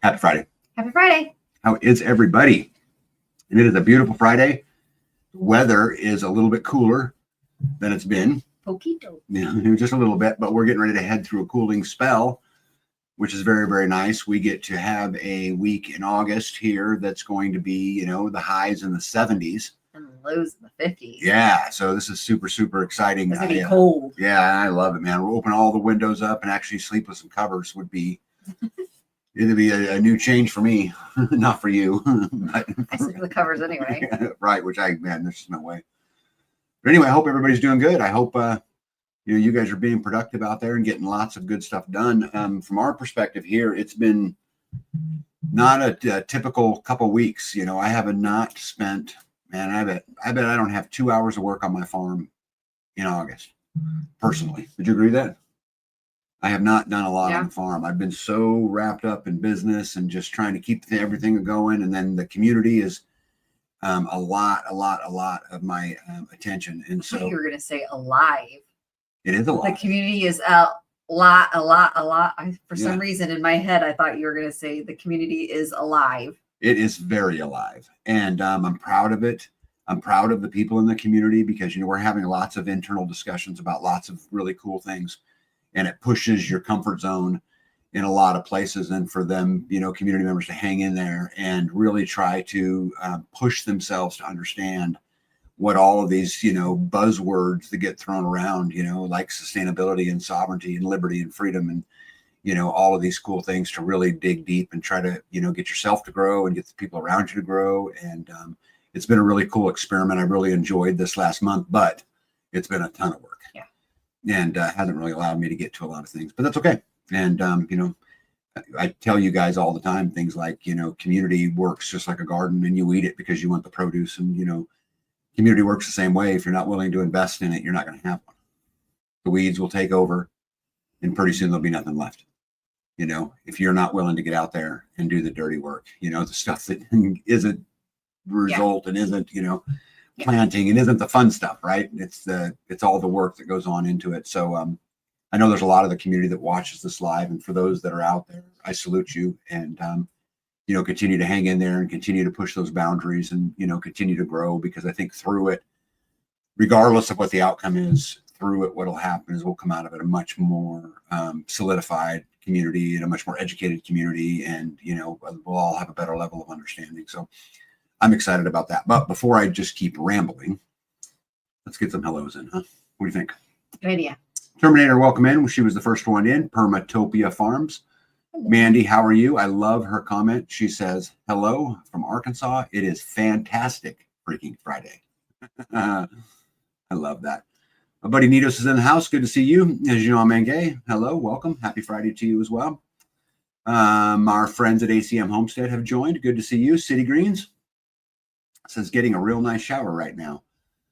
Happy Friday. Happy Friday. How is everybody? And it is a beautiful Friday. The weather is a little bit cooler than it's been. Poquito. Yeah, just a little bit, but we're getting ready to head through a cooling spell, which is very, very nice. We get to have a week in August here that's going to be, the highs in the 70s. And the lows in the 50s. Yeah, so this is super, super exciting. It's going to be cold. Yeah, I love it, man. We'll open all the windows up and actually sleep with some covers would be... It'd be a new change for me, not for you. I sleep with the covers anyway. Right, there's just no way. But anyway, I hope everybody's doing good. I hope you guys are being productive out there and getting lots of good stuff done. From our perspective here, it's been not a typical couple weeks. I have not spent, man, I bet I don't have 2 hours of work on my farm in August, personally. Would you agree with that? I have not done a lot on the farm. I've been so wrapped up in business and just trying to keep everything going. And then the community is a lot of my attention. And so you were going to say alive. It is a lot. The community is a lot. For some reason in my head, I thought you were going to say the community is alive. It is very alive. And I'm proud of it. I'm proud of the people in the community because, we're having lots of internal discussions about lots of really cool things. And it pushes your comfort zone in a lot of places. And for them, community members to hang in there and really try to push themselves to understand what all of these, buzzwords that get thrown around, like sustainability and sovereignty and liberty and freedom and, all of these cool things to really dig deep and try to, get yourself to grow and get the people around you to grow. And it's been a really cool experiment. I really enjoyed this last month, but it's been a ton of work. And hasn't really allowed me to get to a lot of things, but that's okay. And, I tell you guys all the time, things like, community works just like a garden and you eat it because you want the produce and, community works the same way. If you're not willing to invest in it, you're not going to have one. The weeds will take over and pretty soon there'll be nothing left. If you're not willing to get out there and do the dirty work, the stuff that isn't result and isn't, planting and isn't the fun stuff, right? It's all the work that goes on into it. So I know there's a lot of the community that watches this live, and for those that are out there, I salute you and continue to hang in there and continue to push those boundaries and continue to grow, because I think through it, regardless of what the outcome is, through it what'll happen is we'll come out of it a much more solidified community and a much more educated community, and we'll all have a better level of understanding. So I'm excited about that. But before I just keep rambling, let's get some hellos in, huh? What do you think? Good idea. Terminator, welcome in. She was the first one in. Permatopia Farms. Hello. Mandy, how are you? I love her comment. She says, hello from Arkansas. It is fantastic freaking Friday. I love that. My buddy Nitos is in the house. Good to see you. Jean Mangay, hello, welcome. Happy Friday to you as well. Our friends at ACM Homestead have joined. Good to see you. City Greens says getting a real nice shower right now.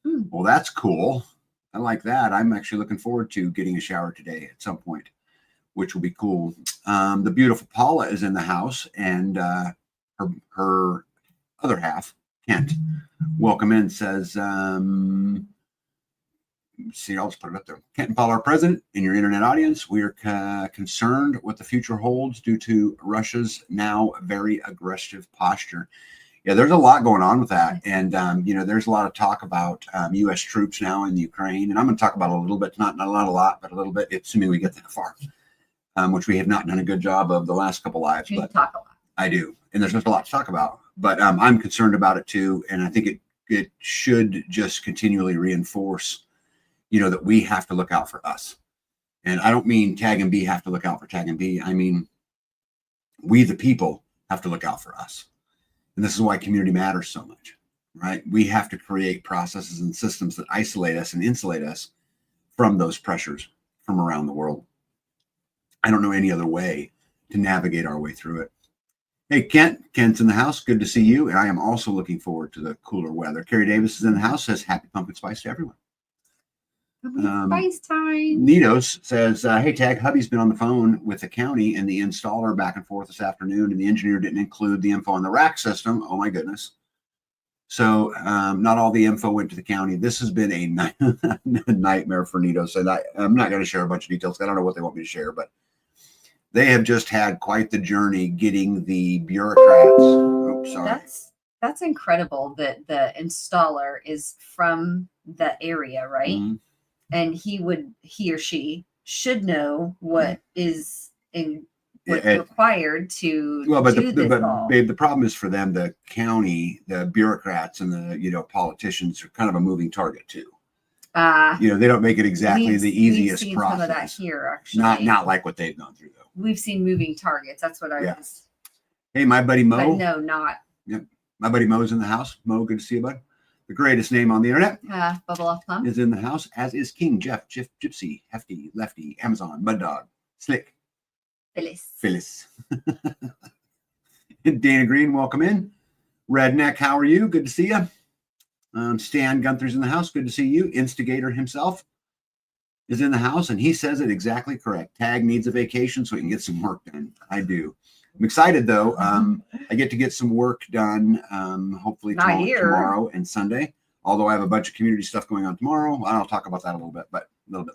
Well, that's cool. I like that. I'm actually looking forward to getting a shower today at some point, which will be cool. The beautiful Paula is in the house, and her other half, Kent, welcome in, says, see, I'll just put it up there. Kent and Paula are present in your internet audience. We are concerned what the future holds due to Russia's now very aggressive posture. Yeah, there's a lot going on with that. And, there's a lot of talk about U.S. troops now in Ukraine. And I'm going to talk about it a little bit, not a lot, but a little bit, assuming we get that far, which we have not done a good job of the last couple lives. You talk a lot. I do. And there's just a lot to talk about. But I'm concerned about it, too. And I think it should just continually reinforce, that we have to look out for us. And I don't mean Tag and B have to look out for Tag and B. I mean, we, the people, have to look out for us. And this is why community matters so much, right? We have to create processes and systems that isolate us and insulate us from those pressures from around the world. I don't know any other way to navigate our way through it. Hey, Kent's in the house. Good to see you. And I am also looking forward to the cooler weather. Carrie Davis is in the house, says happy pumpkin spice to everyone. Spice time. Nitos says, hey, Tag, hubby's been on the phone with the county and the installer back and forth this afternoon, and the engineer didn't include the info on the rack system. Oh, my goodness. So not all the info went to the county. This has been a nightmare for Nitos. And I'm not going to share a bunch of details. I don't know what they want me to share, but they have just had quite the journey getting the bureaucrats. Oh, sorry. That's incredible that the installer is from that area, right? Mm-hmm. And he or she should know what is what's required to do this all. Babe, the problem is for them, the county, the bureaucrats and the politicians are kind of a moving target too. They don't make it exactly the easiest we've seen process. Some of that here, actually. Not like what they've gone through though. We've seen moving targets. That's what I was. Hey, my buddy Mo. But no, not. Yep. My buddy Mo's in the house. Mo, good to see you, bud. The greatest name on the internet. Bubble Off Plum is in the house, as is King, Jeff, Gypsy, Hefty, Lefty, Amazon, Mud Dog, Slick, Phyllis. Dana Green, welcome in. Redneck, how are you? Good to see you. Stan Gunther's in the house. Good to see you. Instigator himself is in the house, and he says it exactly correct. Tag needs a vacation so he can get some work done. I do. I'm excited though. I get to get some work done. Hopefully tomorrow and Sunday. Although I have a bunch of community stuff going on tomorrow. I'll talk about that a little bit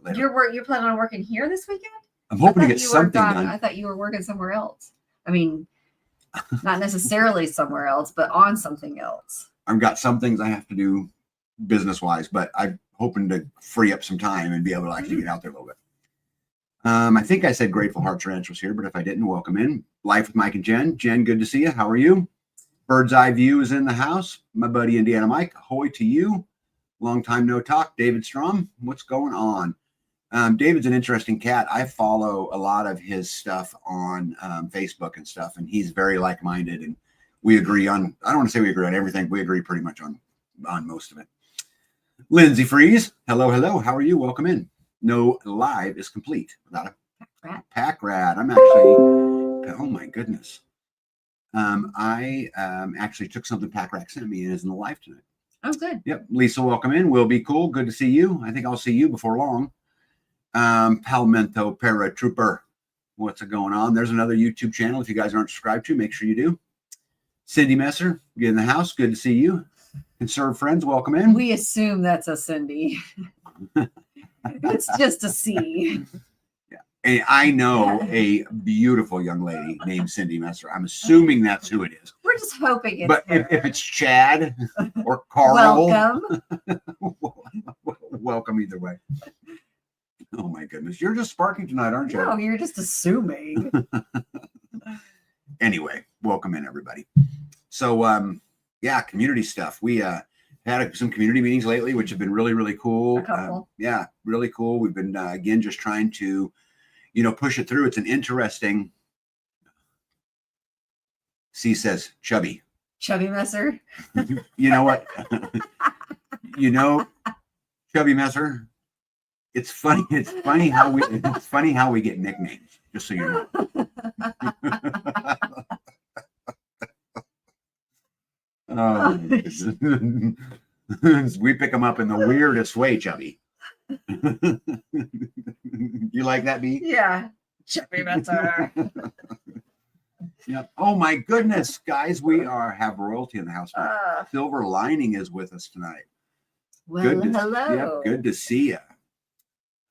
later. You're planning on working here this weekend? I'm hoping to get something done. I thought you were working somewhere else. I mean, not necessarily somewhere else, but on something else. I've got some things I have to do business-wise, but I'm hoping to free up some time and be able to actually get out there a little bit. I think I said Grateful Hearts Ranch was here, but if I didn't, welcome in. Life with Mike and Jen. Jen, good to see you. How are you? Bird's Eye View is in the house. My buddy Indiana Mike, ahoy to you. Long time no talk. David Strom, what's going on? David's an interesting cat. I follow a lot of his stuff on Facebook and stuff, and he's very like-minded, and we agree on, I don't want to say we agree on everything. We agree pretty much on most of it. Lindsay Freeze, hello. How are you? Welcome in. No live is complete without a pack rat. I'm actually, oh my goodness. I actually took something Pack Rat sent me and is in the live tonight. Oh, good. Yep. Lisa, welcome in. Will be cool. Good to see you. I think I'll see you before long. Palmento Paratrooper. What's going on? There's another YouTube channel. If you guys aren't subscribed to, make sure you do. Cindy Messer, get in the house. Good to see you. Conserve friends, welcome in. We assume that's a Cindy. It's just a C. Yeah. And I know a beautiful young lady named Cindy Messer. I'm assuming that's who it is. We're just hoping it's But if it's Chad or Carl, welcome. Welcome either way. Oh my goodness. You're just sparking tonight, aren't you? No, you're just assuming. Anyway, welcome in everybody. So community stuff. We had some community meetings lately, which have been really, really cool. A couple. Really cool. We've been again just trying to, push it through. It's an interesting. C says chubby Messer. You know what? Chubby Messer. It's funny. It's funny how we get nicknames. Just so you know. Oh, we pick them up in the weirdest way, Chubby. You like that, B? Yeah, Chubby Messer. Yep. Oh my goodness, guys, we have royalty in the house. Silver Lining is with us tonight. Well, hello. Yep, good to see you.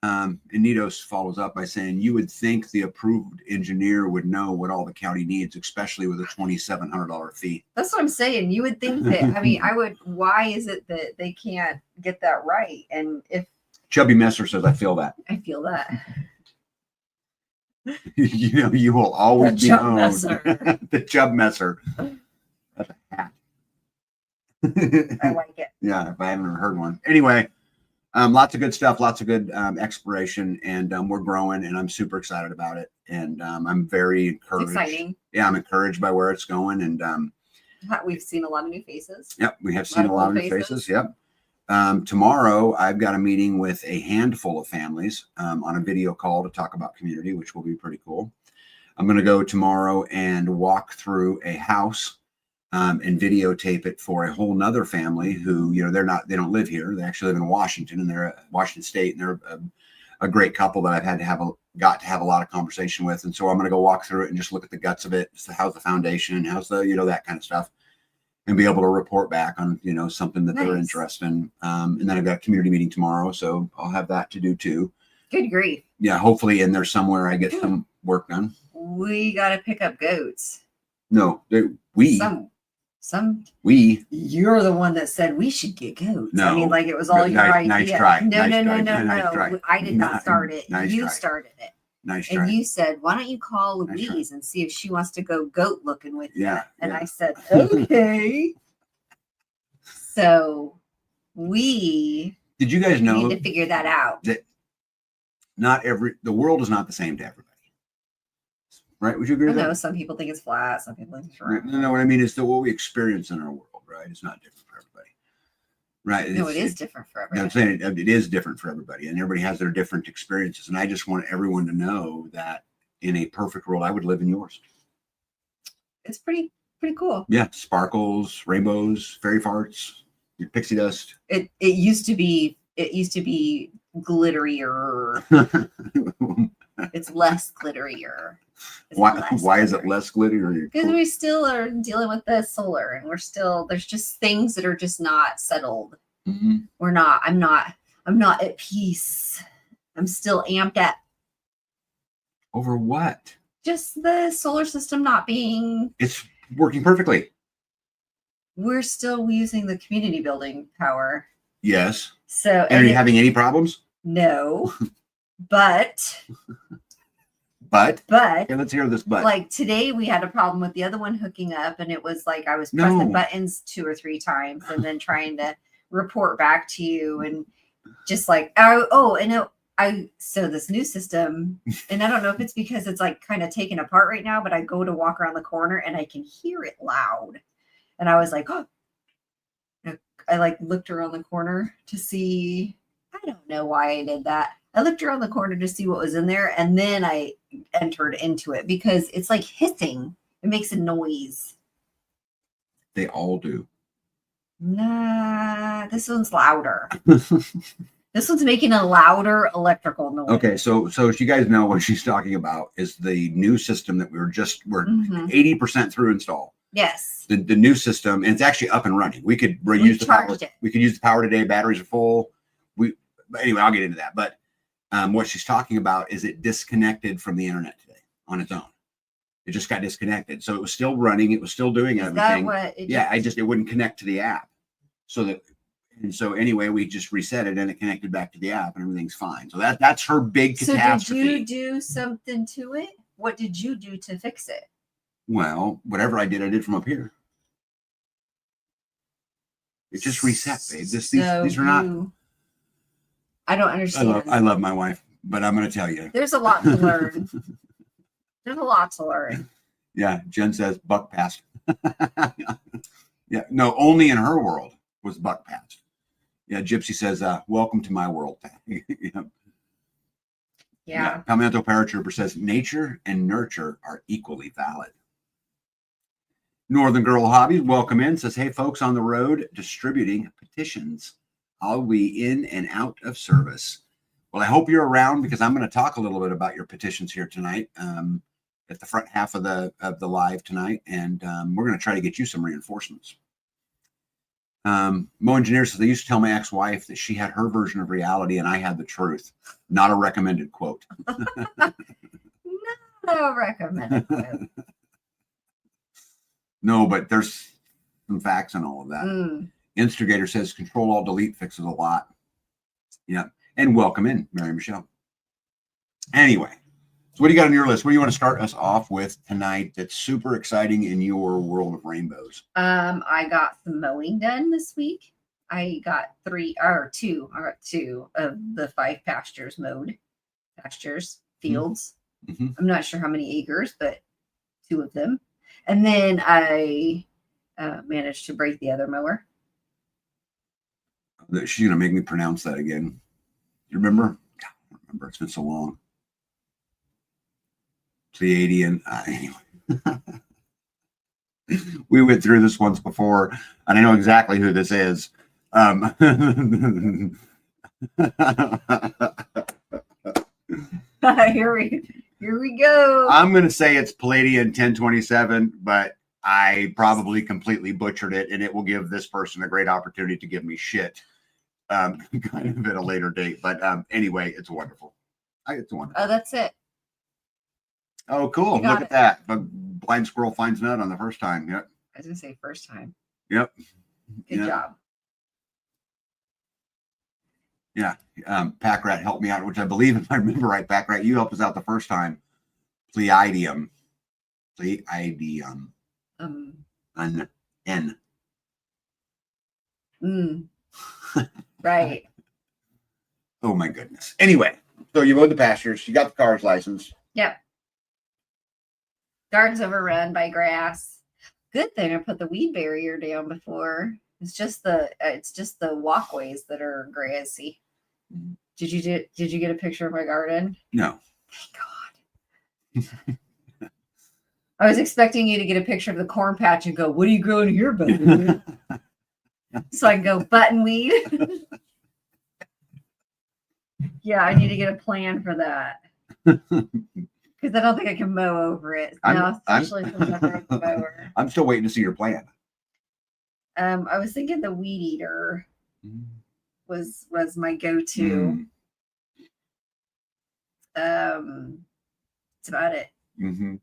Anitos follows up by saying, you would think the approved engineer would know what all the county needs, especially with a $2,700 fee. That's what I'm saying. You would think that. I mean, why is it that they can't get that right? And if Chubby Messer says, I feel that. I feel that. You will always be owned. The Chub Messer. That's a hat. I like it. Yeah, if I haven't heard one. Anyway. Lots of good stuff, lots of good exploration, and we're growing, and I'm super excited about it. And I'm very encouraged. It's exciting. Yeah, I'm encouraged by where it's going, and we've seen a lot of new faces. Yep, we have seen a lot of new faces. Yep. Tomorrow, I've got a meeting with a handful of families on a video call to talk about community, which will be pretty cool. I'm going to go tomorrow and walk through a house. And videotape it for a whole nother family who, they don't live here. They actually live in Washington, and they're Washington State, and they're a great couple that I've got to have a lot of conversation with. And so I'm going to go walk through it and just look at the guts of it. So how's the foundation? How's the, that kind of stuff, and be able to report back on, something that they're interested in. And then I've got a community meeting tomorrow, so I'll have that to do too. Good grief. Yeah. Hopefully in there somewhere I get some work done. we got to pick up goats. No, we. You're the one that said we should get goats. No, I mean, like it was all your idea. Nice try. No. Try. I did not start it. You started it. Nice and try. you said, why don't you call Louise and see if she wants to go goat looking with you? And I said, okay. So did you guys know need to figure that out? That the world is not the same to everybody. Right? Would you agree with that? No, some people think it's flat, some people think it's round. No, what I mean is that what we experience in our world, right? It's not different for everybody. Right. No, it is different for everybody. I'm saying it is different for everybody, and everybody has their different experiences. And I just want everyone to know that in a perfect world, I would live in yours. It's pretty cool. Yeah. Sparkles, rainbows, fairy farts, your pixie dust. It used to be glitterier. It's less glitterier. Why is it less glitterier? Because we still are dealing with the solar, and there's just things that are just not settled. Mm-hmm. I'm not at peace. I'm still amped at. Over what? Just the solar system not being. It's working perfectly. We're still using the community building power. Yes. So. And are you having any problems? No. But. Okay, let's hear this. But like today, we had a problem with the other one hooking up, and it was like I was pressing buttons 2 or 3 times, and then trying to report back to you, and just like so this new system, and I don't know if it's because it's like kind of taken apart right now, but I go to walk around the corner and I can hear it loud, and I was like, oh, I like looked around the corner to see. I don't know why I did that. I looked around the corner to see what was in there, and then I entered into it because it's like hissing. It makes a noise. They all do. Nah, this one's louder. This one's making a louder electrical noise. Okay, so you guys know what she's talking about is the new system that we're 80% through install. Yes. The new system, and it's actually up and running. We could use the power. We could use the power today. Batteries are full. But anyway, I'll get into that. But what she's talking about is it disconnected from the internet today on its own. It just got disconnected. So it was still running. It was still doing everything. It wouldn't connect to the app. So anyway, we just reset it and it connected back to the app and everything's fine. So that's her big catastrophe. So did you do something to it? What did you do to fix it? Well, whatever I did from up here. It just reset, babe. These are not. I don't understand. I love my wife, but I'm going to tell you. There's a lot to learn. There's a lot to learn. Yeah. Jen says buck passed. Yeah. No, only in her world was buck passed. Yeah. Gypsy says, welcome to my world. Yeah. Palmetto Paratrooper says nature and nurture are equally valid. Northern Girl Hobbies, welcome in. Says, hey, folks on the road distributing petitions. I'll be in and out of service. Well, I hope you're around because I'm going to talk a little bit about your petitions here tonight at the front half of the live tonight, and we're going to try to get you some reinforcements. Mo Engineer says, I used to tell my ex-wife that she had her version of reality and I had the truth. Not a recommended quote. Not a recommended quote. No, but there's some facts and all of that. Instigator says Control-Alt-Delete fixes a lot. Yeah. And welcome in, Mary Michelle. Anyway, so what do you got on your list? What do you want to start us off with tonight that's super exciting in your world of rainbows? I got some mowing done this week. I got two of the 5 pastures mowed. Fields. Mm-hmm. I'm not sure how many acres, but 2 of them. And then I managed to break the other mower. She's going to make me pronounce that again. You remember? I don't remember. It's been so long. Pleiadian. Anyway. We went through this once before, and I know exactly who this is. Here we go. I'm going to say it's Palladian 1027, but I probably completely butchered it, and it will give this person a great opportunity to give me shit kind of at a later date. But anyway, it's wonderful. It's wonderful. Oh, that's it. Oh, cool. You got Look at it. that. A blind squirrel finds nut on the first time. Yep. I was gonna say first time. Yep. Good Yeah. job. Yeah. Pack Rat helped me out, which I believe, if I remember right, Pack Rat, you helped us out the first time. Pleiadium. N. Right. Oh my goodness. Anyway, so you mowed the pastures, you got the car's license. Yep. Garden's overrun by grass. Good thing I put the weed barrier down before. It's just the walkways that are grassy. Did you get a picture of my garden? No. Thank God. I was expecting you to get a picture of the corn patch and go, "What are you growing here, buddy?" So I can go buttonweed. Yeah, I need to get a plan for that. Because I don't think I can mow over it. Especially since I broke the mower. I'm still waiting to see your plan. I was thinking the weed eater was my go-to. That's about it. Mm-hmm.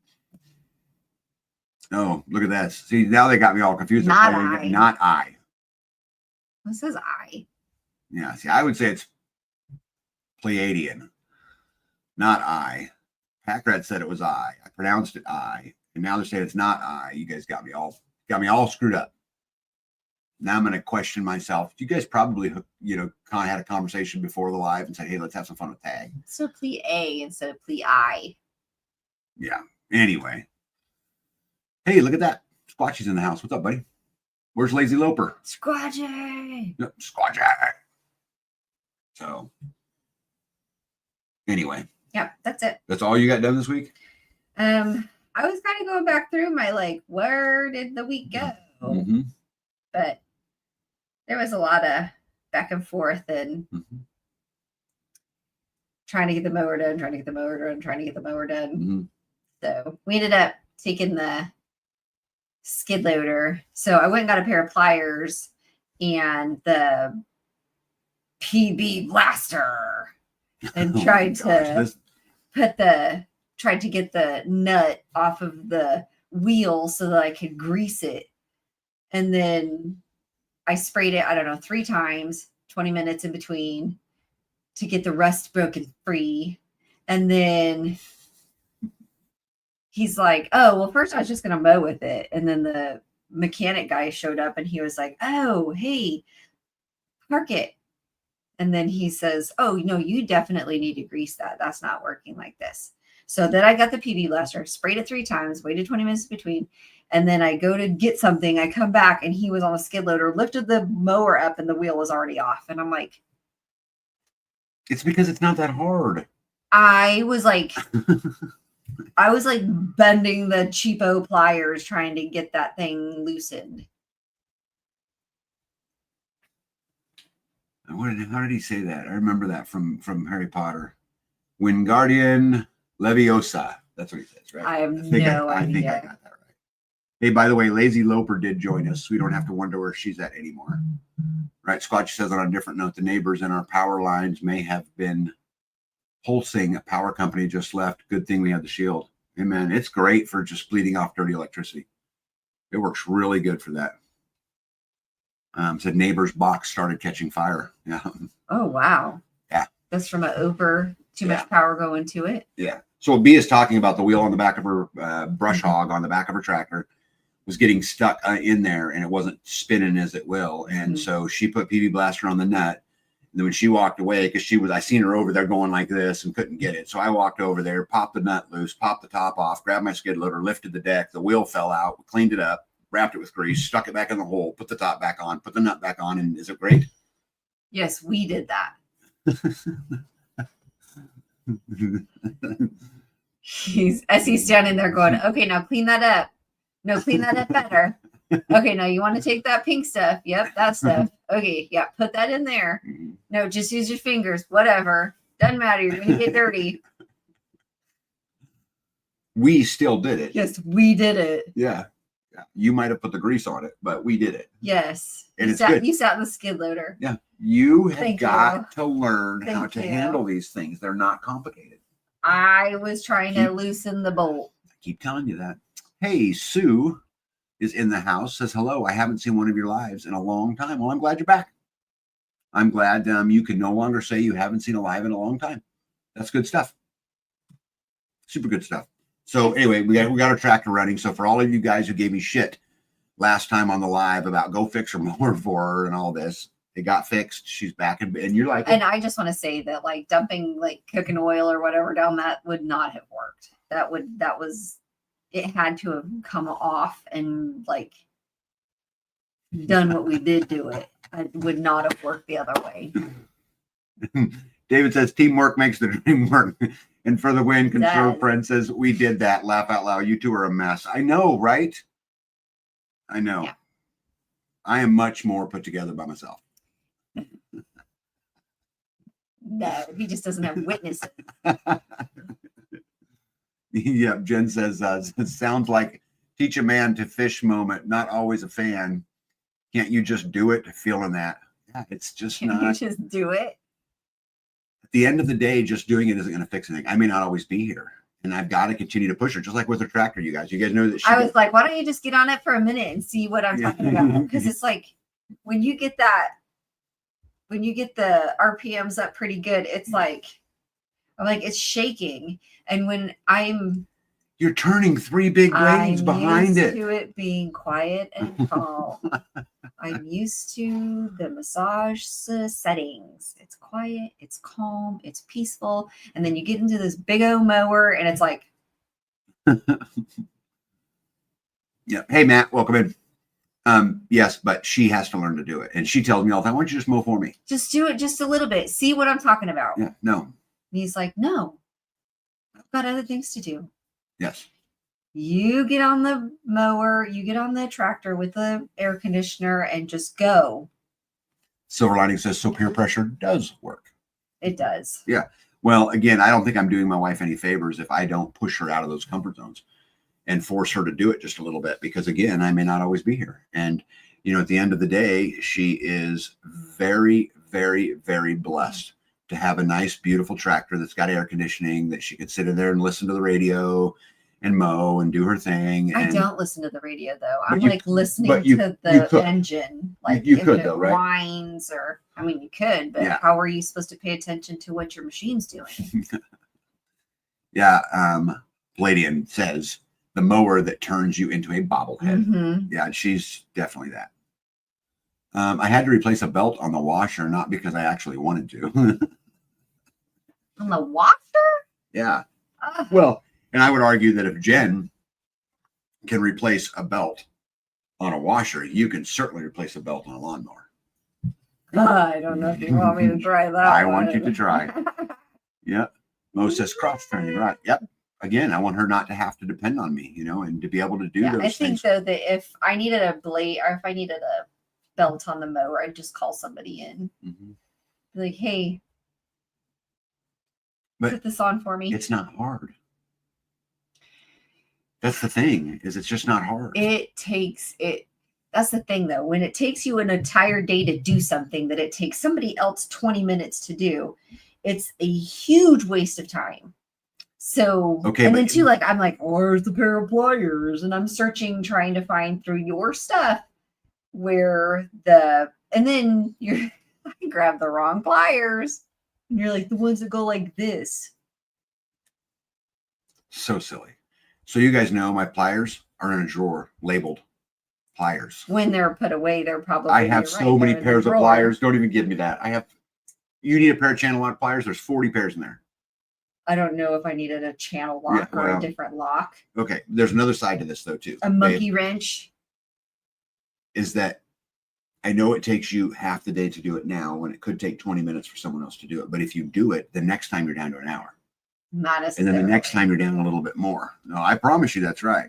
Oh, look at that. See, now they got me all confused. Not I. Not I. What says I? Yeah, see, I would say it's Pleiadian. Not I. Pack Rat said it was I. I pronounced it I. And now they're saying it's not I. You guys got me all screwed up. Now I'm going to question myself. You guys probably, kind of had a conversation before the live and said, "Hey, let's have some fun with tag." So Plea A instead of Plea I. Yeah. Anyway. Hey, look at that. Squatchy's in the house. What's up, buddy? Where's Lazy Loper? Squatchy. Yep, Squatchy. So, anyway. Yep, that's it. That's all you got done this week? I was kind of going back through my where did the week go? Mm-hmm. But there was a lot of back and forth and trying to get the mower done, trying to get the mower done. Mm-hmm. So we ended up taking the skid loader. So I went and got a pair of pliers and the PB blaster and tried to get the nut off of the wheel so that I could grease it. And then I sprayed it, 3 times, 20 minutes in between to get the rust broken free. And then he's like, "Oh, well, first I was just going to mow with it." And then the mechanic guy showed up and he was like, "Oh, hey, park it." And then he says, "Oh, no, you definitely need to grease that. That's not working like this." So then I got the PB blaster, sprayed it 3 times, waited 20 minutes in between. And then I go to get something. I come back and he was on a skid loader, lifted the mower up and the wheel was already off. And I'm like, it's because it's not that hard. I was like bending the cheapo pliers trying to get that thing loosened. How did he say that? I remember that from Harry Potter. Wingardium Leviosa. That's what he says, right? I have no idea. I think I got that right. Hey, by the way, Lazy Loper did join us. So we don't have to wonder where she's at anymore. Right? Squatch says on a different note, the neighbors in our power lines may have been pulsing. A power company just left. Good thing we had the shield. Hey, man, it's great for just bleeding off dirty electricity. It works really good for that. Said neighbor's box started catching fire. Yeah. Oh, wow. Yeah. That's from too much power going to it. Yeah. So B is talking about the wheel on the back of her brush hog on the back of her tractor was getting stuck in there and it wasn't spinning as it will. And so she put PB blaster on the nut. And then when she walked away, because I seen her over there going like this and couldn't get it. So I walked over there, popped the nut loose, popped the top off, grabbed my skid loader, lifted the deck. The wheel fell out, cleaned it up, wrapped it with grease, stuck it back in the hole, put the top back on, put the nut back on. And is it great? Yes, we did that. He's standing there going, "Okay, now clean that up. No, clean that up better. Okay, now you want to take that pink stuff. Yep, that stuff. Okay, yeah, put that in there. No, just use your fingers. Whatever. Doesn't matter. You're going to get dirty." We still did it. Yes, we did it. Yeah. You might have put the grease on it, but we did it. Yes. And it's good. You sat in the skid loader. Yeah. You have got to learn how to handle these things. They're not complicated. I was trying to loosen the bolt. I keep telling you that. Hey, Sue is in the house, says hello. I haven't seen one of your lives in a long time. Well, I'm glad you're back. I'm glad you can no longer say you haven't seen a live in a long time. That's good stuff. Super good stuff. So anyway, we got our tractor running. So for all of you guys who gave me shit last time on the live about go fix her mower for her and all this, it got fixed. She's back and you're like, and I just want to say that like dumping like cooking oil or whatever down that would not have worked. It had to have come off and like done what we did to it. It would not have worked the other way. David says teamwork makes the dream work. And for the win, Conserve Friend says, we did that. Laugh out loud. You two are a mess. I know, right? I know. Yeah. I am much more put together by myself. No, he just doesn't have witnesses. Yeah, Jen says, it sounds like teach a man to fish moment, not always a fan. Can't you just do it? Feeling that. Yeah, it's just Can not. you just do it? At the end of the day, just doing it isn't going to fix anything. I may not always be here. And I've got to continue to push her, just like with her tractor, you guys. You guys know that I was like, why don't you just get on it for a minute and see what I'm talking about? Because it's like when you get the RPMs up pretty good, it's like it's shaking. And when you're turning 3 big blades behind it. I'm used to it being quiet and calm. I'm used to the massage settings. It's quiet, it's calm, it's peaceful. And then you get into this big old mower and it's like. Yeah. Hey, Matt, welcome in. Yes, but she has to learn to do it. And she tells me all the time, why don't you just mow for me? Just do it just a little bit. See what I'm talking about. Yeah, no. And he's like, no, I've got other things to do. Yes. You get on the mower, you get on the tractor with the air conditioner and just go. Silver Lining says, so peer pressure does work. It does. Yeah. Well, again, I don't think I'm doing my wife any favors if I don't push her out of those comfort zones and force her to do it just a little bit, because again, I may not always be here. And, at the end of the day, she is very, very, very blessed to have a nice, beautiful tractor that's got air conditioning that she could sit in there and listen to the radio and mow and do her thing. I don't listen to the radio though. I'm listening to the engine. Like you if could it though, right? Whines or, you could, but how are you supposed to pay attention to what your machine's doing? Yeah. Palladian says the mower that turns you into a bobblehead. Mm-hmm. Yeah, she's definitely that. I had to replace a belt on the washer, not because I actually wanted to. On the washer? Yeah. Well, and I would argue that if Jen can replace a belt on a washer, you can certainly replace a belt on a lawnmower. I don't know if you want me to try that. I want you to try. Yep. Mo says cross turning, right? Yep. Again, I want her not to have to depend on me, and to be able to do those things. I think though that if I needed a blade or if I needed a belt on the mower, I'd just call somebody in. Mm-hmm. Be like, hey, put this on for me. It's not hard. That's the thing, is it's just not hard. That's the thing though. When it takes you an entire day to do something that it takes somebody else 20 minutes to do, it's a huge waste of time. So, okay, and then too, I'm like, where's the pair of pliers? And I'm searching, trying to find through your stuff where and then I grab the wrong pliers and you're like the ones that go like this. So silly. So you guys know my pliers are in a drawer labeled pliers. When they're put away, they're probably. I have so many pairs of pliers. Don't even give me that. You need a pair of channel lock pliers. There's 40 pairs in there. I don't know if I needed a channel lock or a different lock. Okay. There's another side to this though too. A monkey wrench. Is that I know it takes you half the day to do it now when it could take 20 minutes for someone else to do it. But if you do it, the next time you're down to an hour. Not necessarily. And then the next time you're down a little bit more. No, I promise you that's right.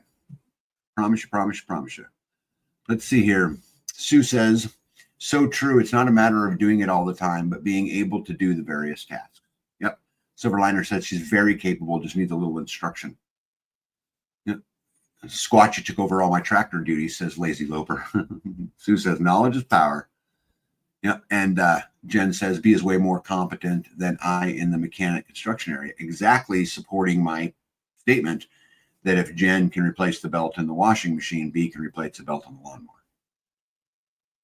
Promise you. Let's see here. Sue says, so true. It's not a matter of doing it all the time, but being able to do the various tasks. Yep. Silverliner says she's very capable, just needs a little instruction. Yep. Squatchy took over all my tractor duties, says Lazy Loper. Sue says, knowledge is power. Yeah. And Jen says, B is way more competent than I in the mechanic construction area. Exactly supporting my statement that if Jen can replace the belt in the washing machine, B can replace the belt on the lawnmower.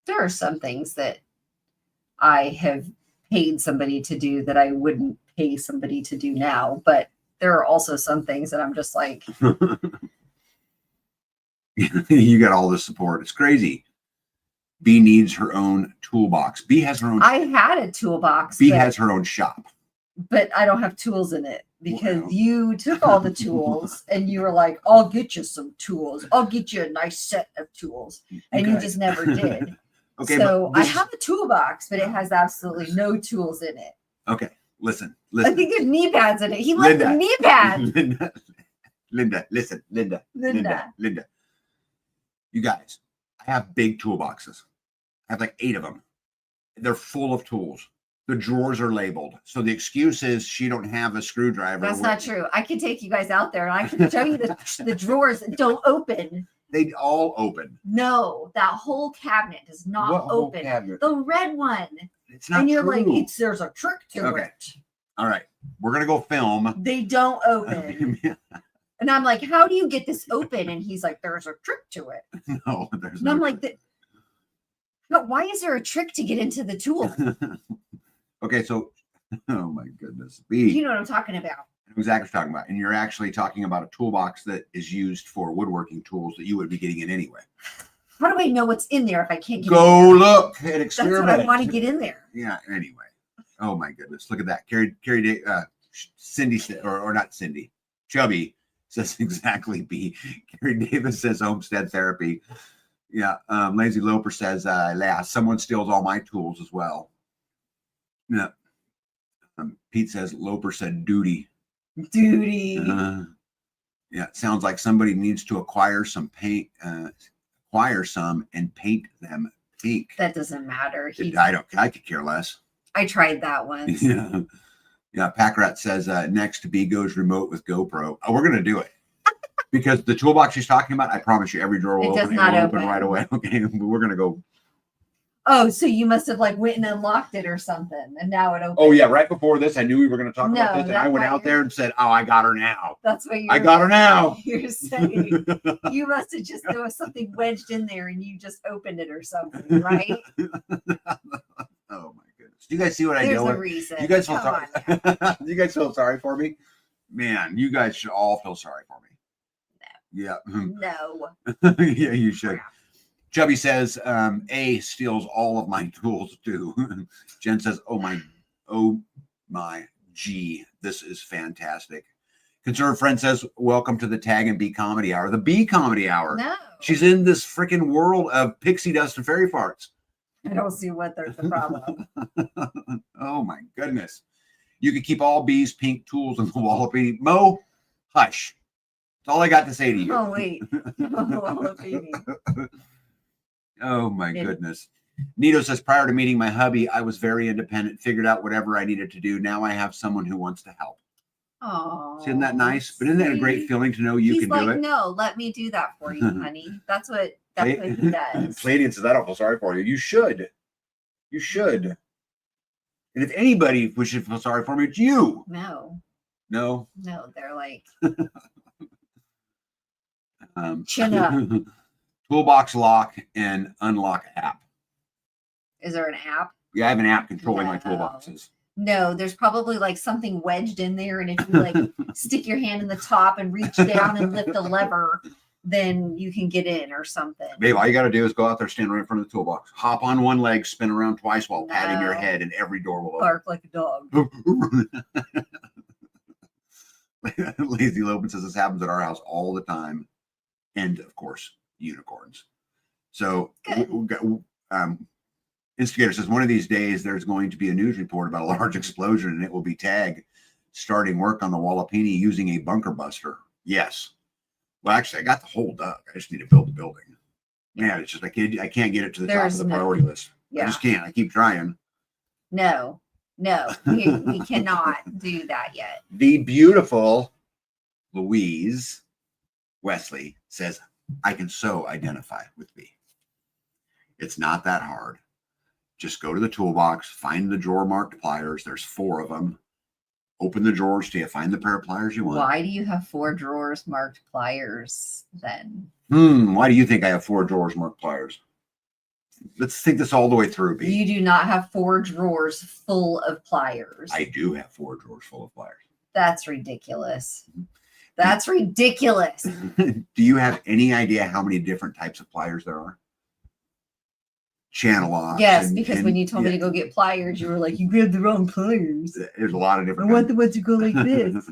There are some things that I have paid somebody to do that I wouldn't pay somebody to do now, but there are also some things that I'm just like, you got all the support. It's crazy. B needs her own toolbox. B has her own. I had a toolbox. B has her own shop, but I don't have tools in it because Wow. you took all the tools and you were like, I'll get you some tools. I'll get you a nice set of tools. And you just never did. Okay. So I have a toolbox, but it has absolutely no tools in it. Okay. Listen. I think there's knee pads in it. He left the knee pads. Linda, listen. Linda. You guys, I have big toolboxes. I have like 8 of them. They're full of tools. The drawers are labeled. So the excuse is she don't have a screwdriver. That's not true. I can take you guys out there and I can show you the drawers that don't open. They all open. No, that whole cabinet does not open. The red one. It's not. And you're true. like, there's a trick to it. All right. We're gonna go film. They don't open. And I'm like, how do you get this open? And he's like, there's a trick to it. No, there's and I'm like, but why is there a trick to get into the tool? Okay, so oh my goodness. B. You know what I'm talking about. Exactly what you're talking about. And you're actually talking about a toolbox that is used for woodworking tools that you would be getting in anyway. How do I know what's in there if I can't get Go in there? look and experiment. That's what I want to get in there. Yeah, anyway. Oh my goodness. Look at that. Cindy said, or not Cindy, Chubby says exactly B. Carrie Davis says homestead therapy. Yeah. Lazy Loper says, someone steals all my tools as well. Yeah. Pete says Loper said duty. Yeah, it sounds like somebody needs to acquire some paint, and paint them pink. That doesn't matter. I could care less. I tried that once. Yeah. Packrat says next B goes remote with GoPro. Oh, we're gonna do it because the toolbox she's talking about, I promise you, every drawer will open right away. Okay, we're gonna go. Oh, so you must have like went and unlocked it or something, and now it opens. Oh yeah, right before this, I knew we were going to talk about this, and I went out there and said, "Oh, I got her now." That's what I got her now. You're saying you must have just there was something wedged in there, and you just opened it or something, right? Oh my goodness! Do you guys see what I do? There's a reason. You guys feel sorry? You guys feel sorry for me? Man, you guys should all feel sorry for me. No. Yeah. No. Yeah, you should. Crap. Chubby says, A steals all of my tools too. Jen says, oh my G, this is fantastic. Conservative Friend says, welcome to the Tag and B Comedy Hour. The B Comedy Hour. No. She's in this freaking world of pixie dust and fairy farts. I don't see what there's the problem. Oh my goodness. You could keep all B's pink tools in the Wallopini. Mo, hush. That's all I got to say to you. Oh, wait. Oh my goodness. Nito says, prior to meeting my hubby, I was very independent, figured out whatever I needed to do. Now I have someone who wants to help. Oh, isn't that nice? But isn't that a great feeling to know you can do it? No, let me do that for you, honey. That's what he does. Palladian says, I don't feel sorry for you. You should. You should. And if anybody should feel sorry for me, it's you. No. No? No, they're like chin up. Toolbox lock and unlock app. Is there an app? Yeah, I have an app controlling my toolboxes. No, there's probably like something wedged in there, and if you like stick your hand in the top and reach down and lift the lever, then you can get in or something. Babe, all you got to do is go out there, stand right in front of the toolbox, hop on one leg, spin around twice while patting your head, and every door will open. Bark like a dog. Lazy Lopen says this happens at our house all the time. And of course, unicorns. So Instigator says one of these days there's going to be a news report about a large explosion and it will be tagged starting work on the Wallopini using a bunker buster. Yes. Well, actually, I got the hole dug. I just need to build the building. Man, it's just I can't get it to the top of the priority list. Yeah. I just can't. I keep trying. No, we cannot do that yet. The beautiful Louise Wesley says, I can so identify with B. It's not that hard. just go to the toolbox, find the drawer marked pliers. There's 4 of them. Open the drawers till you find the pair of pliers you want. Why do you have 4 drawers marked pliers then? Why do you think I have 4 drawers marked pliers? Let's think this all the way through, B. You do not have 4 drawers full of pliers. I do have 4 drawers full of pliers. That's ridiculous. That's ridiculous. Do you have any idea how many different types of pliers there are? Channel locks. Yes, because when you told me to go get pliers, you were like, you grabbed the wrong pliers. There's a lot of different. I want the ones that go like this.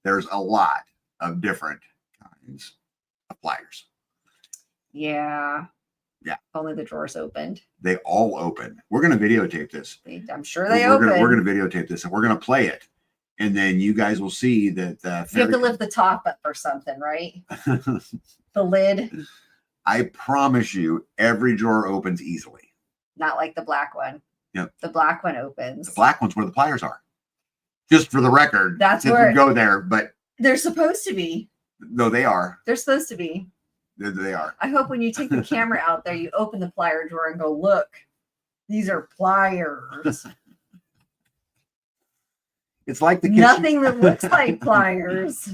There's a lot of different kinds of pliers. Yeah. Yeah. Only the drawers opened. They all open. We're going to videotape this. I'm sure they open. We're going to videotape this and we're going to play it. And then you guys will see that. You have to lift the top up or something, right? The lid. I promise you, every drawer opens easily. Not like the black one. Yep. The black one opens. The black one's where the pliers are. Just for the record. That's where we go there, but they're supposed to be. No, they are. They're supposed to be. They are. I hope when you take the camera out there, you open the plier drawer and go, look, these are pliers. It's like the kitchen. Nothing that looks like pliers.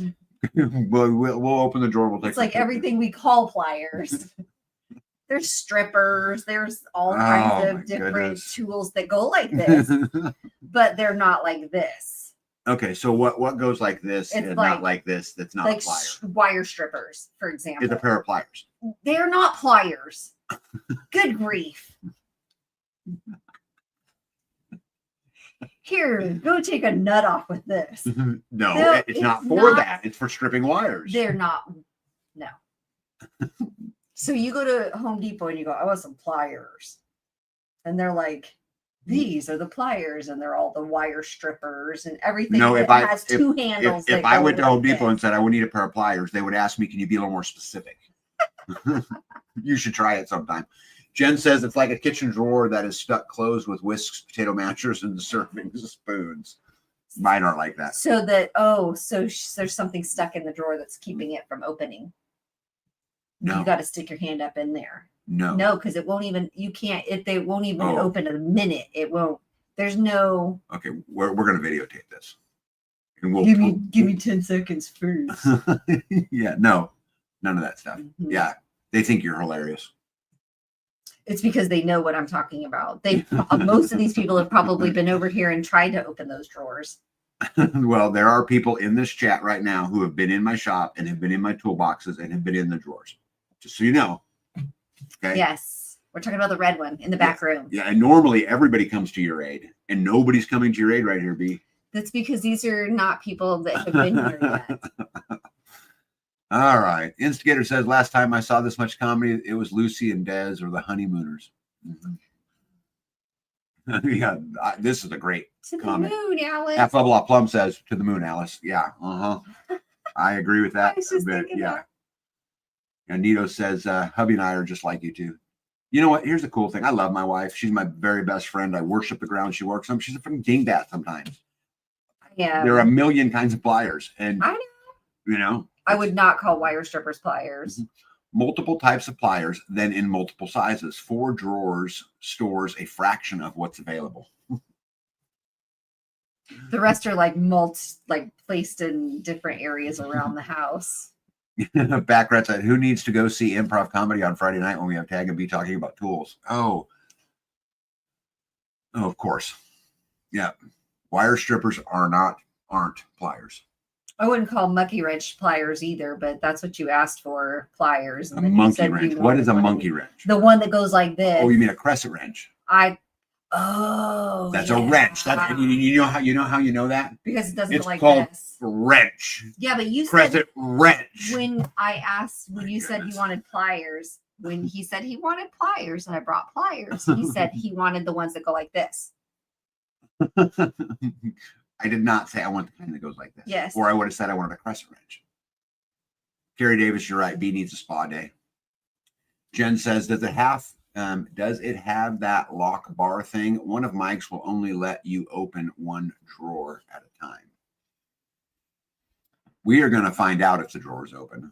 We'll open the drawer. We'll take. It's like everything we call pliers. There's strippers. There's all kinds of different tools that go like this, but they're not like this. Okay, so what goes like this and not like this? That's not like a plier. Wire strippers, for example. It's a pair of pliers. They're not pliers. Good grief. Here, go take a nut off with this. No, it's not for that. It's for stripping wires. They're not. No. So you go to Home Depot and you go, I want some pliers. And they're like, these are the pliers. And they're all the wire strippers and everything that has 2 handles. If I went to Home Depot and said, I would need a pair of pliers, they would ask me, can you be a little more specific? You should try it sometime. Jen says it's like a kitchen drawer that is stuck closed with whisks, potato mashers, and serving spoons. Mine aren't like that. So there's something stuck in the drawer that's keeping it from opening. No. You got to stick your hand up in there. No, because it won't even. You can't. They won't even open in a minute. It won't. There's no. Okay, we're gonna videotape this. And we'll give me 10 seconds first. Yeah, no, none of that stuff. Mm-hmm. Yeah, they think you're hilarious. It's because they know what I'm talking about. Most of these people have probably been over here and tried to open those drawers. Well, there are people in this chat right now who have been in my shop and have been in my toolboxes and have been in the drawers. Just so you know. Okay. Yes. We're talking about the red one in the back room. Yeah, and normally everybody comes to your aid, and nobody's coming to your aid right here, B. That's because these are not people that have been here yet. All right. Instigator says, last time I saw this much comedy, it was Lucy and Des or the Honeymooners. Mm-hmm. Yeah, this is a great comment. To the moon, Alice. Half Blah Blah Plum says, to the moon, Alice. Yeah, I agree with that. I was just thinking yeah. that. And Nito says, hubby and I are just like you two. You know what? Here's the cool thing. I love my wife. She's my very best friend. I worship the ground she works on. She's a freaking dingbat sometimes. Yeah. There are a million kinds of pliers. And, I know. You know. I would not call wire strippers pliers. Multiple types of pliers, then in multiple sizes. 4 drawers stores a fraction of what's available. The rest are like placed in different areas around the house. Backrat said, who needs to go see improv comedy on Friday night when we have Tag and B talking about tools? Oh, of course. Yeah. Wire strippers aren't pliers. I wouldn't call monkey wrench pliers either, but that's what you asked for, pliers. A monkey wrench. What is a monkey wrench? The one that goes like this. Oh, you mean a crescent wrench? That's a wrench. You know how you know that? Because it doesn't it's look like called this. Wrench. Yeah, but you crescent said wrench. When you said you wanted pliers, when he said he wanted pliers and I brought pliers, he said he wanted the ones that go like this. I did not say I want the kind that goes like this. Yes. Or I would have said I wanted a crescent wrench. Carrie Davis, you're right. B needs a spa day. Jen says, does it have that lock bar thing? One of Mike's will only let you open 1 drawer at a time. We are going to find out if the drawer is open.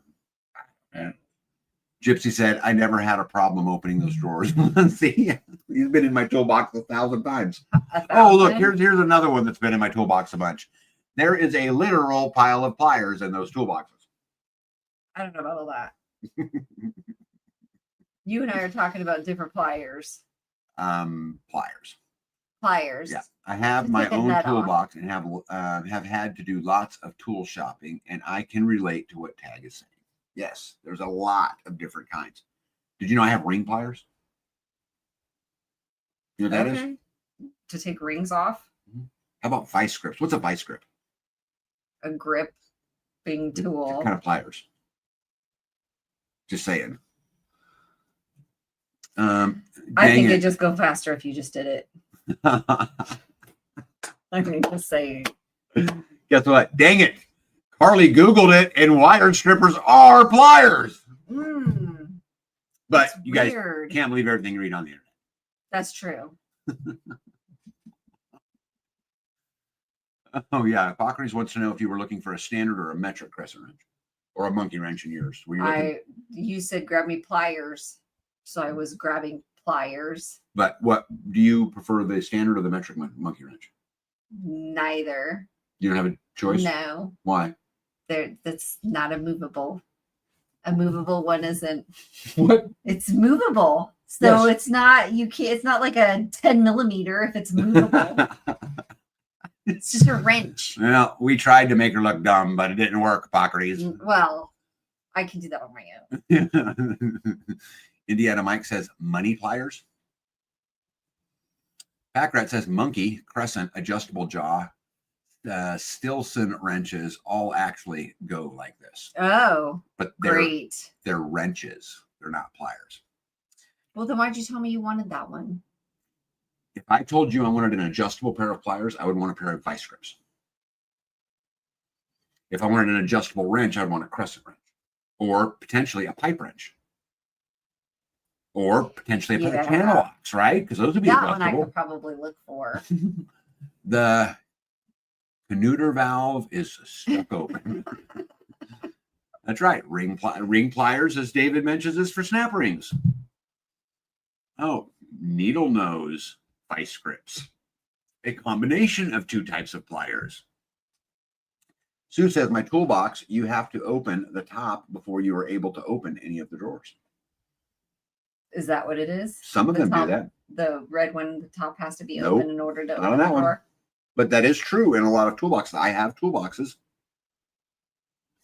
Gypsy said, I never had a problem opening those drawers. See, he's been in my toolbox 1,000 times. Oh, look, here's another one that's been in my toolbox a bunch. There is a literal pile of pliers in those toolboxes. I don't know about all that. You and I are talking about different pliers. Pliers. Pliers. Yeah, I have my own toolbox and have had to do lots of tool shopping, and I can relate to what Tag is saying. Yes, there's a lot of different kinds. Did you know I have ring pliers? You know what that is? To take rings off? How about vice grips? What's a vice grip? A gripping tool. What kind of pliers? Just saying. I think it'd just go faster if you just did it. I mean, just say. Guess what? Dang it. Carly Googled it, and wire strippers are pliers. But you guys can't believe everything you read on the internet. That's true. Oh, yeah. Hippocrates wants to know if you were looking for a standard or a metric crescent wrench or a monkey wrench in yours. Were you you said grab me pliers. So I was grabbing pliers. But what do you prefer, the standard or the metric monkey wrench? Neither. You don't have a choice? No. Why? That's not a movable. A movable one isn't. What? It's movable. So yes. It's not, you can't, it's not like a 10 millimeter if it's movable. It's just a wrench. Well, we tried to make her look dumb, but it didn't work, Hippocrates. Well, I can do that on my own. Indiana Mike says money pliers. Packrat says monkey, crescent, adjustable jaw, Stilson wrenches all actually go like this. Oh, but great. They're wrenches. They're not pliers. Well, then why'd you tell me you wanted that one? If I told you I wanted an adjustable pair of pliers, I would want a pair of vice grips. If I wanted an adjustable wrench, I'd want a crescent wrench, or potentially a pipe wrench, or potentially a pair of channel locks, right? Because those would be adjustable. That one I could probably look for. The Canuter valve is stuck open. That's right. Ring pliers, as David mentions, is for snap rings. Oh, needle nose vice grips. A combination of two types of pliers. Sue says, my toolbox, you have to open the top before you are able to open any of the drawers. Is that what it is? Some of them do that. The red one, the top has to be open in order to open the door. But that is true in a lot of toolboxes. I have toolboxes.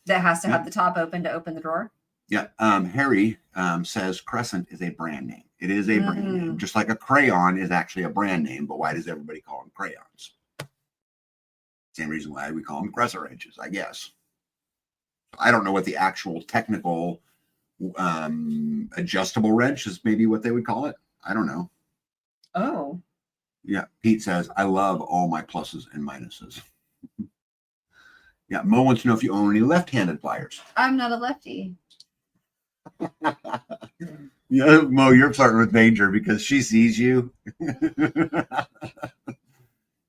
That has to have the top open to open the drawer? Yeah. Harry says Crescent is a brand name. It is a brand name. Just like a crayon is actually a brand name, but why does everybody call them crayons? Same reason why we call them crescent wrenches, I guess. I don't know what the actual technical adjustable wrench is, maybe what they would call it. I don't know. Oh. Yeah. Pete says, I love all my pluses and minuses. Yeah. Mo wants to know if you own any left-handed pliers. I'm not a lefty. Yeah, Mo, you're flirting with Major because she sees you.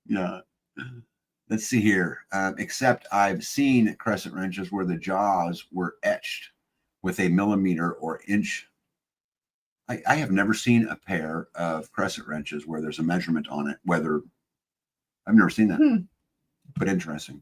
Yeah. Let's see here. Except I've seen crescent wrenches where the jaws were etched with a millimeter or inch. I have never seen a pair of crescent wrenches where there's a measurement on it, whether I've never seen that. But interesting.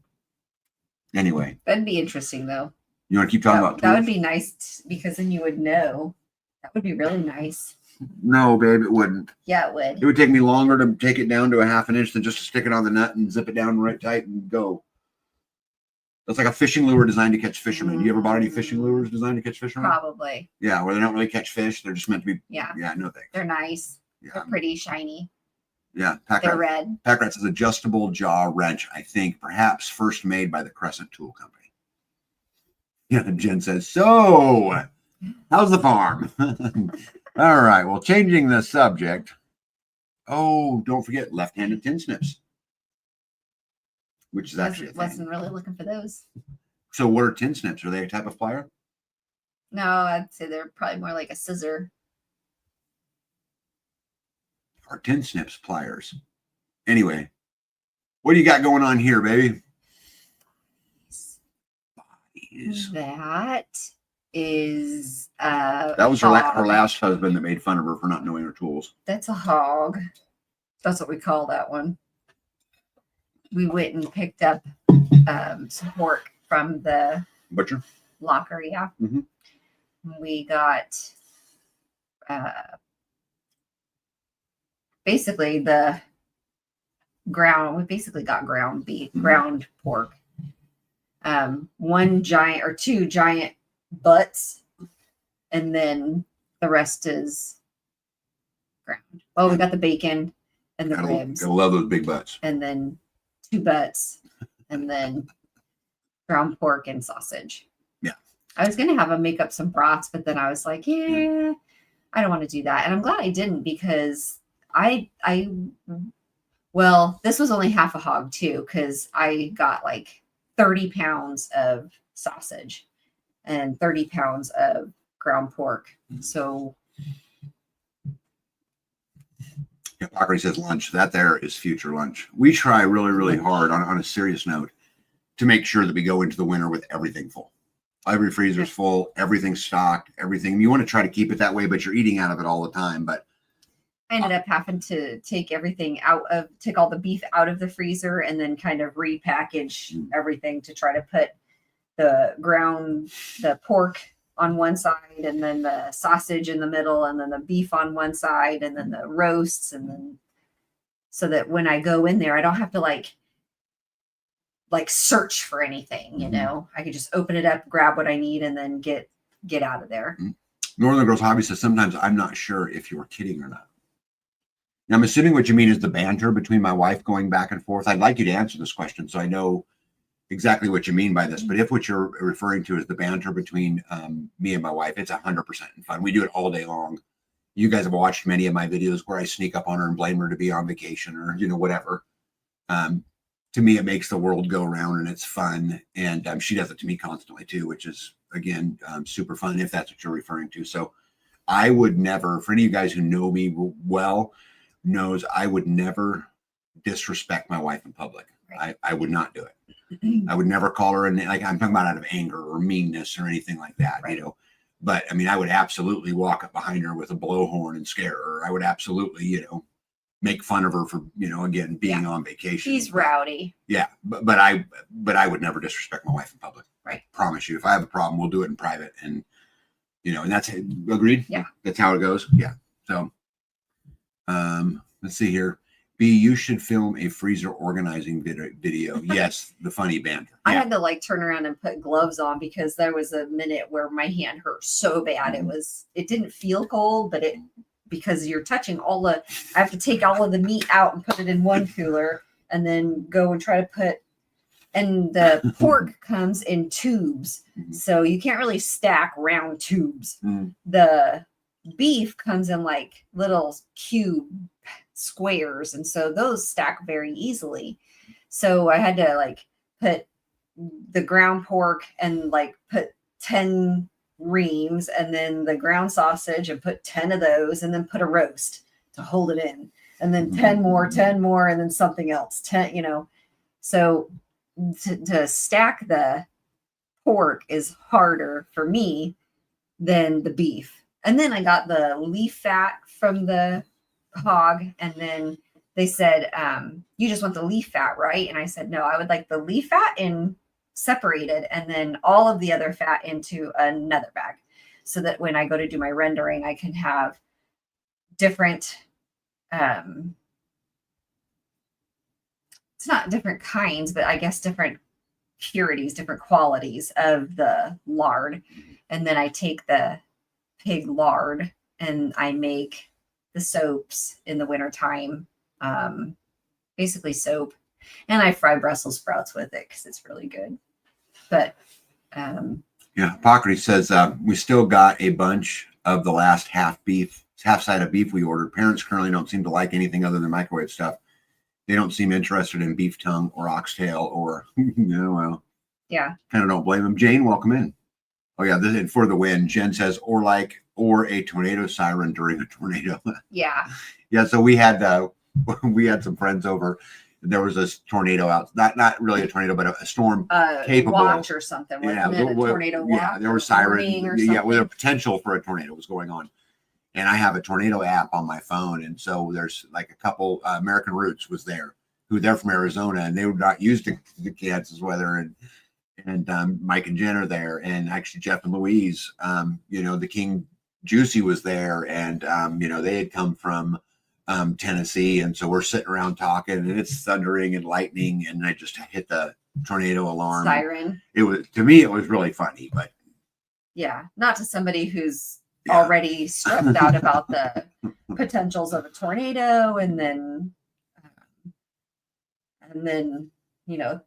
Anyway. That'd be interesting, though. You want to keep talking about tools? That would be nice because then you would know. That would be really nice. No, babe, it wouldn't. Yeah, it would. It would take me longer to take it down to a half an inch than just to stick it on the nut and zip it down right tight and go. That's like a fishing lure designed to catch fishermen. You ever bought any fishing lures designed to catch fishermen? Probably. Yeah, where they don't really catch fish. They're just meant to be. Yeah. Yeah, no thanks. They're nice. Yeah. They're pretty shiny. Yeah. They're red. Packrat says adjustable jaw wrench, I think, perhaps first made by the Crescent Tool Company. Yeah, Jen says, so how's the farm? All right, well, changing the subject. Oh, don't forget left-handed tin snips, which is actually a thing. Wasn't really looking for those. So what are tin snips? Are they a type of plier? No, I'd say they're probably more like a scissor. Are tin snips pliers? Anyway, what do you got going on here, baby? That is That was her last husband that made fun of her for not knowing her tools. That's a hog. That's what we call that one. We went and picked up some pork from the butcher locker. Yeah. Mm-hmm. We got basically the ground. We basically got ground beef, ground pork. One giant or two giant butts, and then the rest is ground. Oh, we got the bacon and the ribs. I love those big butts. And then 2 butts, and then ground pork and sausage. Yeah. I was gonna have them make up some brats, but then I was like, I don't want to do that. And I'm glad I didn't, because well, this was only half a hog too, because I got like 30 pounds of sausage and 30 pounds of ground pork. So Hypocrisy says lunch. That there is future lunch. We try really, really hard on a serious note to make sure that we go into the winter with everything full. Every freezer's full, everything's stocked, everything. You want to try to keep it that way, but you're eating out of it all the time. But I ended up having to take all the beef out of the freezer and then kind of repackage everything to try to put the pork on one side, and then the sausage in the middle, and then the beef on one side, and then the roasts, and then so that when I go in there, I don't have to like search for anything, you know. I could just open it up, grab what I need, and then get out of there. Northern Girls Hobby says, sometimes I'm not sure if you're kidding or not. Now, I'm assuming what you mean is the banter between my wife going back and forth. I'd like you to answer this question so I know exactly what you mean by this. But if what you're referring to is the banter between me and my wife, it's 100% fun. We do it all day long. You guys have watched many of my videos where I sneak up on her and blame her to be on vacation or, whatever. To me, it makes the world go around and it's fun. And she does it to me constantly too, which is, again, super fun if that's what you're referring to. So I would never, for any of you guys who know me well, knows I would never disrespect my wife in public. Right. I would not do it. I would never call her, and like I'm talking about out of anger or meanness or anything like that, right. But I mean, I would absolutely walk up behind her with a blowhorn and scare her. I would absolutely, make fun of her for, again, being on vacation. She's rowdy. Yeah. But I would never disrespect my wife in public. Right. Promise you. If I have a problem, we'll do it in private. And, and that's agreed. Yeah. That's how it goes. Yeah. So, let's see here. B, you should film a freezer organizing video. Yes, the funny banter. Yeah. I had to turn around and put gloves on because there was a minute where my hand hurt so bad. It didn't feel cold, but because you're touching I have to take all of the meat out and put it in one cooler and then go and try to and the pork comes in tubes. So you can't really stack round tubes. The beef comes in little cube squares, and so those stack very easily. So I had to put the ground pork and put 10 reams, and then the ground sausage and put 10 of those, and then put a roast to hold it in, and then 10 more, and then something else 10. So to stack the pork is harder for me than the beef. And then I got the leaf fat from the hog, and then they said, you just want the leaf fat, right? And I said, no, I would like the leaf fat in separated, and then all of the other fat into another bag, so that when I go to do my rendering, I can have different, it's not different kinds, but I guess different purities, different qualities of the lard. And then I take the pig lard and I make the soaps in the wintertime, basically soap, and I fry Brussels sprouts with it because it's really good. But Hypocrisy says we still got a bunch of the last half side of beef we ordered. Parents currently don't seem to like anything other than microwave stuff. They don't seem interested in beef tongue or oxtail or kind of don't blame them. Jane, welcome in. Oh yeah, this is for the win. Jen says or a tornado siren during a tornado. Yeah. So we had some friends over. there was a tornado out, not really a tornado, but a storm capable. Watch or something. Wasn't it a tornado watch? Yeah, there were sirens. Yeah, well, the potential for a tornado was going on. And I have a tornado app on my phone. And so there's like a couple, American Roots was there, who they're from Arizona, and they were not used to the Kansas weather. And Mike and Jen are there. And actually Jeff and Louise, the King Juicy was there. And, they had come from Tennessee. And so we're sitting around talking, and it's thundering and lightning. And I just hit the tornado alarm. Siren. To me, it was really funny, but. Yeah. Not to somebody who's already stressed out about the potentials of a tornado, and then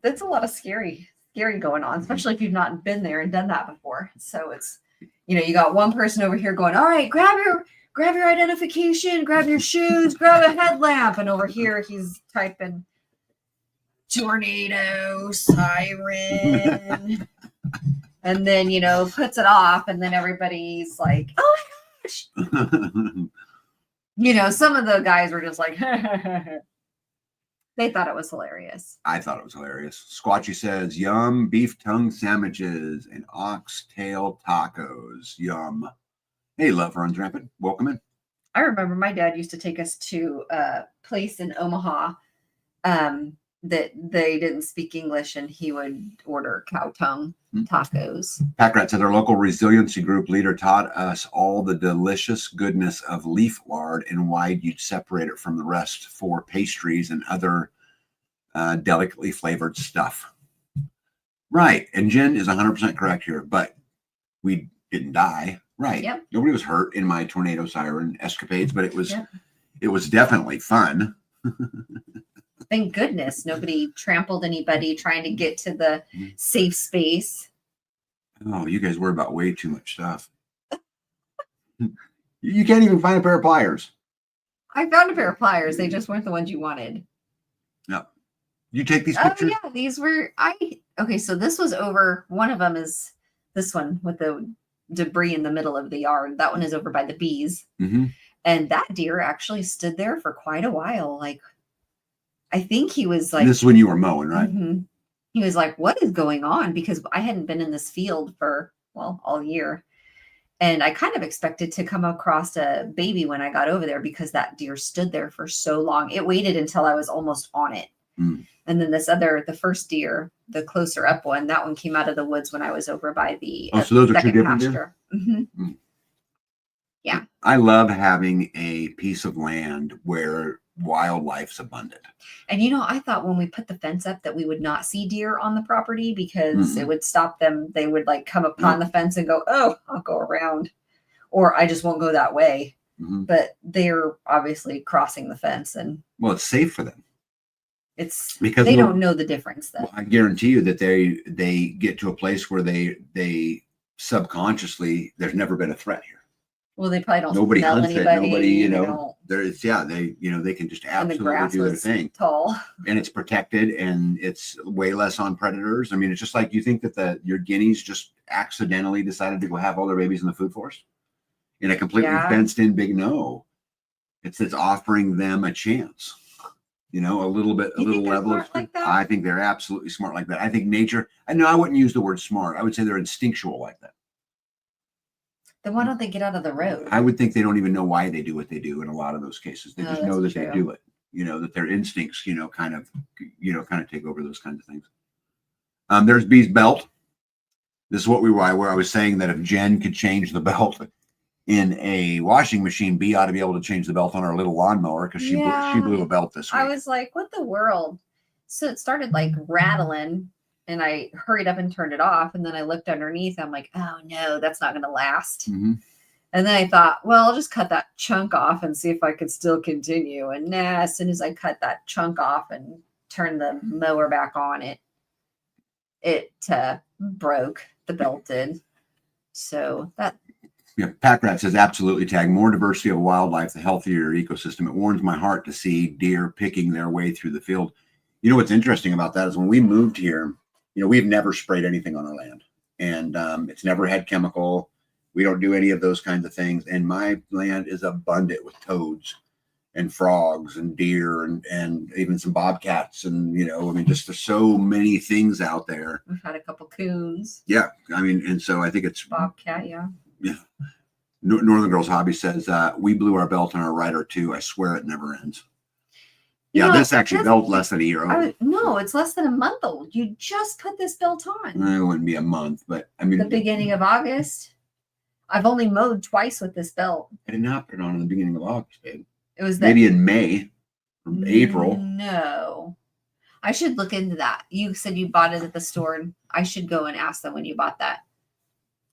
that's a lot of scary going on, especially if you've not been there and done that before. So it's, you got one person over here going, all right, grab your identification, grab your shoes, grab a headlamp, and over here he's typing tornado siren. And then, puts it off, and then everybody's like, oh my gosh. Some of the guys were just like, they thought it was hilarious. I thought it was hilarious. Squatchy says, yum, beef tongue sandwiches and oxtail tacos. Yum. Hey, love runs rampant. Welcome in. I remember my dad used to take us to a place in Omaha that they didn't speak English, and he would order cow tongue tacos. Packrat said, our local resiliency group leader taught us all the delicious goodness of leaf lard and why you'd separate it from the rest for pastries and other delicately flavored stuff. Right. And Jen is 100% correct here, but we didn't die. Right. Yep. Nobody was hurt in my tornado siren escapades, but it was definitely fun. Thank goodness nobody trampled anybody trying to get to the safe space. Oh, you guys worry about way too much stuff. You can't even find a pair of pliers. I found a pair of pliers. They just weren't the ones you wanted. No. You take these pictures? Oh, yeah. These were, okay, so this was over. One of them is this one with the debris in the middle of the yard. That one is over by the bees. Mm-hmm. And that deer actually stood there for quite a while. Like, I think he was like, this is when you were mowing, right? Mm-hmm. He was like, what is going on? Because I hadn't been in this field for, all year. And I kind of expected to come across a baby when I got over there, because that deer stood there for so long. It waited until I was almost on it. Mm. And then the first deer, the closer up one, that one came out of the woods when I was over by the so those are two different deer? Mm-hmm. Mm. Yeah. I love having a piece of land where wildlife's abundant. And I thought when we put the fence up that we would not see deer on the property, because it would stop them. They would like come upon the fence and go, oh, I'll go around, or I just won't go that way. Mm-hmm. But they're obviously crossing the fence, and it's safe for them. It's because they don't know the difference then. I guarantee you that they get to a place where they subconsciously, there's never been a threat here. Well, they probably don't. Nobody smell hunts anybody, it. Nobody, there's, they can just absolutely do their thing. Tall. And it's protected, and it's way less on predators. I mean, it's just like, you think that your guineas just accidentally decided to go have all their babies in the food forest in a completely fenced in big, no. It's offering them a chance. A little level of, like that? I think they're absolutely smart like that. I think nature, I wouldn't use the word smart. I would say they're instinctual like that. Then why don't they get out of the road? I would think they don't even know why they do what they do in a lot of those cases. They just know that they do it. That their instincts, kind of take over those kinds of things. There's Bee's belt. This is where I was saying that if Jen could change the belt in a washing machine, Bee ought to be able to change the belt on our little lawnmower, because she blew a belt this week. I was like, what the world? So it started like rattling, and I hurried up and turned it off. And then I looked underneath. I'm like, oh no, that's not going to last. Mm-hmm. And then I thought, well, I'll just cut that chunk off and see if I could still continue. And as soon as I cut that chunk off and turned the mower back on, it broke. The belt did. So that. Yeah, Packrat says, absolutely, Tag. More diversity of wildlife, the healthier ecosystem. It warms my heart to see deer picking their way through the field. What's interesting about that is when we moved here, we've never sprayed anything on our land, and it's never had chemical. We don't do any of those kinds of things. And my land is abundant with toads and frogs and deer and even some bobcats. And, I mean, just there's so many things out there. We've had a couple coons. Yeah. I mean, and so I think it's bobcat. Yeah. Yeah. Northern Girls Hobby says, we blew our belt on our rider too. I swear it never ends. Yeah, this actually belt less than a year old. No, it's less than a month old. You just put this belt on. It wouldn't be a month, but I mean, the beginning of August. I've only mowed twice with this belt. I did not put it on in the beginning of August, babe. It was maybe in May or April. No, I should look into that. You said you bought it at the store, and I should go and ask them when you bought that.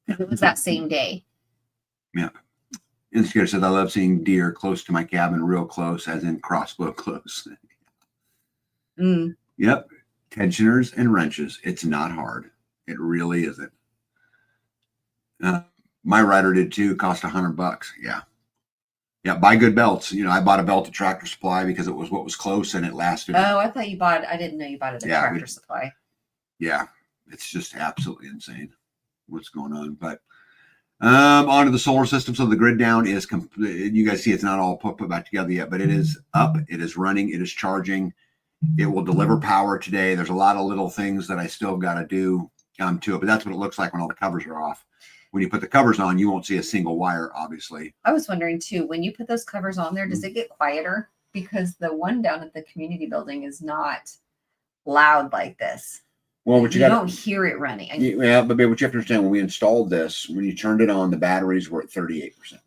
It was that same day. Yeah. Instigator says, I love seeing deer close to my cabin, real close, as in crossbow close. Yep. Tensioners and wrenches. It's not hard. It really isn't. My rider did too. Cost $100. Yeah. Yeah. Buy good belts. I bought a belt at Tractor Supply because it was what was close and it lasted. Oh, I thought you bought, I didn't know you bought it at Tractor Supply. Yeah. It's just absolutely insane what's going on. But onto the solar system. So the grid down is complete. You guys see it's not all put back together yet, but it is up. It is running. It is charging. It will deliver power today. There's a lot of little things that I still got to do to it, but that's what it looks like when all the covers are off. When you put the covers on, you won't see a single wire, obviously. I was wondering too, when you put those covers on there, does it get quieter? Because the one down at the community building is not loud like this. Well, you don't hear it running. Yeah, but what you have to understand, when we installed this, when you turned it on, the batteries were at 38%.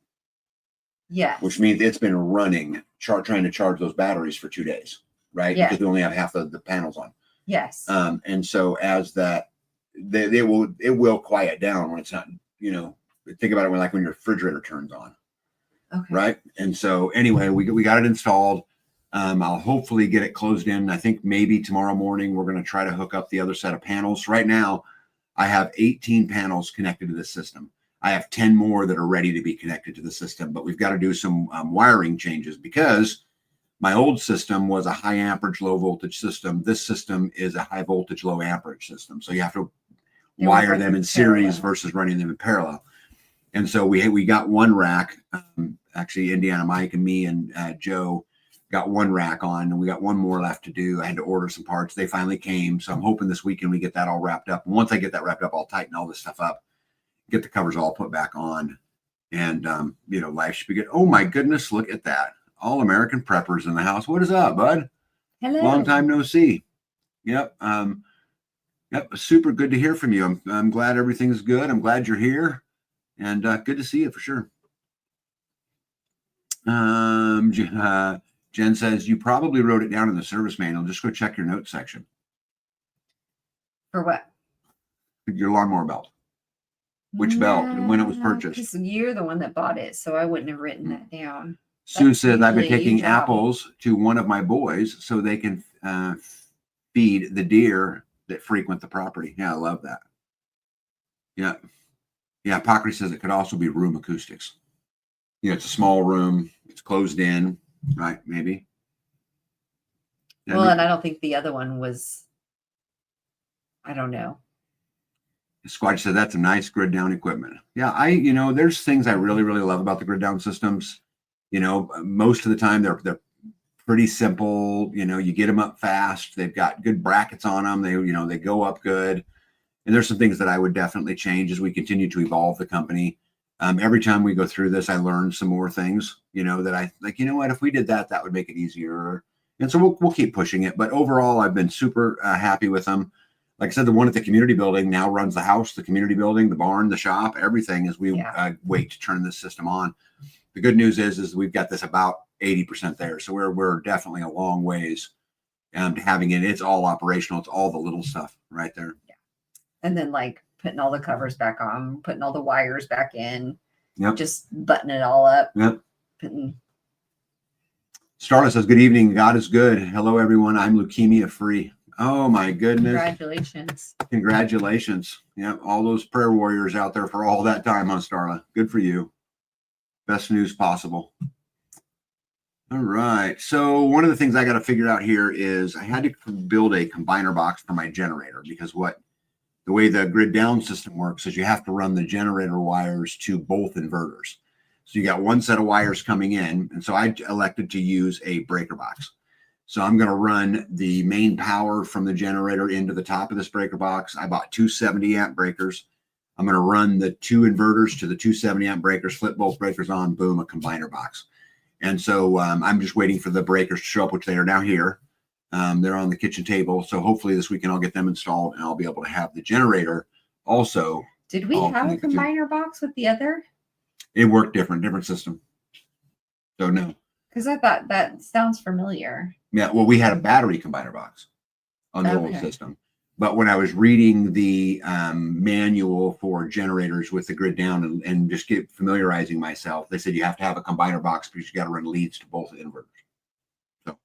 Yeah. Which means it's been running, trying to charge those batteries for 2 days, right? Yeah. Because we only have half of the panels on. Yes. And so as that, it will quiet down when it's not, think about it when your refrigerator turns on. Okay. Right. And so anyway, we got it installed. I'll hopefully get it closed in. I think maybe tomorrow morning we're going to try to hook up the other set of panels. Right now, I have 18 panels connected to this system. I have 10 more that are ready to be connected to the system, but we've got to do some wiring changes because my old system was a high amperage, low voltage system. This system is a high voltage, low amperage system. So you have to wire them in series versus running them in parallel. And so we got one rack. Actually, Indiana Mike and me and Joe got one rack on, and we got one more left to do. I had to order some parts. They finally came. So I'm hoping this weekend we get that all wrapped up. And once I get that wrapped up, I'll tighten all this stuff up, get the covers all put back on. And, life should be good. Oh my goodness. Look at that. All American preppers in the house. What is up, bud? Hello. Long time no see. Yep. Yep. Super good to hear from you. I'm glad everything's good. I'm glad you're here, and good to see you for sure. Jen says, you probably wrote it down in the service manual. Just go check your notes section. For what? Your lawnmower belt. Which belt and when it was purchased? Because you're the one that bought it, so I wouldn't have written that down. Sue says, I've been taking apples to one of my boys so they can feed the deer that frequent the property. Yeah, I love that. Yeah. Yeah, Pockery says it could also be room acoustics. It's a small room. It's closed in. Right, maybe. Well, and I don't think the other one was, I don't know. Squatch said that's a nice grid down equipment. Yeah, there's things I really, really love about the grid down systems. Most of the time they're pretty simple. You get them up fast. They've got good brackets on them. They go up good. And there's some things that I would definitely change as we continue to evolve the company. Every time we go through this, I learn some more things, that I like, what, if we did that, that would make it easier. And so we'll keep pushing it. But overall, I've been super happy with them. Like I said, the one at the community building now runs the house, the community building, the barn, the shop, everything as we wait to turn this system on. The good news is we've got this about 80% there. So we're definitely a long ways to having it. It's all operational. It's all the little stuff right there. Yeah. And then putting all the covers back on, putting all the wires back in, just button it all up. Yep. Starla says, good evening. God is good. Hello, everyone. I'm leukemia free. Oh my goodness. Congratulations. Yeah. All those prayer warriors out there for all that time, huh, Starla? Good for you. Best news possible. All right. So one of the things I got to figure out here is I had to build a combiner box for my generator because the way the grid down system works is you have to run the generator wires to both inverters. So you got one set of wires coming in. And so I elected to use a breaker box. So I'm going to run the main power from the generator into the top of this breaker box. I bought two 70 amp breakers. I'm going to run the two inverters to the two 70 amp breakers, flip both breakers on, boom, a combiner box. And so I'm just waiting for the breakers to show up, which they are now here. They're on the kitchen table. So hopefully this weekend I'll get them installed and I'll be able to have the generator also. Did we have a combiner box with the other? It worked different system. So no. Because I thought that sounds familiar. Yeah, well, we had a battery combiner box on the old system. But when I was reading the manual for generators with the grid down and just familiarizing myself, they said you have to have a combiner box because you got to run leads to both inverters. So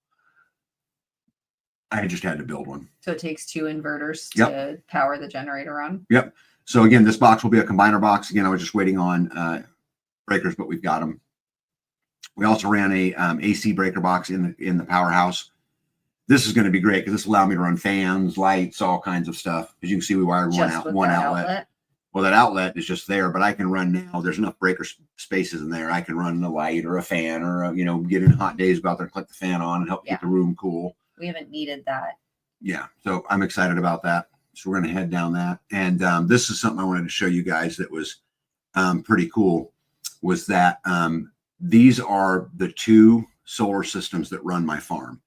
I just had to build one. So it takes two inverters to power the generator on? Yep. So again, this box will be a combiner box. Again, I was just waiting on breakers, but we've got them. We also ran a AC breaker box in the powerhouse. This is going to be great because this will allow me to run fans, lights, all kinds of stuff. As you can see, we wired one outlet. Well, that outlet is just there, but I can run now. There's enough breaker spaces in there. I can run a light or a fan or, get in hot days, go out there and click the fan on and help keep the room cool. We haven't needed that. Yeah. So I'm excited about that. So we're going to head down that. And this is something I wanted to show you guys that was pretty cool, was that these are the two solar systems that run my farm.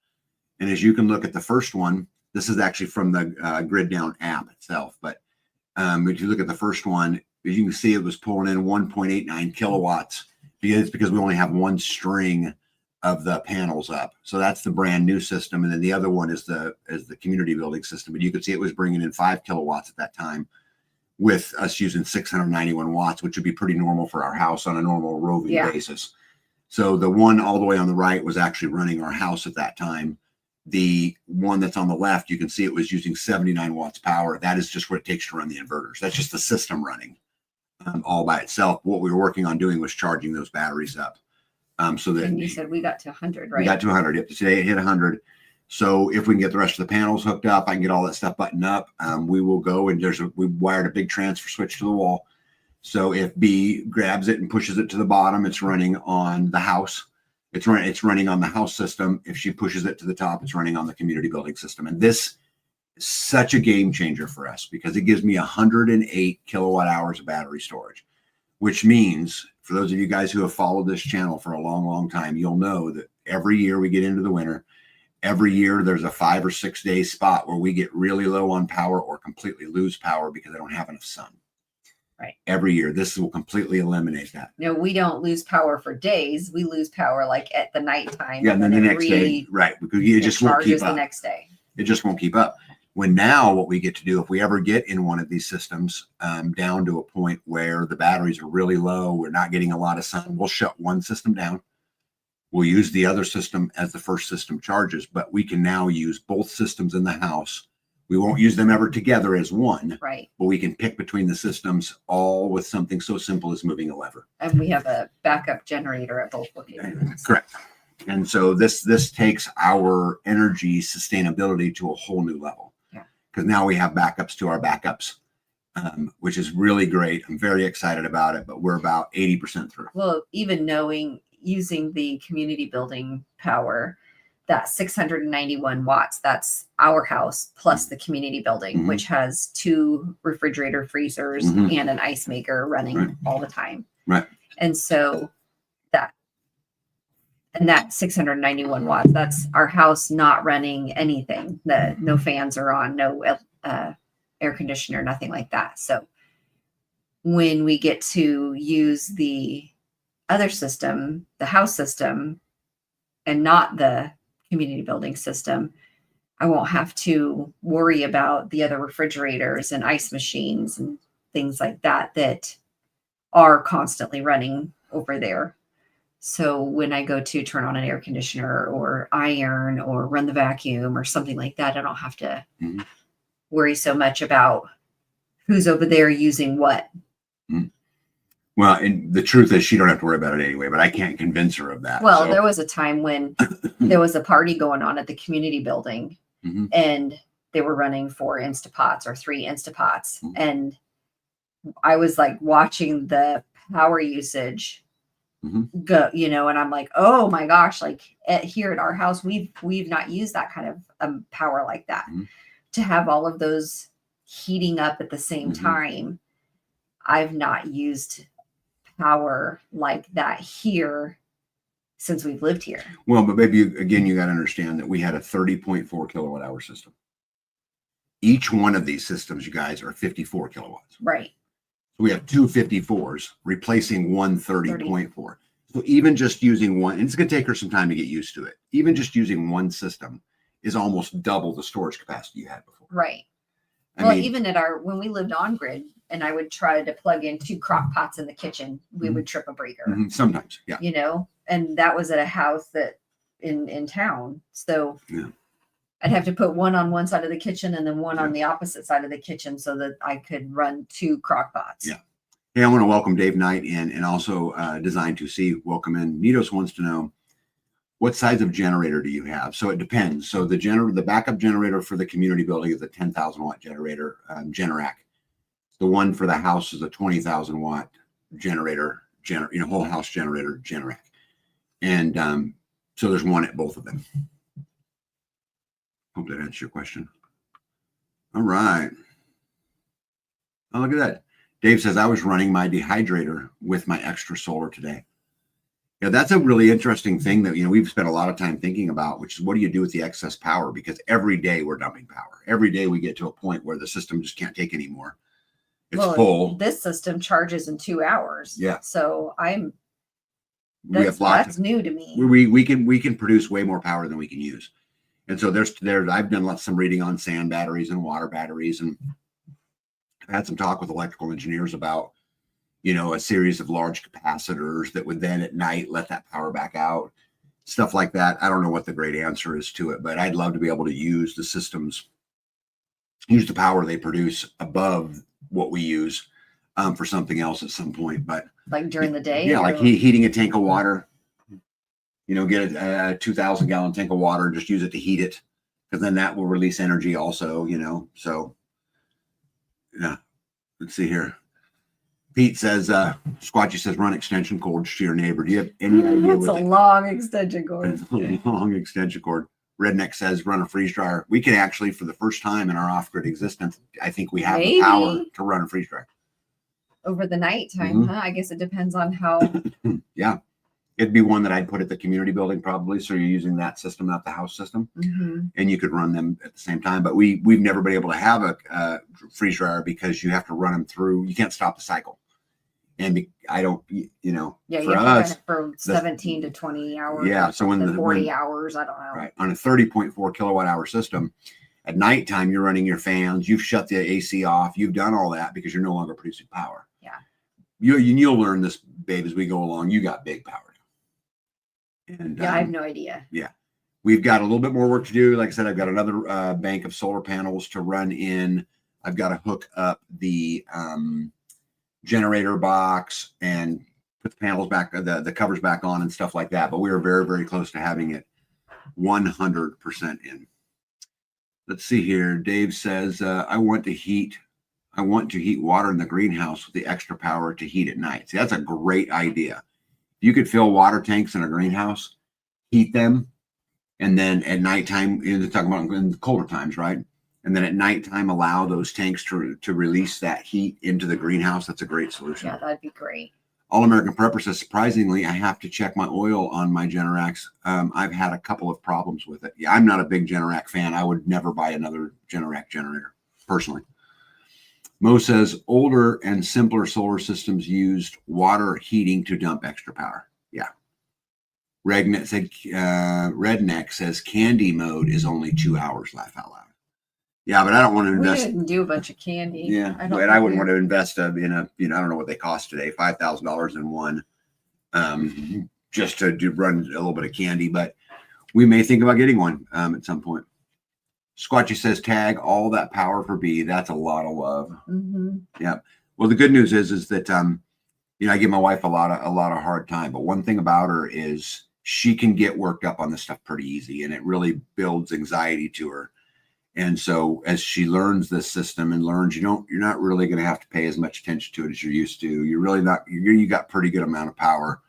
And as you can look at the first one, this is actually from the Grid Down app itself. But if you look at the first one, as you can see, it was pulling in 1.89 kilowatts because we only have one string of the panels up. So that's the brand new system. And then the other one is the community building system. But you could see it was bringing in 5 kilowatts at that time with us using 691 watts, which would be pretty normal for our house on a normal roving basis. So the one all the way on the right was actually running our house at that time. The one that's on the left, you can see it was using 79 watts power. That is just what it takes to run the inverters. That's just the system running all by itself. What we were working on doing was charging those batteries up. So that and you said we got to 100, right? We got to 100. Yep. Today it hit 100. So if we can get the rest of the panels hooked up, I can get all that stuff buttoned up. We will go and we wired a big transfer switch to the wall. So if B grabs it and pushes it to the bottom, it's running on the house. It's running on the house system. If she pushes it to the top, it's running on the community building system. And this is such a game changer for us because it gives me 108 kilowatt hours of battery storage, which means for those of you guys who have followed this channel for a long, long time, you'll know that every year we get into the winter, every year there's a 5 or 6 day spot where we get really low on power or completely lose power because I don't have enough sun. Right. Every year. This will completely eliminate that. No, we don't lose power for days. We lose power like at the nighttime. Yeah, and then the next day, right? Because it just won't keep up. The next day. It just won't keep up. When now what we get to do, if we ever get in one of these systems down to a point where the batteries are really low, we're not getting a lot of sun, we'll shut one system down. We'll use the other system as the first system charges, but we can now use both systems in the house. We won't use them ever together as one, right? But we can pick between the systems all with something so simple as moving a lever. And we have a backup generator at both locations. Correct. And so this takes our energy sustainability to a whole new level. Yeah. Because now we have backups to our backups, which is really great. I'm very excited about it, but we're about 80% through. Well, even using the community building power, that 691 watts, that's our house plus the community building, which has 2 refrigerator freezers and an ice maker running all the time. Right. And so that 691 watts, that's our house not running anything. No fans are on, no air conditioner, nothing like that. So when we get to use the other system, the house system, and not the community building system, I won't have to worry about the other refrigerators and ice machines and things like that are constantly running over there. So when I go to turn on an air conditioner or iron or run the vacuum or something like that, I don't have to worry so much about who's over there using what. Well, and the truth is she don't have to worry about it anyway, but I can't convince her of that. Well, there was a time when there was a party going on at the community building and they were running 4 Instapots or 3 Instapots. And I was like watching the power usage go, you know, and I'm like, oh my gosh, like here at our house, we've not used that kind of power like that to have all of those heating up at the same time. I've not used power like that here since we've lived here. Well, but maybe again, you got to understand that we had a 30.4 kilowatt hour system. Each one of these systems, you guys, are 54 kilowatts. Right. So we have two 54s replacing one 30.4. So even just using one, and it's going to take her some time to get used to it. Even just using one system is almost double the storage capacity you had before. Right. I mean, even at when we lived on grid and I would try to plug in 2 crock pots in the kitchen, we would trip a breaker. Sometimes, yeah. You know, and that was at a house that in town. So I'd have to put one on one side of the kitchen and then one on the opposite side of the kitchen so that I could run 2 crock pots. Yeah. Hey, I want to welcome Dave Knight in, and also Design 2C. Welcome in. Nitos wants to know, what size of generator do you have? So it depends. So the backup generator for the community building is a 10,000 watt generator, Generac. The one for the house is a 20,000 watt generator, whole house generator, Generac. And so there's one at both of them. Hope that answers your question. All right. Oh, look at that. Dave says, I was running my dehydrator with my extra solar today. Yeah, that's a really interesting thing that, we've spent a lot of time thinking about, which is what do you do with the excess power? Because every day we're dumping power. Every day we get to a point where the system just can't take anymore. It's full. This system charges in 2 hours. Yeah. So that's new to me. We can produce way more power than we can use. And so I've done some reading on sand batteries and water batteries, and I've had some talk with electrical engineers about, a series of large capacitors that would then at night let that power back out, stuff like that. I don't know what the great answer is to it, but I'd love to be able to use the systems, use the power they produce above what we use for something else at some point. But like during the day? Yeah, like heating a tank of water. Get a 2,000 gallon tank of water, just use it to heat it, because then that will release energy also, So, yeah, let's see here. Pete says, Squatchy says, run extension cords to your neighbor. Do you have any idea? That's a long extension cord. It's a long extension cord. Redneck says, run a freeze dryer. We can actually, for the first time in our off-grid existence, I think we have the power to run a freeze dryer. Over the nighttime, huh? I guess it depends on how. Yeah. It'd be one that I'd put at the community building probably. So you're using that system, not the house system. And you could run them at the same time. But we've never been able to have a freeze dryer because you have to run them through. You can't stop the cycle. And I don't, Yeah, for you have us, to run it for 17 to 20 hours. Yeah. So when 40 hours, I don't know. Right. On a 30.4 kilowatt hour system, at nighttime, you're running your fans. You've shut the AC off. You've done all that because you're no longer producing power. Yeah. You'll learn this, babe, as we go along. You got big power. And I have no idea. Yeah, we've got a little bit more work to do. Like I said, I've got another bank of solar panels to run in. I've got to hook up the generator box and put the panels back, the covers back on and stuff like that. But we are very, very close to having it 100% in. Let's see here. Dave says, I want to heat water in the greenhouse with the extra power to heat at night. See, that's a great idea. You could fill water tanks in a greenhouse, heat them, and then at nighttime, you're talking about in the colder times, right? And then at nighttime, allow those tanks to release that heat into the greenhouse. That's a great solution. Yeah, that'd be great. All American Prepper says, surprisingly, I have to check my oil on my Generacs. I've had a couple of problems with it. Yeah, I'm not a big Generac fan. I would never buy another Generac generator, personally. Mo says, older and simpler solar systems used water heating to dump extra power. Yeah. Redneck says, candy mode is only 2 hours, laugh out loud. Yeah, but I don't want to invest. We didn't do a bunch of candy. Yeah, but I wouldn't want to invest in a, I don't know what they cost today, $5,000 in one, just to run a little bit of candy. But we may think about getting one at some point. Squatchy says, tag all that power for B. That's a lot of love. Yeah. Well, the good news is that I give my wife a lot of hard time, but one thing about her is she can get worked up on this stuff pretty easy, and it really builds anxiety to her. And so as she learns this system and learns, you're not really going to have to pay as much attention to it as you're used to. You're really not. You got pretty good amount of power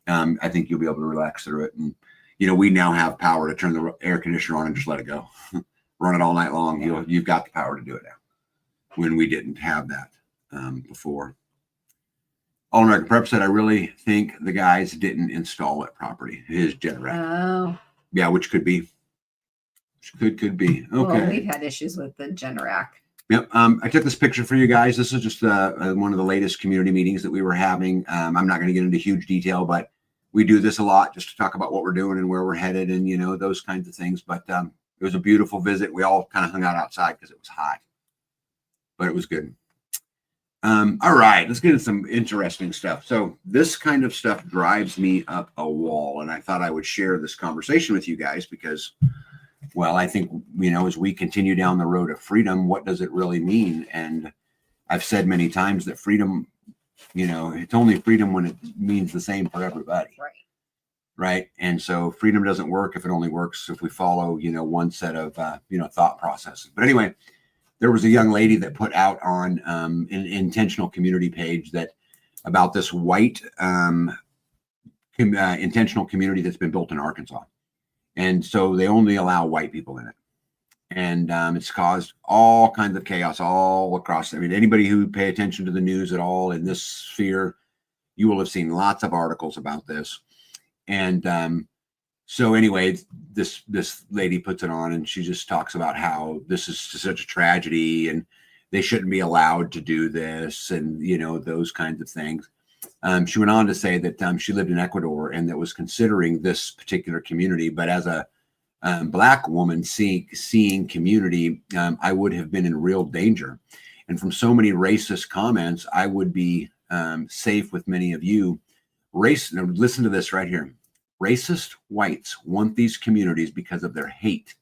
I think you'll be able to relax through it. And, we now have power to turn the air conditioner on and just let it go. Run it all night long. You've got the power to do it now, when we didn't have that before. All American Prep said, I really think the guys didn't install it properly. His Generac. Oh. Yeah, which could be. Could be. Okay. Well, we've had issues with the Generac. Yep. I took this picture for you guys. This is just one of the latest community meetings that we were having. I'm not going to get into huge detail, but we do this a lot just to talk about what we're doing and where we're headed and, those kinds of things. But it was a beautiful visit. We all kind of hung out outside because it was hot, but it was good. All right, let's get into some interesting stuff. So this kind of stuff drives me up a wall, and I thought I would share this conversation with you guys because, well, I think, as we continue down the road of freedom, what does it really mean? And I've said many times that freedom, it's only freedom when it means the same for everybody. Right. Right. And so freedom doesn't work if it only works if we follow, one set of, thought processes. But anyway, there was a young lady that put out on an intentional community page that about this white intentional community that's been built in Arkansas. And so they only allow white people in it. And it's caused all kinds of chaos all across. I mean, anybody who pay attention to the news at all in this sphere, you will have seen lots of articles about this. And so anyway, this lady puts it on and she just talks about how this is such a tragedy and they shouldn't be allowed to do this and, those kinds of things. She went on to say that she lived in Ecuador and that was considering this particular community, but as a Black woman seeing community, I would have been in real danger. And from so many racist comments, I would be safe with many of you. Now listen to this right here. Racist whites want these communities because of their hate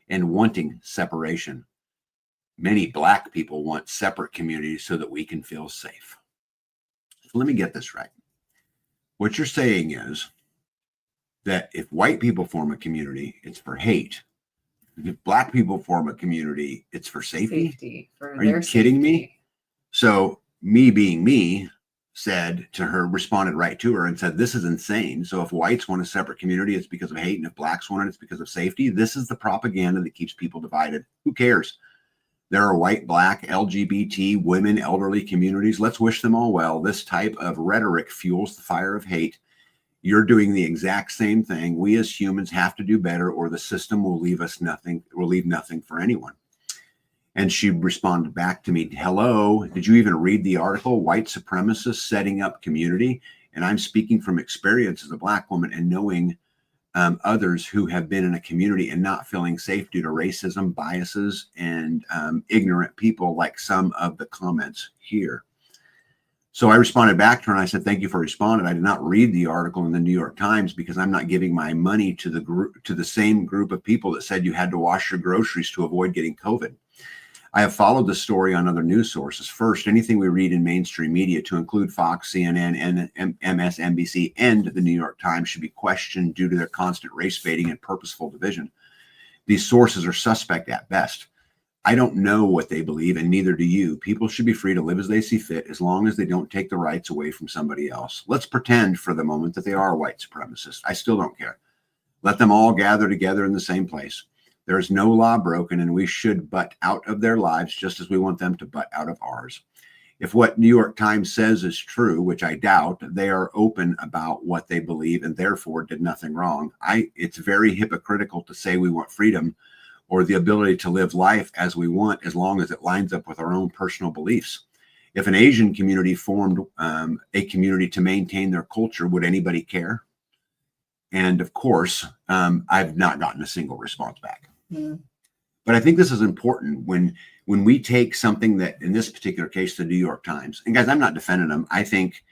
and wanting separation. Many Black people want separate communities so that we can feel safe. So let me get this right. What you're saying is that if white people form a community, it's for hate. If Black people form a community, it's for safety. Are you kidding me? So me being me responded right to her and said, this is insane. So if whites want a separate community, it's because of hate. And if Blacks want it, it's because of safety. This is the propaganda that keeps people divided. Who cares? There are white, Black, LGBT, women, elderly communities. Let's wish them all well. This type of rhetoric fuels the fire of hate. You're doing the exact same thing. We as humans have to do better or the system will leave nothing for anyone. And she responded back to me, hello, did you even read the article? White supremacists setting up community. And I'm speaking from experience as a Black woman and knowing others who have been in a community and not feeling safe due to racism, biases, and ignorant people like some of the comments here. So I responded back to her and I said, thank you for responding. I did not read the article in the New York Times because I'm not giving my money to the same group of people that said you had to wash your groceries to avoid getting COVID. I have followed the story on other news sources. First, anything we read in mainstream media, to include Fox, CNN, and MSNBC, and the New York Times, should be questioned due to their constant race baiting and purposeful division. These sources are suspect at best. I don't know what they believe, and neither do you. People should be free to live as they see fit, as long as they don't take the rights away from somebody else. Let's pretend for the moment that they are white supremacists. I still don't care. Let them all gather together in the same place. There is no law broken, and we should butt out of their lives just as we want them to butt out of ours. If what New York Times says is true, which I doubt, they are open about what they believe and therefore did nothing wrong. It's very hypocritical to say we want freedom or the ability to live life as we want, as long as it lines up with our own personal beliefs. If an Asian community formed a community to maintain their culture, would anybody care? And of course, I've not gotten a single response back. Mm. But I think this is important when we take something that, in this particular case, the New York Times, and guys, I'm not defending them. I think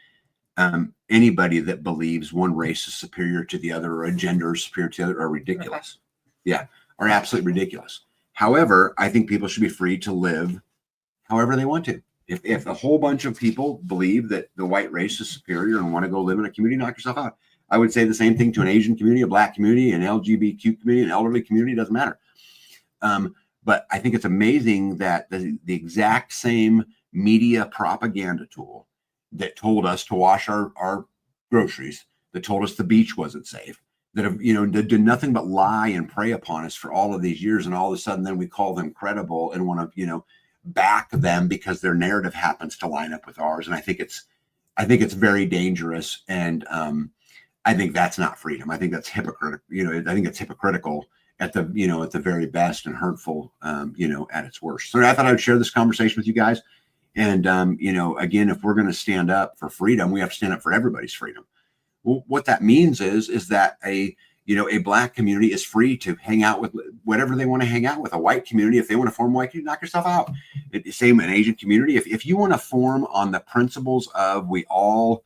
anybody that believes one race is superior to the other or a gender is superior to the other are ridiculous. Yeah, are absolutely ridiculous. However, I think people should be free to live however they want to. If a whole bunch of people believe that the white race is superior and want to go live in a community, knock yourself out. I would say the same thing to an Asian community, a Black community, an LGBTQ community, an elderly community, doesn't matter. But I think it's amazing that the exact same media propaganda tool that told us to wash our groceries, that told us the beach wasn't safe, that have, that did nothing but lie and prey upon us for all of these years. And all of a sudden, then we call them credible and want to, back them because their narrative happens to line up with ours. And I think it's very dangerous. And I think that's not freedom. I think that's hypocritical. I think it's hypocritical at the very best, and hurtful, at its worst. So I thought I would share this conversation with you guys. And, again, if we're going to stand up for freedom, we have to stand up for everybody's freedom. Well, what that means is that a Black community is free to hang out with whatever they want to hang out with. A white community, if they want to form white community, knock yourself out. Same an Asian community. If you want to form on the principles of we all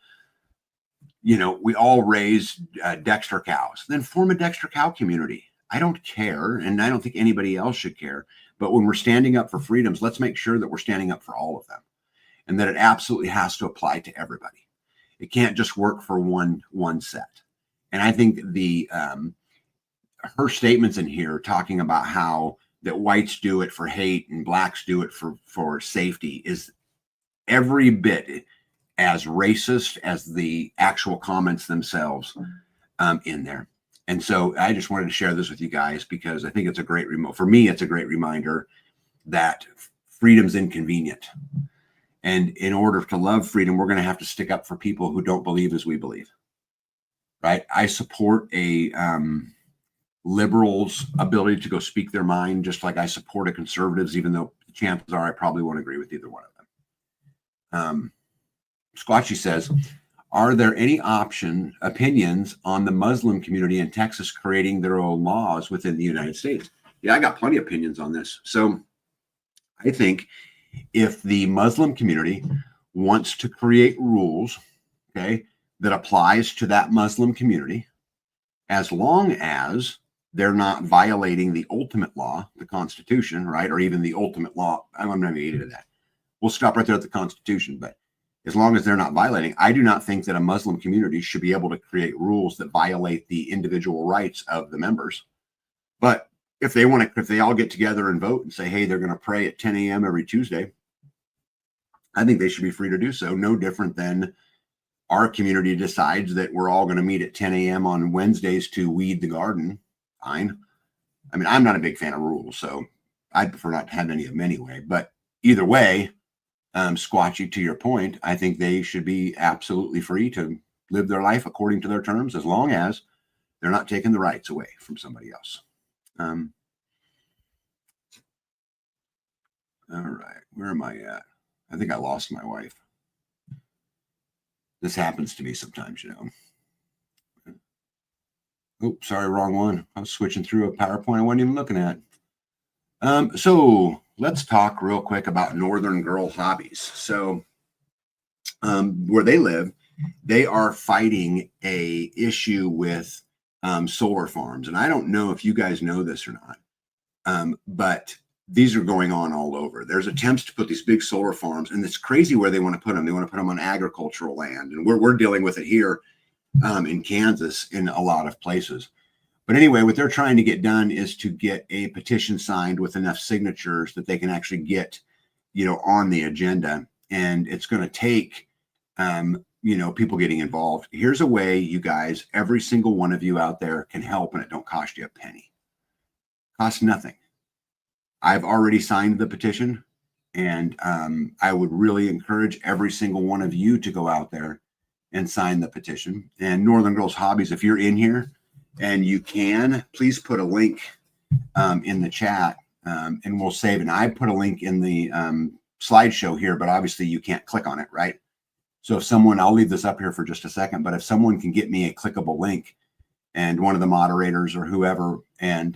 raise Dexter cows, then form a Dexter cow community. I don't care, and I don't think anybody else should care. But when we're standing up for freedoms, let's make sure that we're standing up for all of them, and that it absolutely has to apply to everybody. It can't just work for one set. And I think her statements in here talking about how that whites do it for hate and Blacks do it for safety is every bit as racist as the actual comments themselves in there. And so I just wanted to share this with you guys because I think it's a great for me, it's a great reminder that freedom's inconvenient. And in order to love freedom, we're going to have to stick up for people who don't believe as we believe. Right? I support a liberal's ability to go speak their mind, just like I support a conservative's, even though the chances are I probably won't agree with either one of them. Squatchy says, are there any opinions on the Muslim community in Texas creating their own laws within the United States? Yeah, I got plenty of opinions on this. So I think if the Muslim community wants to create rules, okay, that applies to that Muslim community, as long as they're not violating the ultimate law, the Constitution, right? Or even the ultimate law. I'm not going to get into that. We'll stop right there at the Constitution. But as long as they're not violating, I do not think that a Muslim community should be able to create rules that violate the individual rights of the members. But if they all get together and vote and say, hey, they're going to pray at 10 a.m. every Tuesday, I think they should be free to do so. No different than our community decides that we're all going to meet at 10 a.m. on Wednesdays to weed the garden. Fine. I mean, I'm not a big fan of rules, so I'd prefer not to have any of them anyway. But either way, Squatchy, to your point, I think they should be absolutely free to live their life according to their terms, as long as they're not taking the rights away from somebody else. All right, where am I at? I think I lost my wife. This happens to me sometimes, Oops, sorry, wrong one. I was switching through a PowerPoint I wasn't even looking at. So let's talk real quick about Northern Girl Hobbies. So where they live, they are fighting a issue with solar farms. And I don't know if you guys know this or not, but these are going on all over. There's attempts to put these big solar farms, and it's crazy where they want to put them. They want to put them on agricultural land. And we're dealing with it here in Kansas in a lot of places. But anyway, what they're trying to get done is to get a petition signed with enough signatures that they can actually get, on the agenda. And it's going to take, people getting involved. Here's a way, you guys, every single one of you out there can help, and it don't cost you a penny. Costs nothing. I've already signed the petition, and I would really encourage every single one of you to go out there and sign the petition. And Northern Girls Hobbies, if you're in here and you can, please put a link in the chat, and we'll save it. And I put a link in the slideshow here, but obviously you can't click on it, right? So if someone, I'll leave this up here for just a second, but if someone can get me a clickable link, and one of the moderators or whoever, and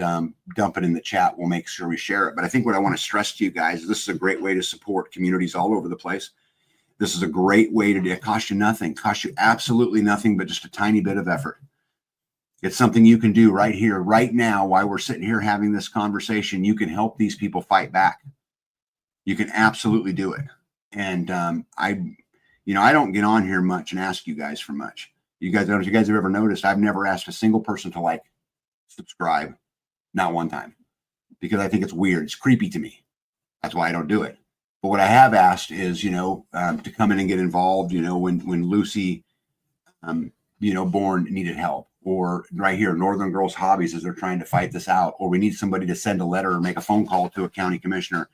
dump it in the chat, we'll make sure we share it. But I think what I want to stress to you guys is this is a great way to support communities all over the place. This is a great way to do it. Costs you nothing, costs you absolutely nothing, but just a tiny bit of effort. It's something you can do right here, right now, while we're sitting here having this conversation. You can help these people fight back. You can absolutely do it. And I don't get on here much and ask you guys for much. You guys, if you guys have ever noticed, I've never asked a single person to subscribe, not one time, because I think it's weird. It's creepy to me. That's why I don't do it. But what I have asked is, to come in and get involved. When Lucy born needed help, or right here, Northern Girls Hobbies, as they're trying to fight this out, or we need somebody to send a letter or make a phone call to a county commissioner.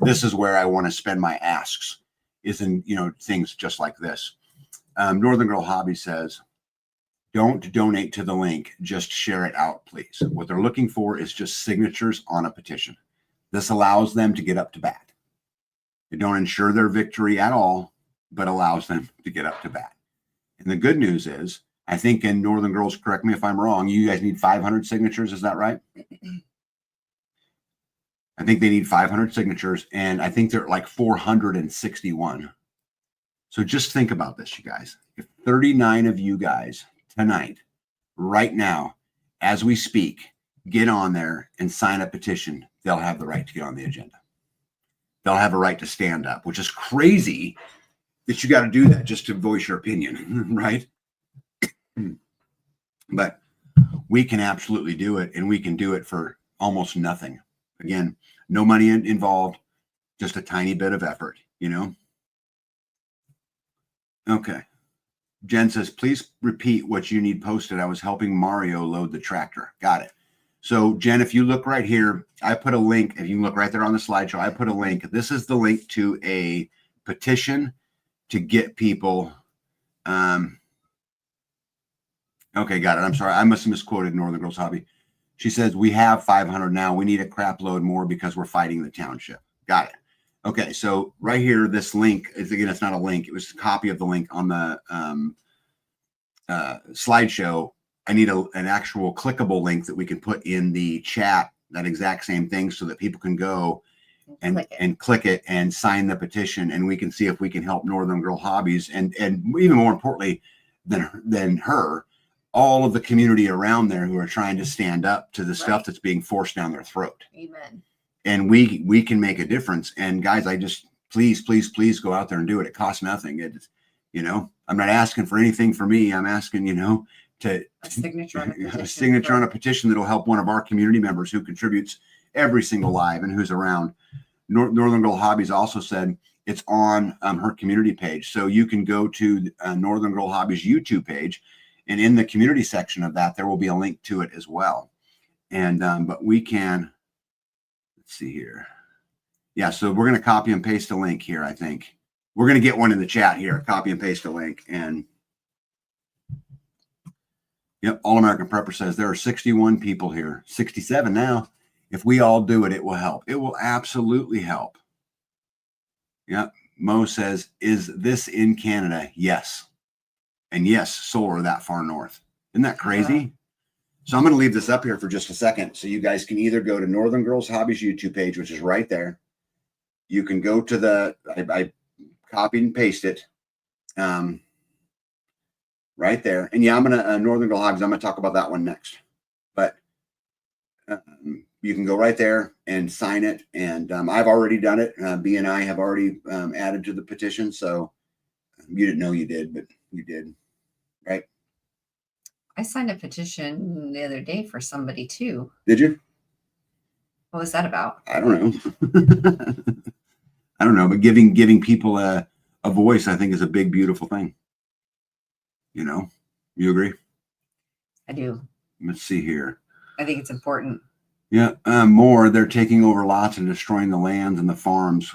This is where I want to spend my asks, is in, things just like this. Northern Girl Hobby says, don't donate to the link, just share it out, please. What they're looking for is just signatures on a petition. This allows them to get up to bat. They don't ensure their victory at all, but allows them to get up to bat. And the good news is, I think in Northern Girls, correct me if I'm wrong, you guys need 500 signatures. Is that right? I think they need 500 signatures, and I think they're at like 461. So just think about this, you guys. If 39 of you guys tonight, right now, as we speak, get on there and sign a petition, they'll have the right to get on the agenda. They'll have a right to stand up, which is crazy that you got to do that just to voice your opinion, right? But we can absolutely do it, and we can do it for almost nothing. Again, no money involved, just a tiny bit of effort, Okay. Jen says, please repeat what you need posted. I was helping Mario load the tractor. Got it. So Jen, if you look right here, I put a link. If you look right there on the slideshow, I put a link. This is the link to a petition to get people. Okay, got it. I'm sorry. I must have misquoted Northern Girls Hobby. She says, we have 500 now. We need a crap load more because we're fighting the township. Got it. Okay, so right here, this link is, again, it's not a link. It was a copy of the link on the slideshow. I need an actual clickable link that we can put in the chat, that exact same thing, so that people can go and click it and sign the petition, and we can see if we can help Northern Girl Hobbies, and even more importantly than her, all of the community around there who are trying to stand up to the stuff that's being forced down their throat. Amen. And we can make a difference. And guys, I just please go out there and do it. It costs nothing. It's, I'm not asking for anything for me. I'm asking, to a signature on a petition that'll help one of our community members who contributes every single live and who's around. Northern Girl Hobbies also said it's on her community page. So you can go to Northern Girl Hobbies YouTube page, and in the community section of that, there will be a link to it as well. And, but we can, let's see here. Yeah. So we're going to copy and paste a link here. I think we're going to get one in the chat here, copy and paste a link. And yep. All American Prepper says there are 61 people here, 67 now. If we all do it, it will help. It will absolutely help. Yep. Mo says, is this in Canada? Yes. And yes, solar that far north. Isn't that crazy? So I'm going to leave this up here for just a second. So you guys can either go to Northern Girls Hobbies YouTube page, which is right there. You can go to I copied and pasted it right there. And yeah, I'm going to, Northern Girl Hobbies, I'm going to talk about that one next. But you can go right there and sign it. And I've already done it. B and I have already added to the petition. So you didn't know you did, but you did, right? I signed a petition the other day for somebody too. Did you? What was that about? I don't know. I don't know, but giving people a voice, I think, is a big, beautiful thing. You agree? I do. Let's see here. I think it's important. Yeah, more. They're taking over lots and destroying the lands and the farms.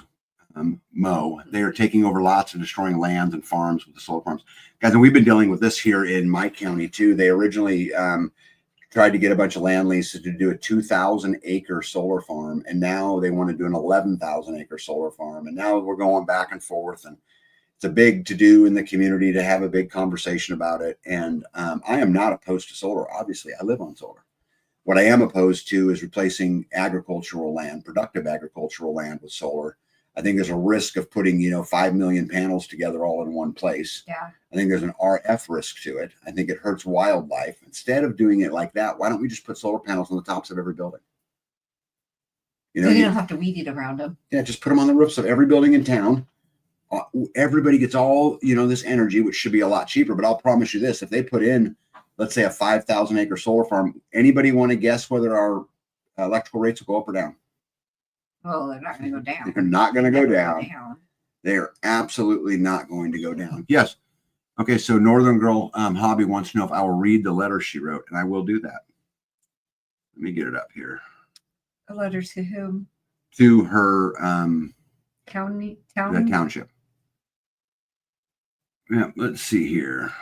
They are taking over lots and destroying lands and farms with the solar farms, guys. And we've been dealing with this here in my county too. They originally tried to get a bunch of land leases to do a 2,000 acre solar farm, and now they want to do an 11,000 acre solar farm. And now we're going back and forth, and it's a big to do in the community to have a big conversation about it. And I am not opposed to solar. Obviously, I live on solar. What I am opposed to is replacing agricultural land, productive agricultural land, with solar. I think there's a risk of putting, 5 million panels together all in one place. Yeah. I think there's an RF risk to it. I think it hurts wildlife. Instead of doing it like that, why don't we just put solar panels on the tops of every building? So you don't have to weed eat around them. Yeah, just put them on the roofs of every building in town. Everybody gets all, this energy, which should be a lot cheaper. But I'll promise you this, if they put in, let's say, a 5,000 acre solar farm, anybody want to guess whether our electrical rates will go up or down? Oh, they're not going to go down. They're not going to go down. They're absolutely not going to go down. Yes. Okay, so Northern Girl Hobby wants to know if I will read the letter she wrote, and I will do that. Let me get it up here. A letter to whom? To her County? the township. Yeah, let's see here.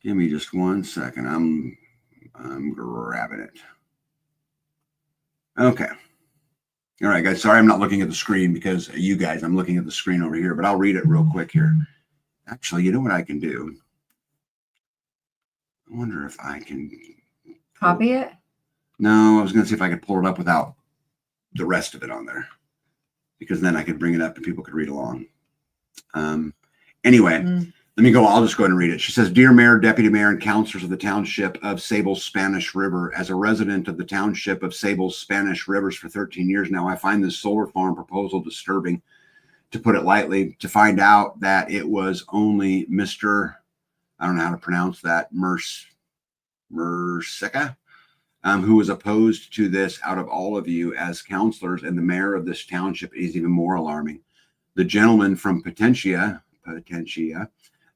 Give me just 1 second. I'm grabbing it. Okay. All right, guys. Sorry, I'm not looking at the screen because you guys, I'm looking at the screen over here, but I'll read it real quick here. Actually, you know what I can do? I wonder if I can copy it. No, I was going to see if I could pull it up without the rest of it on there, because then I could bring it up and people could read along. Anyway, let me go. I'll just go ahead and read it. She says, "Dear Mayor, Deputy Mayor, and Councilors of the Township of Sable's Spanish River, as a resident of the Township of Sable's Spanish Rivers for 13 years now, I find this solar farm proposal disturbing, to put it lightly. To find out that it was only Mr. I don't know how to pronounce that, Merseca, who was opposed to this out of all of you as counselors, and the mayor of this township, is even more alarming. The gentlemen from Potentia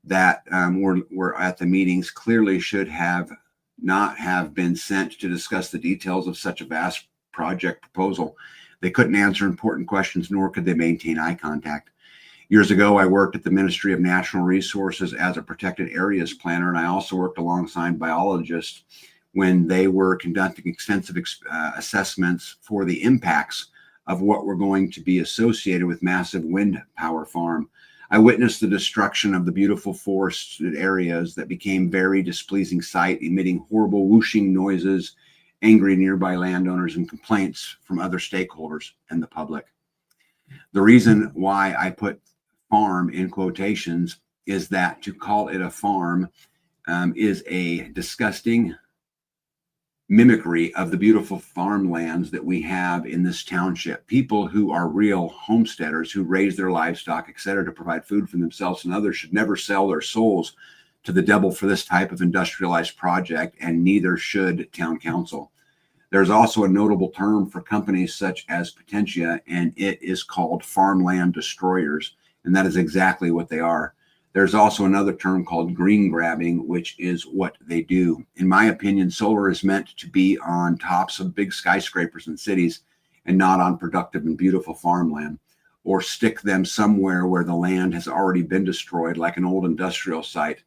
that were at the meetings clearly should not have been sent to discuss the details of such a vast project proposal. They couldn't answer important questions, nor could they maintain eye contact. Years ago, I worked at the Ministry of Natural Resources as a protected areas planner, and I also worked alongside biologists when they were conducting extensive assessments for the impacts of what were going to be associated with massive wind power farm. I witnessed the destruction of the beautiful forested areas that became very displeasing sight, emitting horrible whooshing noises, angry nearby landowners, and complaints from other stakeholders and the public. The reason why I put farm in quotations is that to call it a farm is a disgusting mimicry of the beautiful farmlands that we have in this township. People who are real homesteaders, who raise their livestock, etc., to provide food for themselves and others, should never sell their souls to the devil for this type of industrialized project, and neither should town council. There's also a notable term for companies such as Potentia, and it is called farmland destroyers, and that is exactly what they are. There's also another term called green grabbing, which is what they do. In my opinion, solar is meant to be on tops of big skyscrapers and cities, and not on productive and beautiful farmland, or stick them somewhere where the land has already been destroyed, like an old industrial site.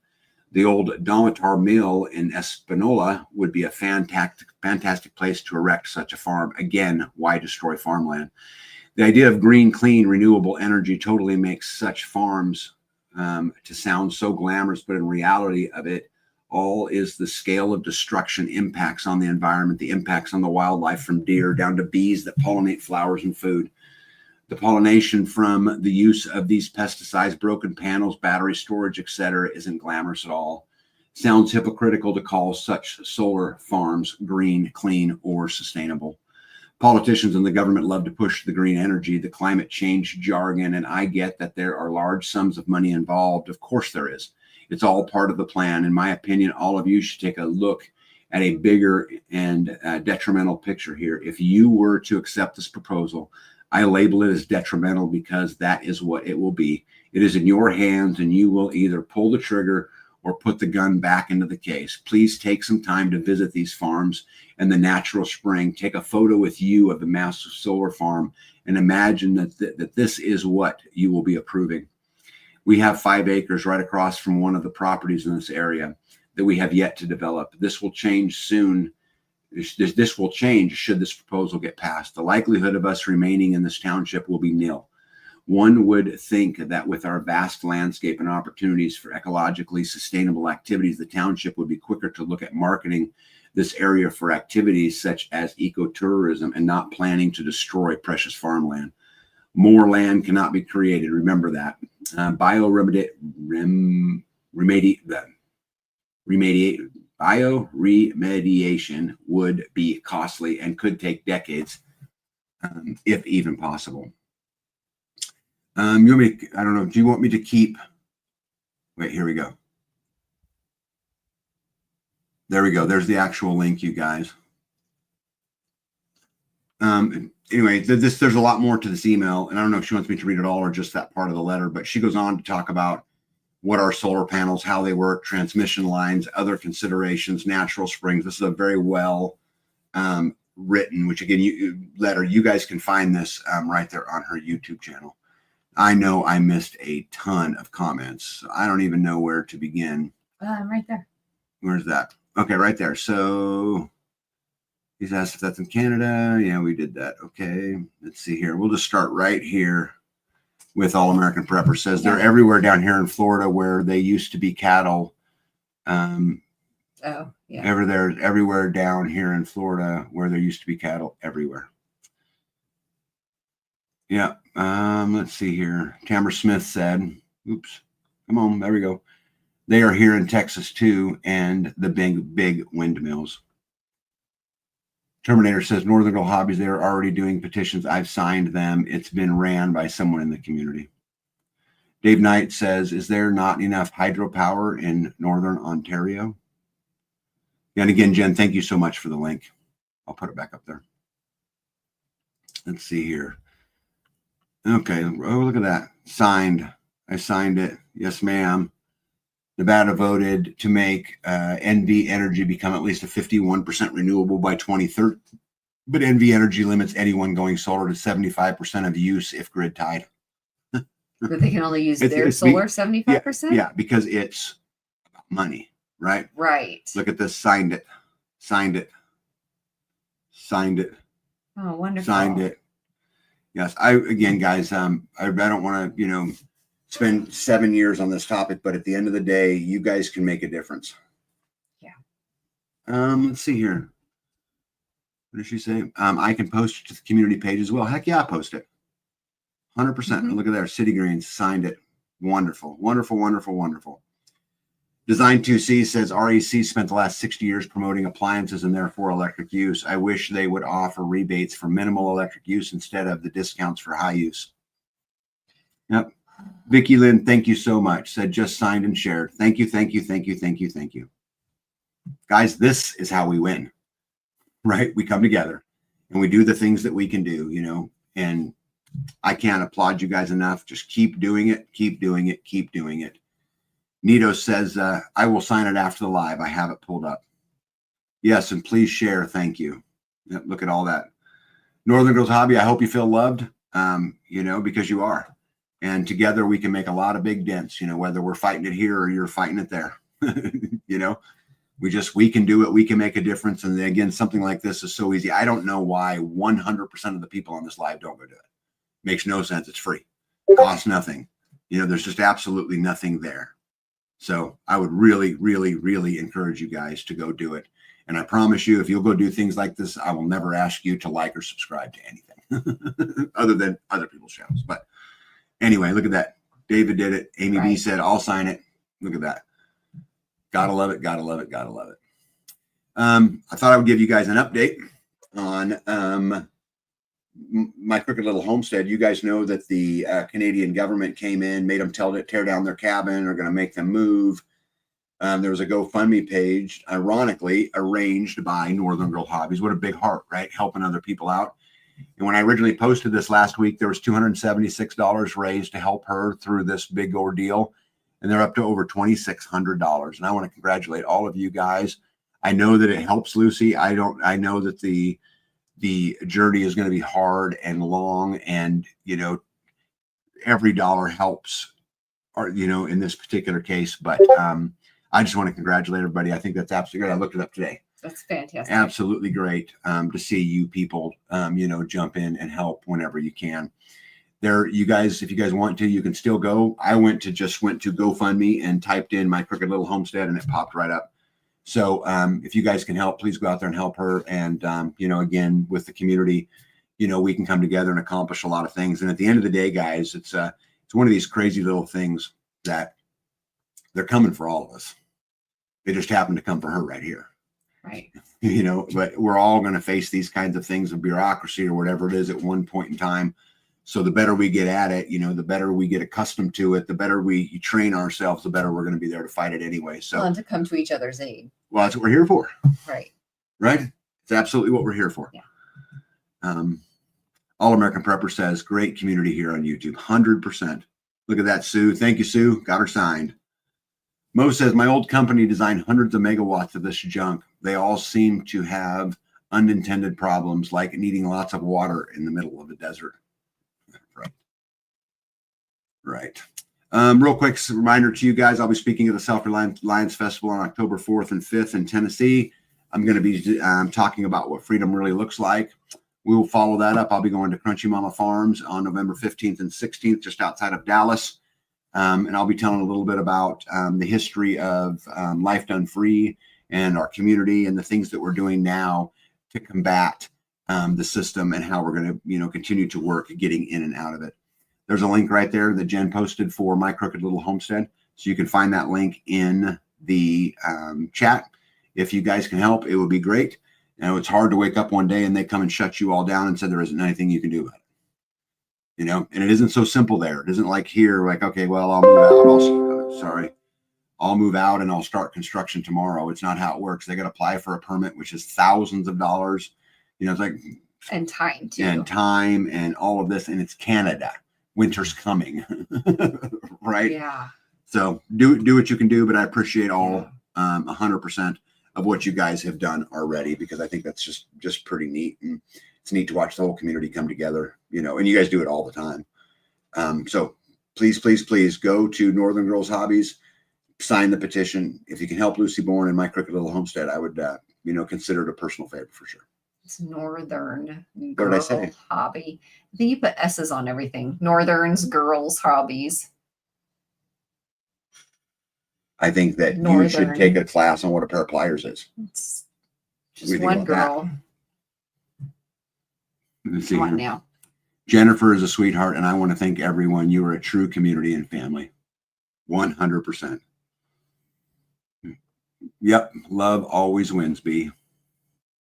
The old Domitar Mill in Espanola would be a fantastic place to erect such a farm. Again, why destroy farmland? The idea of green, clean, renewable energy totally makes such farms to sound so glamorous, but in reality of it all is the scale of destruction, impacts on the environment, the impacts on the wildlife, from deer down to bees that pollinate flowers and food. The pollination from the use of these pesticides, broken panels, battery storage, etc., isn't glamorous at all. Sounds hypocritical to call such solar farms green, clean, or sustainable. Politicians and the government love to push the green energy, the climate change jargon, and I get that there are large sums of money involved. Of course there is. It's all part of the plan. In my opinion, all of you should take a look at a bigger and detrimental picture here. If you were to accept this proposal, I label it as detrimental because that is what it will be. It is in your hands, and you will either pull the trigger or put the gun back into the case. Please take some time to visit these farms and the natural spring. Take a photo with you of the massive solar farm and imagine that this is what you will be approving. We have 5 acres right across from one of the properties in this area that we have yet to develop. This will change soon. This will change should this proposal get passed. The likelihood of us remaining in this township will be nil. One would think that with our vast landscape and opportunities for ecologically sustainable activities, the township would be quicker to look at marketing this area for activities such as ecotourism and not planning to destroy precious farmland. More land cannot be created. Remember that. Bioremediation would be costly and could take decades, if even possible. You want me to, I don't know, do you want me to keep, wait, here we go. There we go. There's the actual link, you guys. Anyway, there's a lot more to this email, and I don't know if she wants me to read it all or just that part of the letter, but she goes on to talk about what are solar panels, how they work, transmission lines, other considerations, natural springs. This is a very well written, which again, letter. You guys can find this right there on her YouTube channel. I know I missed a ton of comments. I don't even know where to begin. Right there. Where's that? Okay, right there. So he's asked if that's in Canada. Yeah, we did that. Okay, let's see here. We'll just start right here with All American Prepper. Says they're everywhere down here in Florida where they used to be cattle. Oh, yeah. Everywhere down here in Florida where there used to be cattle everywhere. Yeah. Let's see here. Tamara Smith said, oops, come on. There we go. They are here in Texas too. And the big windmills. Terminator says Northern Girl Hobbies, they're already doing petitions. I've signed them. It's been ran by someone in the community. Dave Knight says, is there not enough hydropower in Northern Ontario? And again, Jen, thank you so much for the link. I'll put it back up there. Let's see here. Okay. Oh, look at that. Signed. I signed it. Yes, ma'am. Nevada voted to make NV Energy become at least a 51% renewable by 2030. But NV Energy limits anyone going solar to 75% of use if grid tied. But they can only use their solar 75%? Yeah, because it's money. Right. Look at this. Signed it. Oh, wonderful. Signed it. Yes. Again, guys, I don't want to, spend 7 years on this topic, but at the end of the day, you guys can make a difference. Yeah. Let's see here. What did she say? I can post it to the community page as well. Heck yeah, I'll post it. 100%. Mm-hmm. Look at there. City Greens signed it. Wonderful. Design 2C says REC spent the last 60 years promoting appliances and therefore electric use. I wish they would offer rebates for minimal electric use instead of the discounts for high use. Yep. Vicky Lynn, thank you so much. Said just signed and shared. Thank you. Guys, this is how we win, right? We come together and we do the things that we can do, and I can't applaud you guys enough. Just keep doing it. Nito says, I will sign it after the live. I have it pulled up. Yes, and please share. Thank you. Yep, look at all that. Northern Girls Hobby, I hope you feel loved, because you are. And together we can make a lot of big dents, whether we're fighting it here or you're fighting it there. We can do it. We can make a difference. And again, something like this is so easy. I don't know why 100% of the people on this live don't go do it. Makes no sense. It's free. Costs nothing. There's just absolutely nothing there. So I would really, really, really encourage you guys to go do it. And I promise you, if you'll go do things like this, I will never ask you to like or subscribe to anything other than other people's channels. But anyway, look at that. David did it. Amy B said, I'll sign it. Look at that. Gotta love it. I thought I would give you guys an update on my crooked little homestead. You guys know that the Canadian government came in, made them tear down their cabin, are going to make them move. There was a GoFundMe page, ironically, arranged by Northern Girl Hobbies. What a big heart, right? Helping other people out. And when I originally posted this last week, there was $276 raised to help her through this big ordeal. And they're up to over $2,600. And I want to congratulate all of you guys. I know that it helps Lucy. I know that the journey is going to be hard and long, and every dollar helps, or in this particular case. But I just want to congratulate everybody. I think that's absolutely great. I looked it up today. That's fantastic. Absolutely great to see you people jump in and help whenever you can. You guys, if you guys want to, you can still go. I went to GoFundMe and typed in my crooked little homestead, and it popped right up. So if you guys can help, please go out there and help her. And, again, with the community, we can come together and accomplish a lot of things. And at the end of the day, guys, it's one of these crazy little things that they're coming for all of us. They just happen to come for her right here. Right. But we're all going to face these kinds of things of bureaucracy or whatever it is at one point in time. So the better we get at it, the better we get accustomed to it, the better we train ourselves, the better we're going to be there to fight it anyway. So and to come to each other's aid. Well, that's what we're here for. Right. Right. It's absolutely what we're here for. Yeah. All American Prepper says, great community here on YouTube. 100%. Look at that, Sue. Thank you, Sue. Got her signed. Mo says, my old company designed hundreds of megawatts of this junk. They all seem to have unintended problems, like needing lots of water in the middle of the desert. Right. Real quick reminder to you guys, I'll be speaking at the Self-Reliance Festival on October 4th and 5th in Tennessee. I'm going to be talking about what freedom really looks like. We will follow that up. I'll be going to Crunchy Mama Farms on November 15th and 16th, just outside of Dallas. And I'll be telling a little bit about the history of Life Done Free and our community and the things that we're doing now to combat the system and how we're going to, continue to work getting in and out of it. There's a link right there that Jen posted for My Crooked Little Homestead. So you can find that link in the chat. If you guys can help, it would be great. It's hard to wake up one day and they come and shut you all down and say there isn't anything you can do about it. And it isn't so simple there. It isn't like here, like, okay, well, I'll move out. I'll move out and I'll start construction tomorrow. It's not how it works. They got to apply for a permit, which is thousands of dollars. It's like, and time too. And time and all of this. And it's Canada. Winter's coming. Right? Yeah. So do what you can do, but I appreciate all 100% of what you guys have done already, because I think that's just pretty neat. And it's neat to watch the whole community come together, and you guys do it all the time. So please, please, please go to Northern Girls Hobbies, sign the petition. If you can help Lucy Bourne and My Crooked Little Homestead, I would, consider it a personal favor for sure. It's Northern What did I say? Hobby. I think you put S's on everything. Northern's Girls Hobbies. I think that you should take a class on what a pair of pliers is. It's just one girl. Let's see. Come on now. Jennifer is a sweetheart, and I want to thank everyone. You are a true community and family. 100%. Yep. Love always wins, B.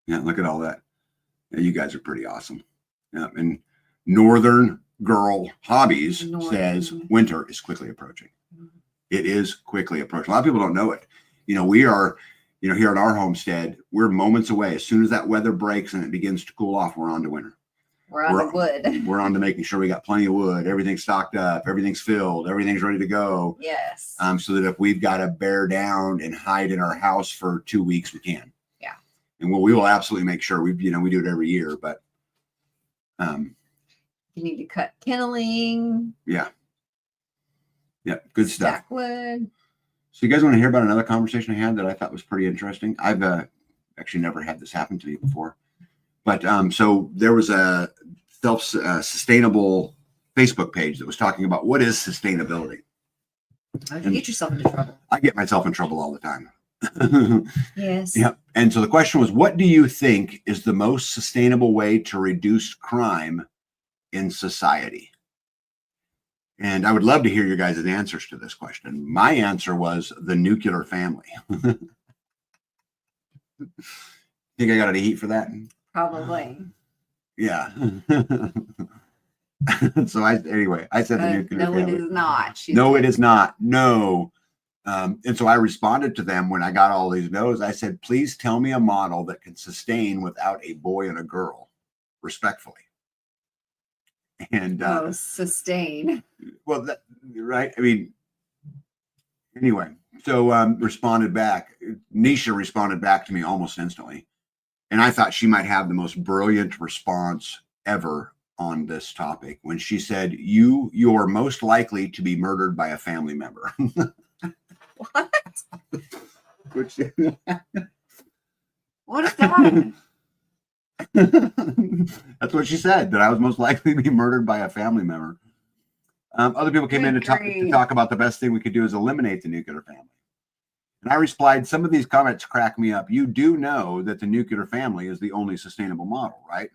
Yeah, look at all that. Yeah, you guys are pretty awesome. Yeah, and Northern Girl Hobbies says winter is quickly approaching. It is quickly approaching. A lot of people don't know it. We are, here at our homestead, we're moments away. As soon as that weather breaks and it begins to cool off, we're on to winter. We're on to wood. We're on to making sure we got plenty of wood. Everything's stocked up. Everything's filled. Everything's ready to go. Yes. So that if we've got to bear down and hide in our house for 2 weeks, we can. Yeah. And we will absolutely make sure we do it every year. But you need to cut kenneling. Yeah. Yeah. Good stuff. Stack wood. So you guys want to hear about another conversation I had that I thought was pretty interesting? I've actually never had this happen to me before. But so there was a sustainable Facebook page that was talking about what is sustainability. How do you get yourself into trouble? I get myself in trouble all the time. Yes. Yeah. And so the question was, what do you think is the most sustainable way to reduce crime in society? And I would love to hear your guys' answers to this question. My answer was the nuclear family. Think I got any heat for that? Probably. Yeah. So I said the nuclear family. No, it is not. No, it is not. No. And so I responded to them when I got all these no's. I said, please tell me a model that can sustain without a boy and a girl, respectfully. And sustain. Well, right. I mean, anyway, so responded back. Nisha responded back to me almost instantly. And I thought she might have the most brilliant response ever on this topic when she said, you're most likely to be murdered by a family member. What? Which, what is that? That's what she said, that I was most likely to be murdered by a family member. Other people came in to talk about the best thing we could do is eliminate the nuclear family. And I replied, some of these comments crack me up. You do know that the nuclear family is the only sustainable model, right?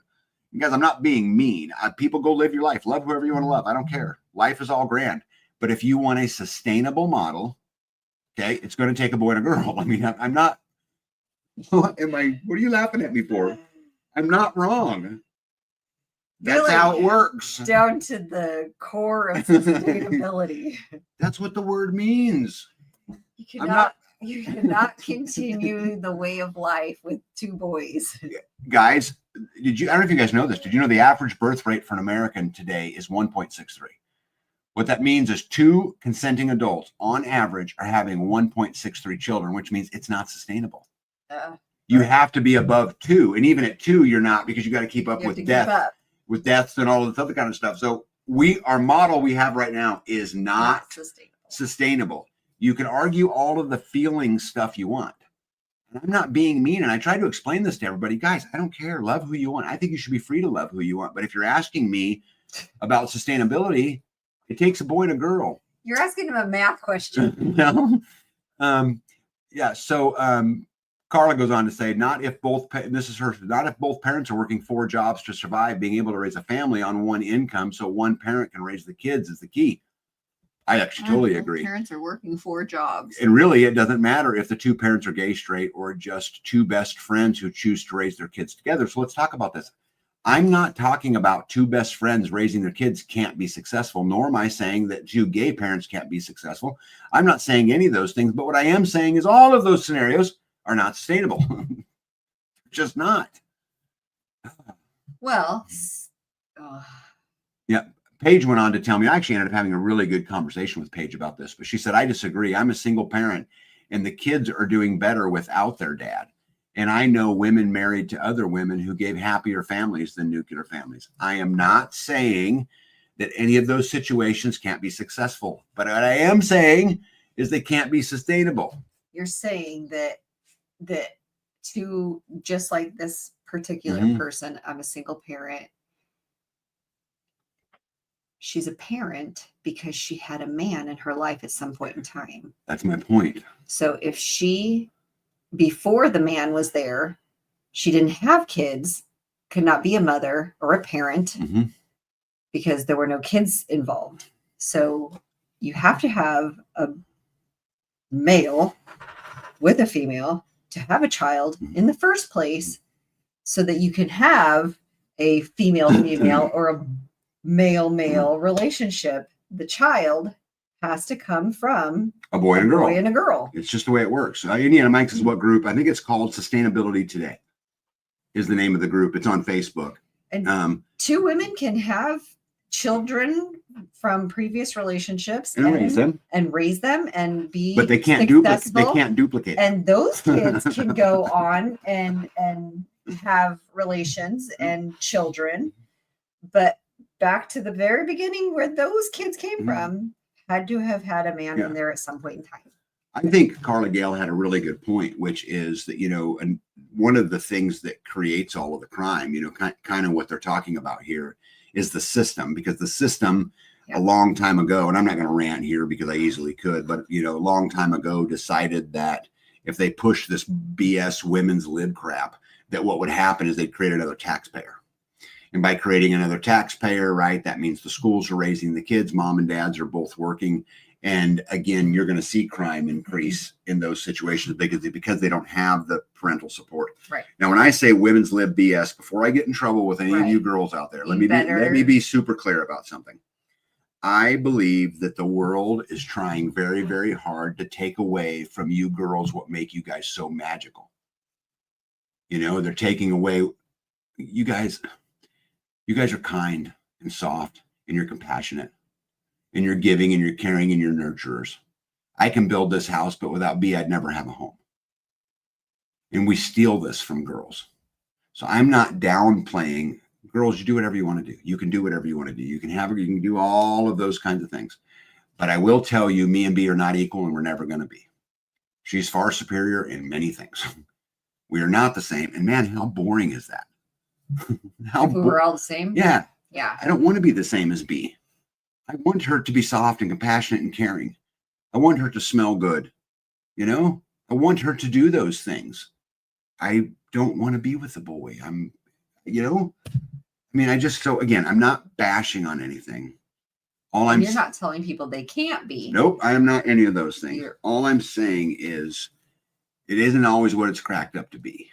And guys, I'm not being mean. People go live your life. Love whoever you want to love. I don't care. Life is all grand. But if you want a sustainable model, okay, it's going to take a boy and a girl. I mean, I'm not. What are you laughing at me for? I'm not wrong. That's really how it works. Down to the core of sustainability. That's what the word means. You cannot continue the way of life with two boys. Guys, I don't know if you guys know this. Did you know the average birth rate for an American today is 1.63? What that means is 2 consenting adults on average are having 1.63 children, which means it's not sustainable. You have to be above 2. And even at 2, you're not, because you got to keep up with deaths and all this other kind of stuff. So our model we have right now is not sustainable. You can argue all of the feeling stuff you want. And I'm not being mean. And I try to explain this to everybody. Guys, I don't care. Love who you want. I think you should be free to love who you want. But if you're asking me about sustainability, it takes a boy and a girl. You're asking him a math question. Yeah. So Carla goes on to say, not if both parents are working 4 jobs to survive, being able to raise a family on one income so one parent can raise the kids is the key. I actually totally agree. Parents are working 4 jobs. And really, it doesn't matter if the 2 parents are gay, straight, or just 2 best friends who choose to raise their kids together. So let's talk about this. I'm not talking about 2 best friends raising their kids can't be successful, nor am I saying that 2 gay parents can't be successful. I'm not saying any of those things, but what I am saying is all of those scenarios are not sustainable. Just not. Well, yeah. Paige went on to tell me, I actually ended up having a really good conversation with Paige about this, but she said, I disagree. I'm a single parent and the kids are doing better without their dad. And I know women married to other women who gave happier families than nuclear families. I am not saying that any of those situations can't be successful, but what I am saying is they can't be sustainable. You're saying that to just like this particular person, I'm a single parent. She's a parent because she had a man in her life at some point in time. That's my point. So if before the man was there, she didn't have kids, could not be a mother or a parent because there were no kids involved. So you have to have a male with a female to have a child in the first place so that you can have a female or a male relationship. The child has to come from a boy and a girl. It's just the way it works. Indiana Mike says, what group? I think it's called Sustainability Today is the name of the group. It's on Facebook. And 2 women can have children from previous relationships and raise them and be, but they can't duplicate. And those kids can go on and have relations and children. But back to the very beginning where those kids came from, had to have had a man in there at some point in time. I think Carla Gale had a really good point, which is that, and one of the things that creates all of the crime, kind of what they're talking about here is the system, because the system a long time ago, and I'm not going to rant here because I easily could, but, a long time ago decided that if they push this BS women's lib crap, that what would happen is they'd create another taxpayer. And by creating another taxpayer, right, that means the schools are raising the kids, mom and dads are both working. And again, you're going to see crime increase in those situations because they don't have the parental support. Right. Now, when I say women's lib BS, before I get in trouble with any of you girls out there, let me be super clear about something. I believe that the world is trying very, very hard to take away from you girls what make you guys so magical. They're taking away you guys are kind and soft and you're compassionate and you're giving and you're caring and you're nurturers. I can build this house, but without B, I'd never have a home. And we steal this from girls. So I'm not downplaying girls. You do whatever you want to do. You can do whatever you want to do. You can do all of those kinds of things. But I will tell you, me and B are not equal and we're never going to be. She's far superior in many things. We are not the same. And man, how boring is that? We're all the same. Yeah. Yeah. I don't want to be the same as B. I want her to be soft and compassionate and caring. I want her to smell good. I want her to do those things. I don't want to be with a boy. I'm not bashing on anything. You're not telling people they can't be. Nope. I am not any of those things. All I'm saying is it isn't always what it's cracked up to be.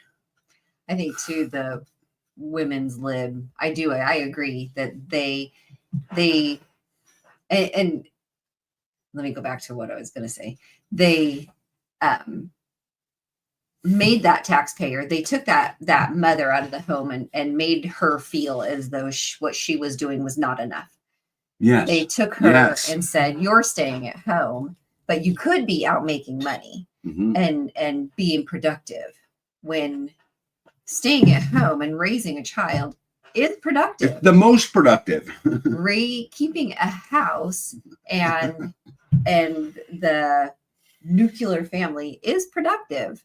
I think too, the women's lib, I agree that they and let me go back to what I was going to say. They made that taxpayer. They took that mother out of the home and made her feel as though what she was doing was not enough. Yes. They took her and said, you're staying at home, but you could be out making money and being productive, when staying at home and raising a child is productive. It's the most productive. Keeping a house and the nuclear family is productive.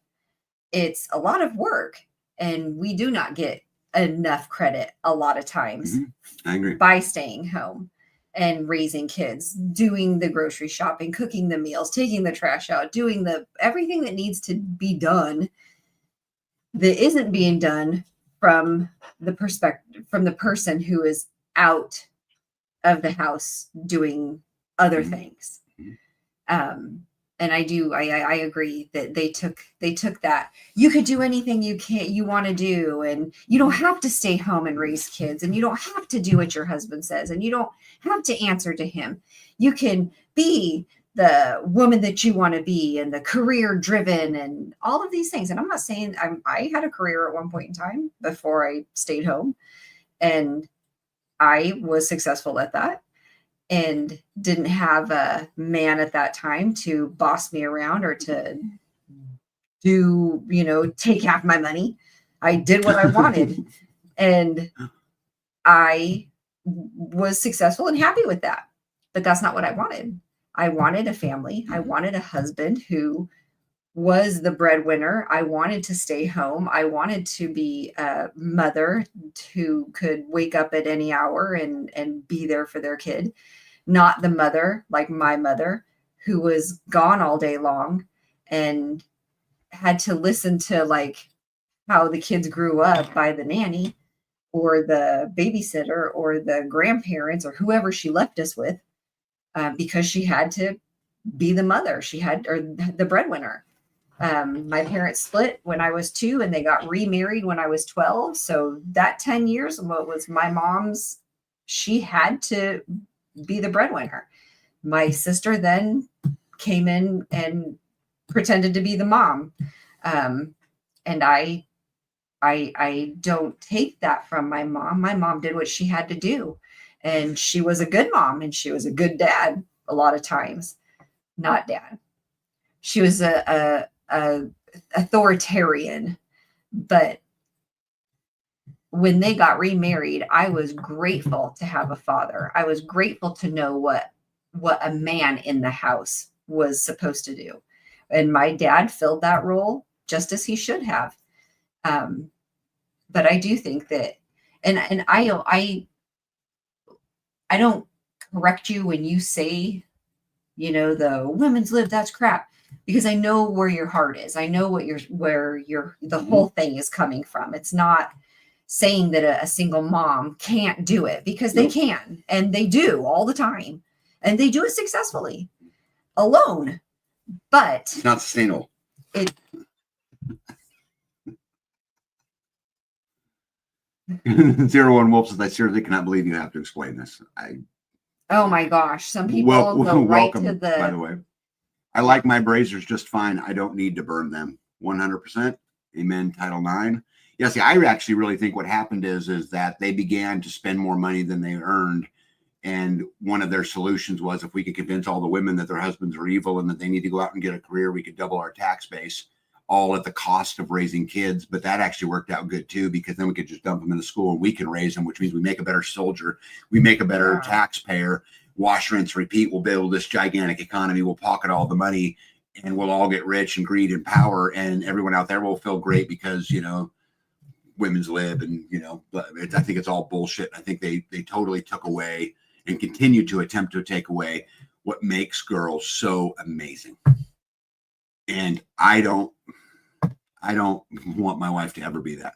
It's a lot of work, and we do not get enough credit a lot of times. I agree. By staying home and raising kids, doing the grocery shopping, cooking the meals, taking the trash out, doing everything that needs to be done that isn't being done from the person who is out of the house doing other things. And I agree that they took that. You could do anything you want to do, and you don't have to stay home and raise kids, and you don't have to do what your husband says, and you don't have to answer to him. You can be the woman that you want to be, and the career driven, and all of these things. And I'm not saying I had a career at one point in time before I stayed home, and I was successful at that, and didn't have a man at that time to boss me around or to take half my money. I did what I wanted, and I was successful and happy with that. But that's not what I wanted. I wanted a family. I wanted a husband who was the breadwinner. I wanted to stay home. I wanted to be a mother who could wake up at any hour and be there for their kid, not the mother like my mother, who was gone all day long and had to listen to like how the kids grew up by the nanny or the babysitter or the grandparents or whoever she left us with, because she had to be the mother. Or the breadwinner. My parents split when I was 2 and they got remarried when I was 12. So that 10 years was my mom's. She had to be the breadwinner. My sister then came in and pretended to be the mom. And I don't take that from my mom. My mom did what she had to do. And she was a good mom, and she was a good dad a lot of times. Not dad. She was a authoritarian. But when they got remarried, I was grateful to have a father. I was grateful to know what a man in the house was supposed to do. And my dad filled that role just as he should have. But I do think that, and I don't correct you when you say, the women's lib, that's crap, because I know where your heart is. I know where the whole thing is coming from. It's not saying that a single mom can't do it, because they can, and they do all the time, and they do it successfully alone, but it's not sustainable. Zero One Wolf says, I seriously cannot believe you have to explain this. Oh my gosh. Some people go right to the... By the way, I like my brazers just fine. I don't need to burn them. 100%. Amen. Title IX. Yeah, see, I actually really think what happened is that they began to spend more money than they earned. And one of their solutions was, if we could convince all the women that their husbands are evil and that they need to go out and get a career, we could double our tax base, all at the cost of raising kids. But that actually worked out good too, because then we could just dump them into school and we can raise them, which means we make a better soldier. We make a better taxpayer. Wash, rinse, repeat. We'll build this gigantic economy. We'll pocket all the money, and we'll all get rich and greed and power. And everyone out there will feel great because, women's lib and, I think it's all bullshit. I think they totally took away and continue to attempt to take away what makes girls so amazing. And I don't want my wife to ever be that.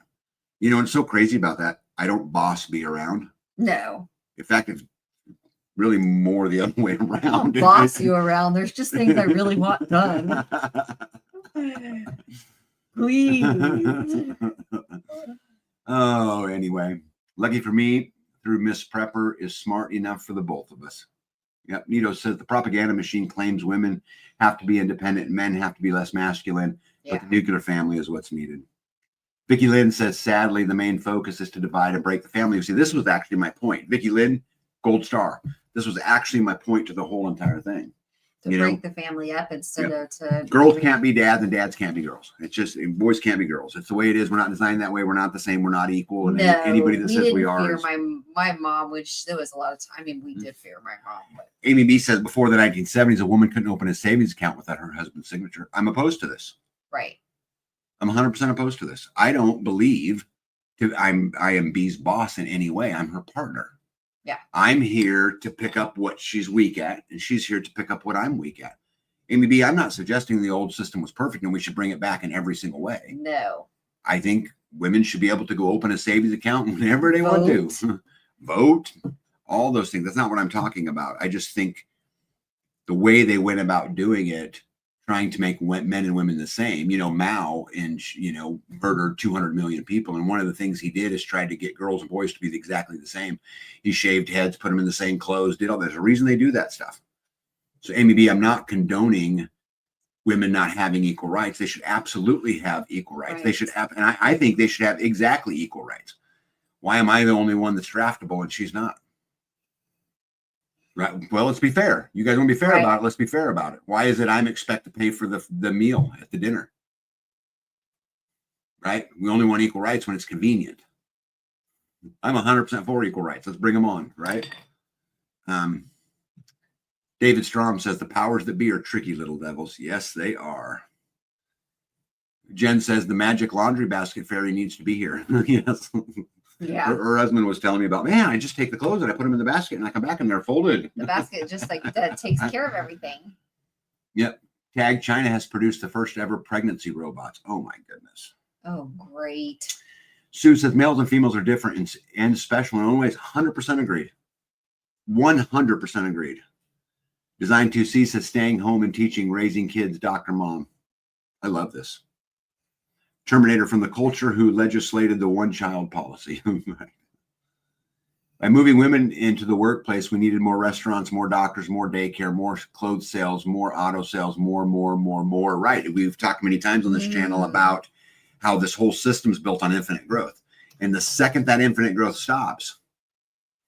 It's so crazy about that. I don't boss me around. No. In fact, it's really more the other way around. I don't boss you around. There's just things I really want done. Please. Oh, anyway. Lucky for me, through Miss Prepper is smart enough for the both of us. Yep. Nito says the propaganda machine claims women have to be independent and men have to be less masculine. but the nuclear family is what's needed. Vicki Lynn says, sadly, the main focus is to divide and break the family. You see, this was actually my point. Vicki Lynn, gold star. This was actually my point to the whole entire thing. To break the family up instead of to girls can't be dads and dads can't be girls. It's just boys can't be girls. It's the way it is. We're not designed that way. We're not the same. We're not equal. And anybody that says we are. My mom, which there was a lot of time. I mean, we did fear my mom. But. Amy B says before the 1970s, a woman couldn't open a savings account without her husband's signature. I'm opposed to this. Right. I'm 100% opposed to this. I don't believe I am B's boss in any way. I'm her partner. Yeah. I'm here to pick up what she's weak at, and she's here to pick up what I'm weak at. Amy B, I'm not suggesting the old system was perfect and we should bring it back in every single way. No. I think women should be able to go open a savings account whenever they want to. Vote, all those things. That's not what I'm talking about. I just think the way they went about doing it, trying to make men and women the same. Mao murdered 200 million people. And one of the things he did is tried to get girls and boys to be exactly the same. He shaved heads, put them in the same clothes, did all that. There's a reason they do that stuff. So Amy B, I'm not condoning women not having equal rights. They should absolutely have equal rights. Right. They should have, and I think they should have exactly equal rights. Why am I the only one that's draftable and she's not? Right. Well, let's be fair. You guys want to be fair about it. Let's be fair about it. Why is it I'm expected to pay for the meal at the dinner? Right. We only want equal rights when it's convenient. I'm 100% for equal rights. Let's bring them on. Right. David Strom says the powers that be are tricky little devils. Yes, they are. Jen says the magic laundry basket fairy needs to be here. Yes. Yeah. Her husband was telling me about, man, I just take the clothes and I put them in the basket and I come back and they're folded. The basket just like that takes care of everything. Yep. Tag China has produced the first ever pregnancy robots. Oh my goodness. Oh, great. Sue says males and females are different and special in their own ways. 100% agreed. 100% agreed. Design 2C says staying home and teaching, raising kids, Dr. Mom. I love this. Terminator from the culture who legislated the one-child policy. By moving women into the workplace, we needed more restaurants, more doctors, more daycare, more clothes sales, more auto sales, more. Right. We've talked many times on this channel about how this whole system is built on infinite growth. And the second that infinite growth stops,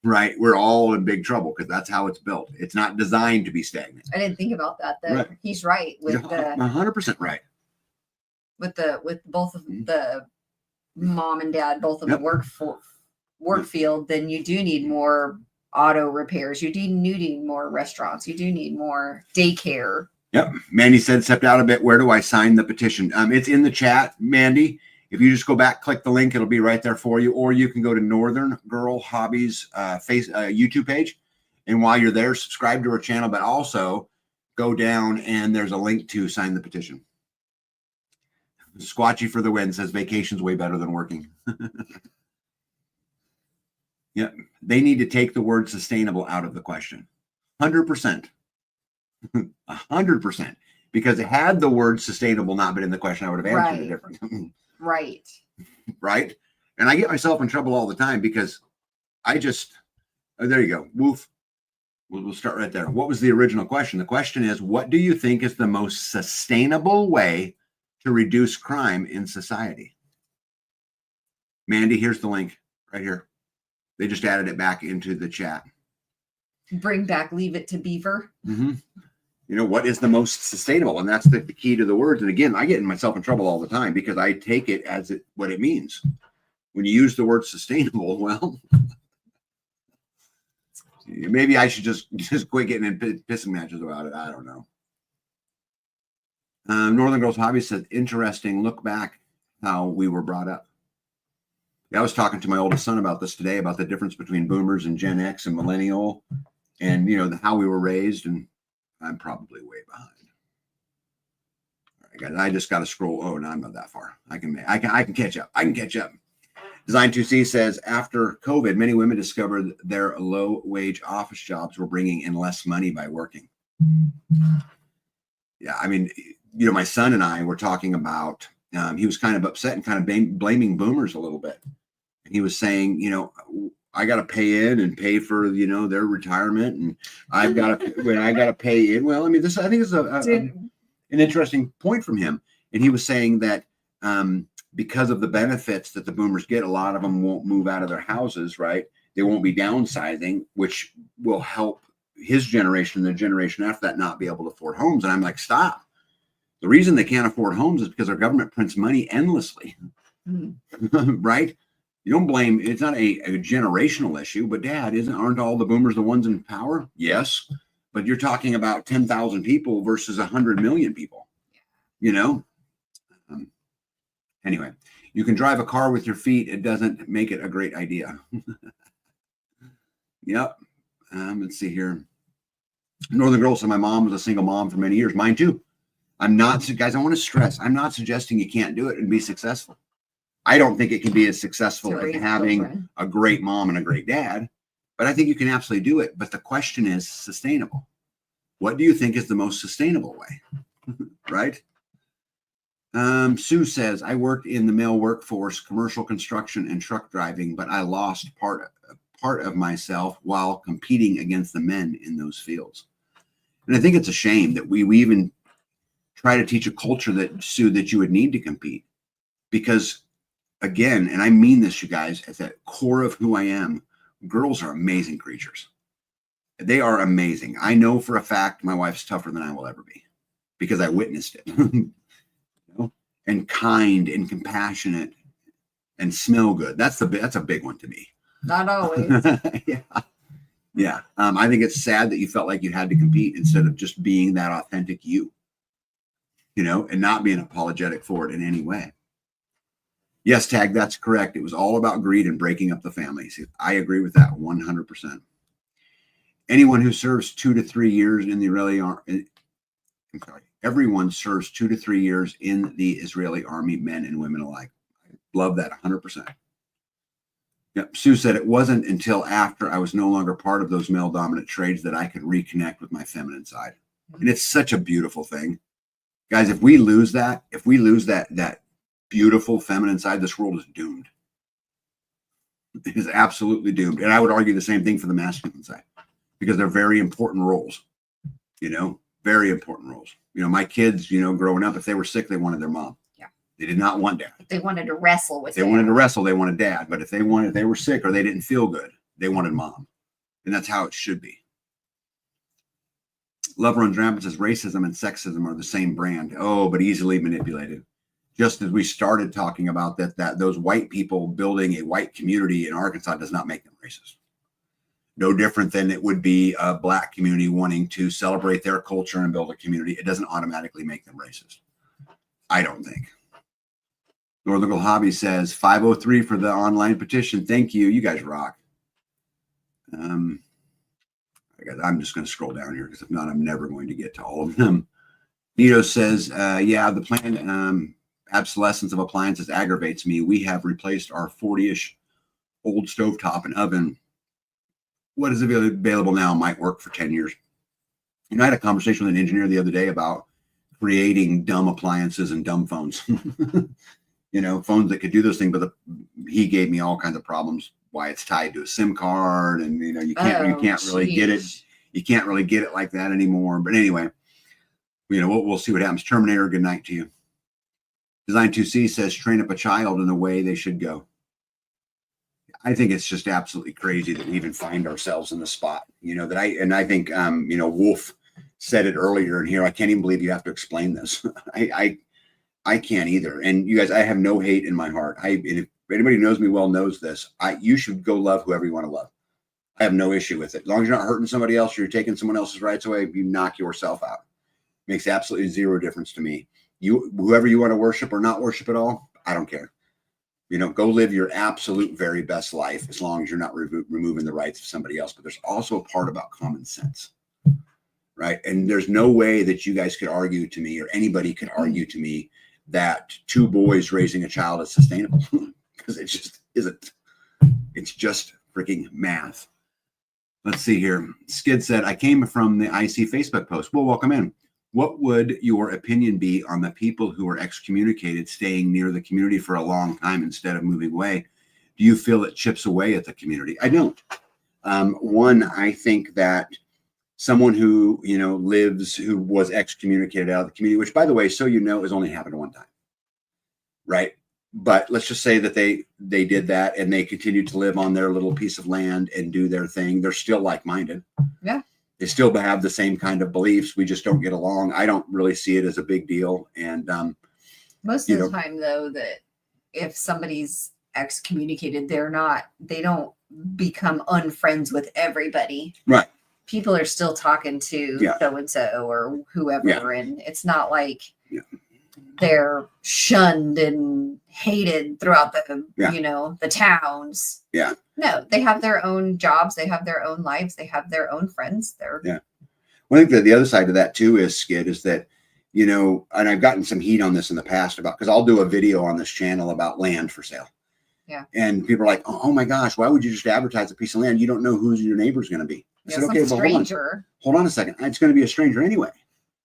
right, we're all in big trouble because that's how it's built. It's not designed to be stagnant. I didn't think about that. Right. He's right. With 100% right. With both of the mom and dad, both of the work field, then you do need more auto repairs. You do need more restaurants. You do need more daycare. Yep. Mandy said, stepped out a bit. Where do I sign the petition? It's in the chat, Mandy. If you just go back, click the link, it'll be right there for you. Or you can go to Northern Girl Hobbies YouTube page. And while you're there, subscribe to her channel, but also go down and there's a link to sign the petition. Squatchy for the win says vacation's way better than working. Yeah, they need to take the word sustainable out of the question. 100%. 100%. Because had the word sustainable not been in the question, I would have answered it differently. Right. Right. And I get myself in trouble all the time because there you go. Woof. We'll start right there. What was the original question? The question is, what do you think is the most sustainable way to reduce crime in society? Mandy, here's the link right here. They just added it back into the chat. Bring back Leave It to Beaver. Mm-hmm. What is the most sustainable? And that's the key to the words. And again, I get myself in trouble all the time because I take it as what it means. When you use the word sustainable, well, maybe I should just quit getting in pissing matches about it. I don't know. Northern Girls Hobby said, interesting. Look back how we were brought up. Yeah, I was talking to my oldest son about this today, about the difference between boomers and Gen X and millennial and, how we were raised. And I'm probably way behind. All right, guys, I just got to scroll. Oh, no, I'm not that far. I can catch up. I can catch up. Design 2C says, after COVID, many women discovered their low-wage office jobs were bringing in less money by working. Yeah, I mean, my son and I were talking about, he was kind of upset and kind of blaming boomers a little bit. And he was saying, I got to pay in and pay for, their retirement. And I got to pay in. Well, I mean, I think it's an interesting point from him. And he was saying that because of the benefits that the boomers get, a lot of them won't move out of their houses, right? They won't be downsizing, which will help his generation, the generation after that, not be able to afford homes. And I'm like, stop. The reason they can't afford homes is because our government prints money endlessly, right? You don't blame, it's not a generational issue, but Dad, aren't all the boomers the ones in power? Yes. But you're talking about 10,000 people versus 100 million people, you know? Anyway, you can drive a car with your feet. It doesn't make it a great idea. Yep. Let's see here. Northern Girl said my mom was a single mom for many years. Mine too. I'm not, guys, I want to stress, I'm not suggesting you can't do it and be successful. I don't think it can be as successful as having a great mom and a great dad, but I think you can absolutely do it. But the question is sustainable. What do you think is the most sustainable way? Right? Sue says, I worked in the male workforce, commercial construction and truck driving, but I lost part of myself while competing against the men in those fields. And I think it's a shame that we even try to teach a culture that, Sue, that you would need to compete. Because again, and I mean this, you guys, at the core of who I am, girls are amazing creatures. They are amazing. I know for a fact my wife's tougher than I will ever be because I witnessed it. You know? And kind and compassionate and smell good. That's a big one to me. Not always. Yeah. I think it's sad that you felt like you had to compete instead of just being that authentic you, you know, and not being apologetic for it in any way. Yes, Tag, that's correct. It was all about greed and breaking up the families. I agree with that 100%. Anyone who serves 2 to 3 years in the Israeli army, everyone serves 2 to 3 years in the Israeli army, men and women alike. I love that 100%. Yep. Sue said it wasn't until after I was no longer part of those male dominant trades that I could reconnect with my feminine side. And it's such a beautiful thing. Guys, if we lose that beautiful feminine side, this world is doomed. It is absolutely doomed. And I would argue the same thing for the masculine side because they're very important roles, you know, very important roles. You know, my kids, you know, growing up, if they were sick, they wanted their mom. Yeah. They did not want dad. They wanted to wrestle with They wanted to wrestle. They wanted dad. But if they were sick or they didn't feel good, they wanted mom. And that's how it should be. Love Runs Rampant says racism and sexism are the same brand. Oh, but easily manipulated. Just as we started talking about that those white people building a white community in Arkansas does not make them racist. No different than it would be a black community wanting to celebrate their culture and build a community. It doesn't automatically make them racist. I don't think. Northern Girl Hobby says 503 for the online petition. Thank you. You guys rock. I'm just going to scroll down here because if not, I'm never going to get to all of them. Nito says, yeah, the planned obsolescence of appliances aggravates me. We have replaced our 40-ish old stovetop and oven. What is available now might work for 10 years. You know, I had a conversation with an engineer the other day about creating dumb appliances and dumb phones. You know, phones that could do those things, but he gave me all kinds of problems. Why it's tied to a SIM card, and you know, you can't really get it. You can't really get it like that anymore. But anyway, you know, we'll see what happens. Terminator, good night to you. Design 2C says train up a child in the way they should go. I think it's just absolutely crazy that we even find ourselves in the spot. You know, I think you know, Wolf said it earlier in here. I can't even believe you have to explain this. I can't either. And you guys, I have no hate in my heart. If anybody who knows me well knows this. You should go love whoever you want to love. I have no issue with it. As long as you're not hurting somebody else, you're taking someone else's rights away, you knock yourself out. Makes absolutely zero difference to me. Whoever you want to worship or not worship at all, I don't care. You know, go live your absolute very best life as long as you're not removing the rights of somebody else. But there's also a part about common sense, right? And there's no way that you guys could argue to me or anybody could argue to me that 2 boys raising a child is sustainable because it just isn't. It's just freaking math. Let's see here. Skid said, I came from the IC Facebook post. Well, welcome in. What would your opinion be on the people who are excommunicated staying near the community for a long time instead of moving away? Do you feel it chips away at the community? I don't. One, I think that someone who, lives, who was excommunicated out of the community, which, by the way, so has only happened one time, right? But let's just say that they did that and they continued to live on their little piece of land and do their thing. They're still like-minded. Yeah. They still have the same kind of beliefs. We just don't get along. I don't really see it as a big deal. And most of the time, though, that if somebody's excommunicated, they don't become unfriends with everybody. Right. People are still talking to so-and-so or whoever. And it's not like they're shunned and hated throughout the, the towns. Yeah. No, they have their own jobs. They have their own lives. They have their own friends. Well, I think that the other side of that too is, Skid, is that, and I've gotten some heat on this in the past because I'll do a video on this channel about land for sale. Yeah. And people are like, oh my gosh, why would you just advertise a piece of land? You don't know who your neighbor's going to be. I said, okay, but hold on a second. It's going to be a stranger anyway.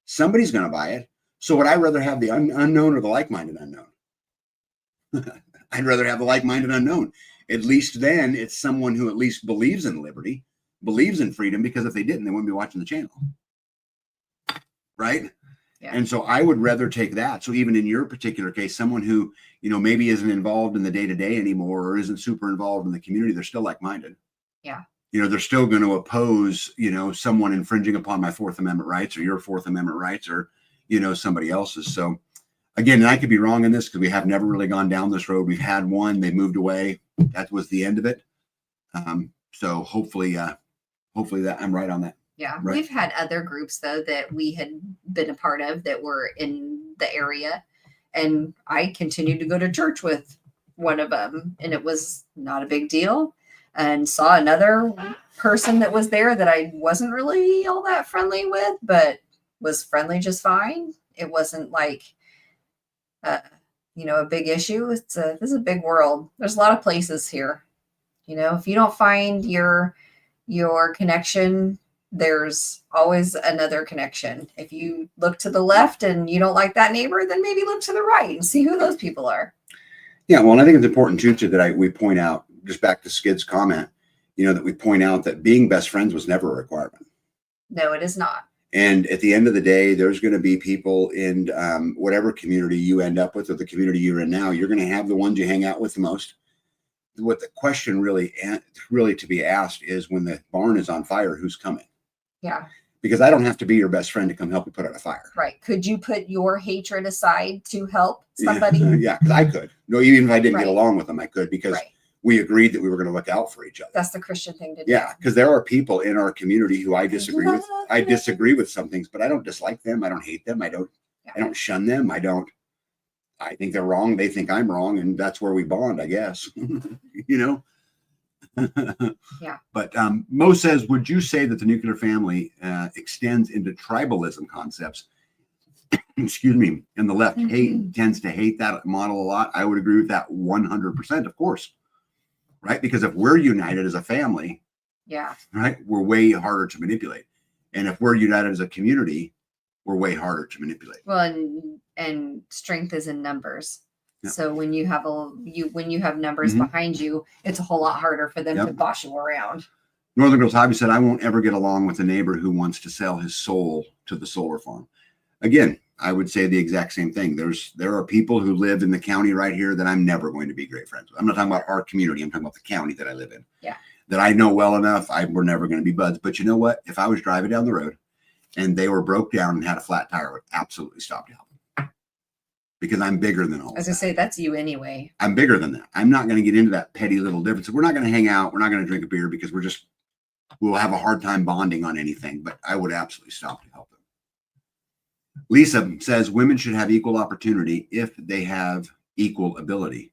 Somebody's going to buy it. So would I rather have the unknown or the like-minded unknown? I'd rather have the like-minded unknown. At least then it's someone who at least believes in liberty, believes in freedom, because if they didn't, they wouldn't be watching the channel. Right? Yeah. And so I would rather take that. So even in your particular case, someone who, maybe isn't involved in the day-to-day anymore or isn't super involved in the community, they're still like-minded. Yeah. They're still going to oppose, someone infringing upon my Fourth Amendment rights or your Fourth Amendment rights or, somebody else's. So again, and I could be wrong in this because we have never really gone down this road. We've had one, they moved away. That was the end of it. So hopefully that I'm right on that. Yeah. Right. We've had other groups though that we had been a part of that were in the area, and I continued to go to church with one of them, and it was not a big deal, and saw another person that was there that I wasn't really all that friendly with, but was friendly just fine. It wasn't like, a big issue. This is a big world. There's a lot of places here. If you don't find your connection, there's always another connection. If you look to the left and you don't like that neighbor, then maybe look to the right and see who those people are. Yeah. Well, and I think it's important too that we point out, just back to Skid's comment, that we point out that being best friends was never a requirement. No, it is not. And at the end of the day, there's going to be people in whatever community you end up with or the community you're in now. You're going to have the ones you hang out with the most. What the question really to be asked is, when the barn is on fire, who's coming? Yeah. Because I don't have to be your best friend to come help you put out a fire. Right. Could you put your hatred aside to help somebody? Yeah, because I could. No, even if I didn't get along with them, I could, because we agreed that we were going to look out for each other. That's the Christian thing to do. Yeah, because there are people in our community who I disagree with. I disagree with some things, but I don't dislike them. I don't hate them. I don't shun them. I think they're wrong. They think I'm wrong. And that's where we bond, I guess. Yeah. But Mo says, would you say that the nuclear family extends into tribalism concepts? Excuse me. And the left tends to hate that model a lot. I would agree with that 100%, of course. Right? Because if we're united as a family, right, we're way harder to manipulate. And if we're united as a community, we're way harder to manipulate. Well, and strength is in numbers. Yeah. So when you have numbers behind you, it's a whole lot harder for them to boss you around. Northern Girls Hobby said, I won't ever get along with a neighbor who wants to sell his soul to the solar farm. Again, I would say the exact same thing. There are people who live in the county right here that I'm never going to be great friends with. I'm not talking about our community. I'm talking about the county that I live in. Yeah. That I know well enough. We're never going to be buds. But you know what? If I was driving down the road and they were broke down and had a flat tire, I would absolutely stop to help them. Because I'm bigger than all of that. As I say, that's you anyway. I'm bigger than that. I'm not going to get into that petty little difference. We're not going to hang out. We're not going to drink a beer because we'll have a hard time bonding on anything. But I would absolutely stop to help them. Lisa says women should have equal opportunity if they have equal ability.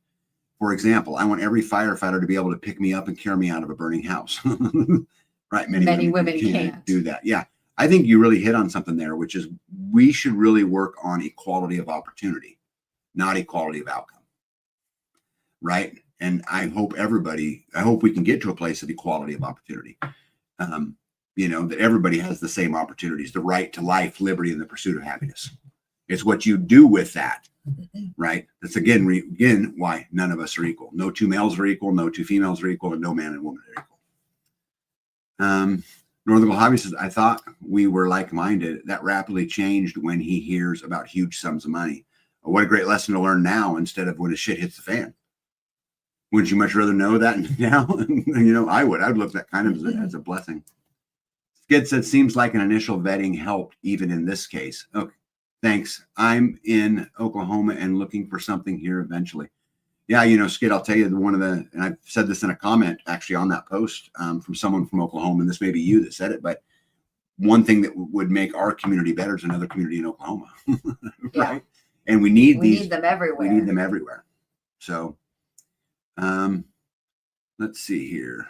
For example, I want every firefighter to be able to pick me up and carry me out of a burning house. Right? Many women can't do that. Yeah. I think you really hit on something there, which is we should really work on equality of opportunity, not equality of outcome. Right? And I hope we can get to a place of equality of opportunity. That everybody has the same opportunities, the right to life, liberty, and the pursuit of happiness. It's what you do with that, right? That's again why none of us are equal. No two males are equal, no two females are equal, and no man and woman are equal. Northern Hobby says, I thought we were like-minded. That rapidly changed when he hears about huge sums of money. What a great lesson to learn now instead of when the shit hits the fan. Wouldn't you much rather know that now? I would look at that kind of as a blessing. Skid said, seems like an initial vetting helped even in this case. Okay, thanks. I'm in Oklahoma and looking for something here eventually. Yeah, Skid, I'll tell you, and I've said this in a comment actually on that post from someone from Oklahoma, and this may be you that said it, but one thing that would make our community better is another community in Oklahoma, right? Yeah. And we need them everywhere. We need them everywhere. So, let's see here.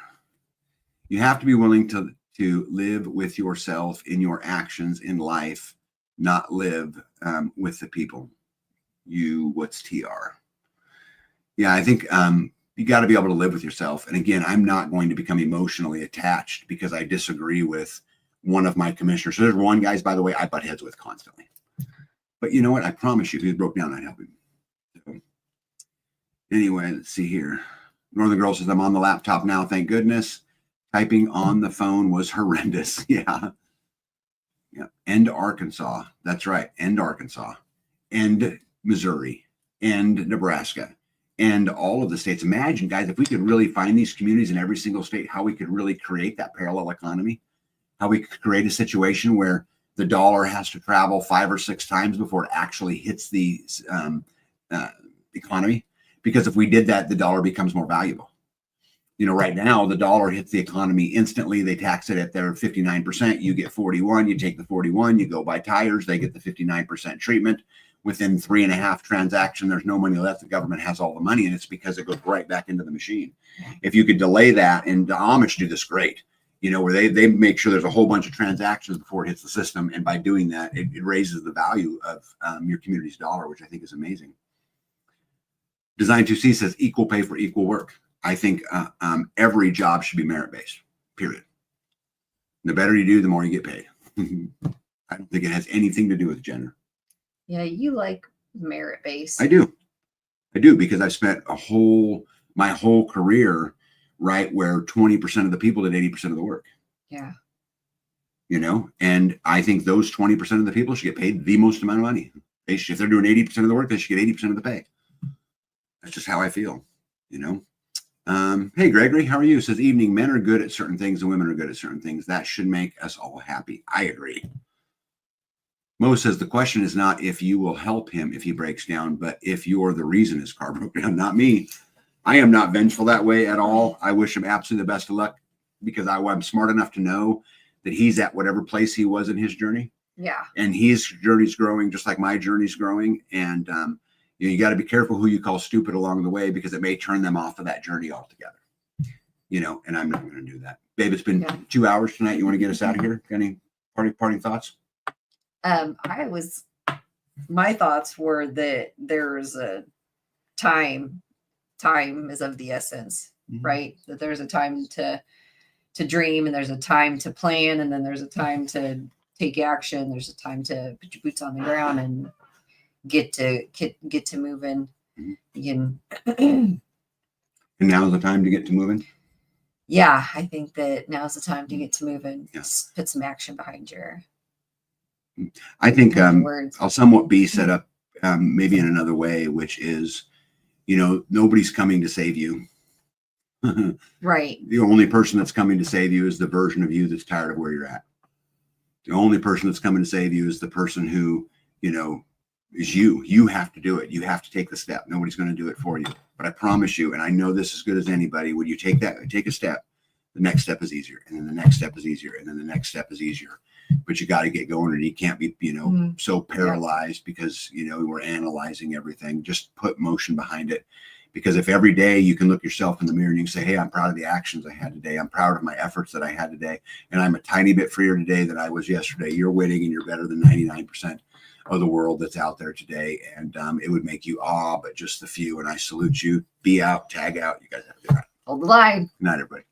You have to be willing to live with yourself in your actions in life, not live with the people. What's TR? Yeah, I think you got to be able to live with yourself. And again, I'm not going to become emotionally attached because I disagree with one of my commissioners. So there's one, guys, by the way, I butt heads with constantly. But you know what? I promise you, if he broke down, I'd help him. So, anyway, let's see here. Northern Girl says, I'm on the laptop now, thank goodness. Typing on the phone was horrendous. Yeah. End Arkansas. That's right. End Arkansas. End Missouri. End Nebraska. And all of the states. Imagine, guys, if we could really find these communities in every single state, how we could really create that parallel economy, how we could create a situation where the dollar has to travel 5 or 6 times before it actually hits the economy. Because if we did that, the dollar becomes more valuable. Right now, the dollar hits the economy instantly. They tax it at their 59%. You get 41. You take the 41. You go buy tires. They get the 59% treatment. Within 3.5 transactions, there's no money left. The government has all the money, and it's because it goes right back into the machine. If you could delay that, and the Amish do this great, where they make sure there's a whole bunch of transactions before it hits the system, and by doing that, it raises the value of your community's dollar, which I think is amazing. Design 2C says equal pay for equal work. I think every job should be merit-based, period. The better you do, the more you get paid. I don't think it has anything to do with gender. Yeah, you like merit-based. I do because I've spent my whole career, right, where 20% of the people did 80% of the work. Yeah. And I think those 20% of the people should get paid the most amount of money. If they're doing 80% of the work, they should get 80% of the pay. That's just how I feel, Hey, Gregory, how are you? Says, evening, men are good at certain things and women are good at certain things. That should make us all happy. I agree. Mo says, the question is not if you will help him if he breaks down, but if you're the reason his car broke down, not me. I am not vengeful that way at all. I wish him absolutely the best of luck because I'm smart enough to know that he's at whatever place he was in his journey. Yeah. And his journey's growing just like my journey's growing. And, you got to be careful who you call stupid along the way because it may turn them off of that journey altogether. And I'm not going to do that. Babe, it's been 2 hours tonight. You want to get us out of here? Got any parting thoughts? My thoughts were that there's a time is of the essence, right? That there's a time to dream and there's a time to plan and then there's a time to take action. There's a time to put your boots on the ground and get to moving. And now's the time to get to moving. Yeah, I think that now's the time to get to moving. Yes. Put some action behind your. I think words. I'll somewhat be set up maybe in another way, which is, nobody's coming to save you. Right. The only person that's coming to save you is the version of you that's tired of where you're at. The only person that's coming to save you is the person who, is you. You have to do it. You have to take the step. Nobody's going to do it for you. But I promise you, and I know this as good as anybody, when you take a step, the next step is easier. And then the next step is easier. And then the next step is easier. But you got to get going and you can't be, so paralyzed because, we're analyzing everything. Just put motion behind it. Because if every day you can look yourself in the mirror and you can say, hey, I'm proud of the actions I had today. I'm proud of my efforts that I had today. And I'm a tiny bit freer today than I was yesterday. You're winning and you're better than 99% of the world that's out there today. And it would make you but just the few. And I salute you. Be out, tag out. You guys have a good night. Hold the line. Good night, everybody.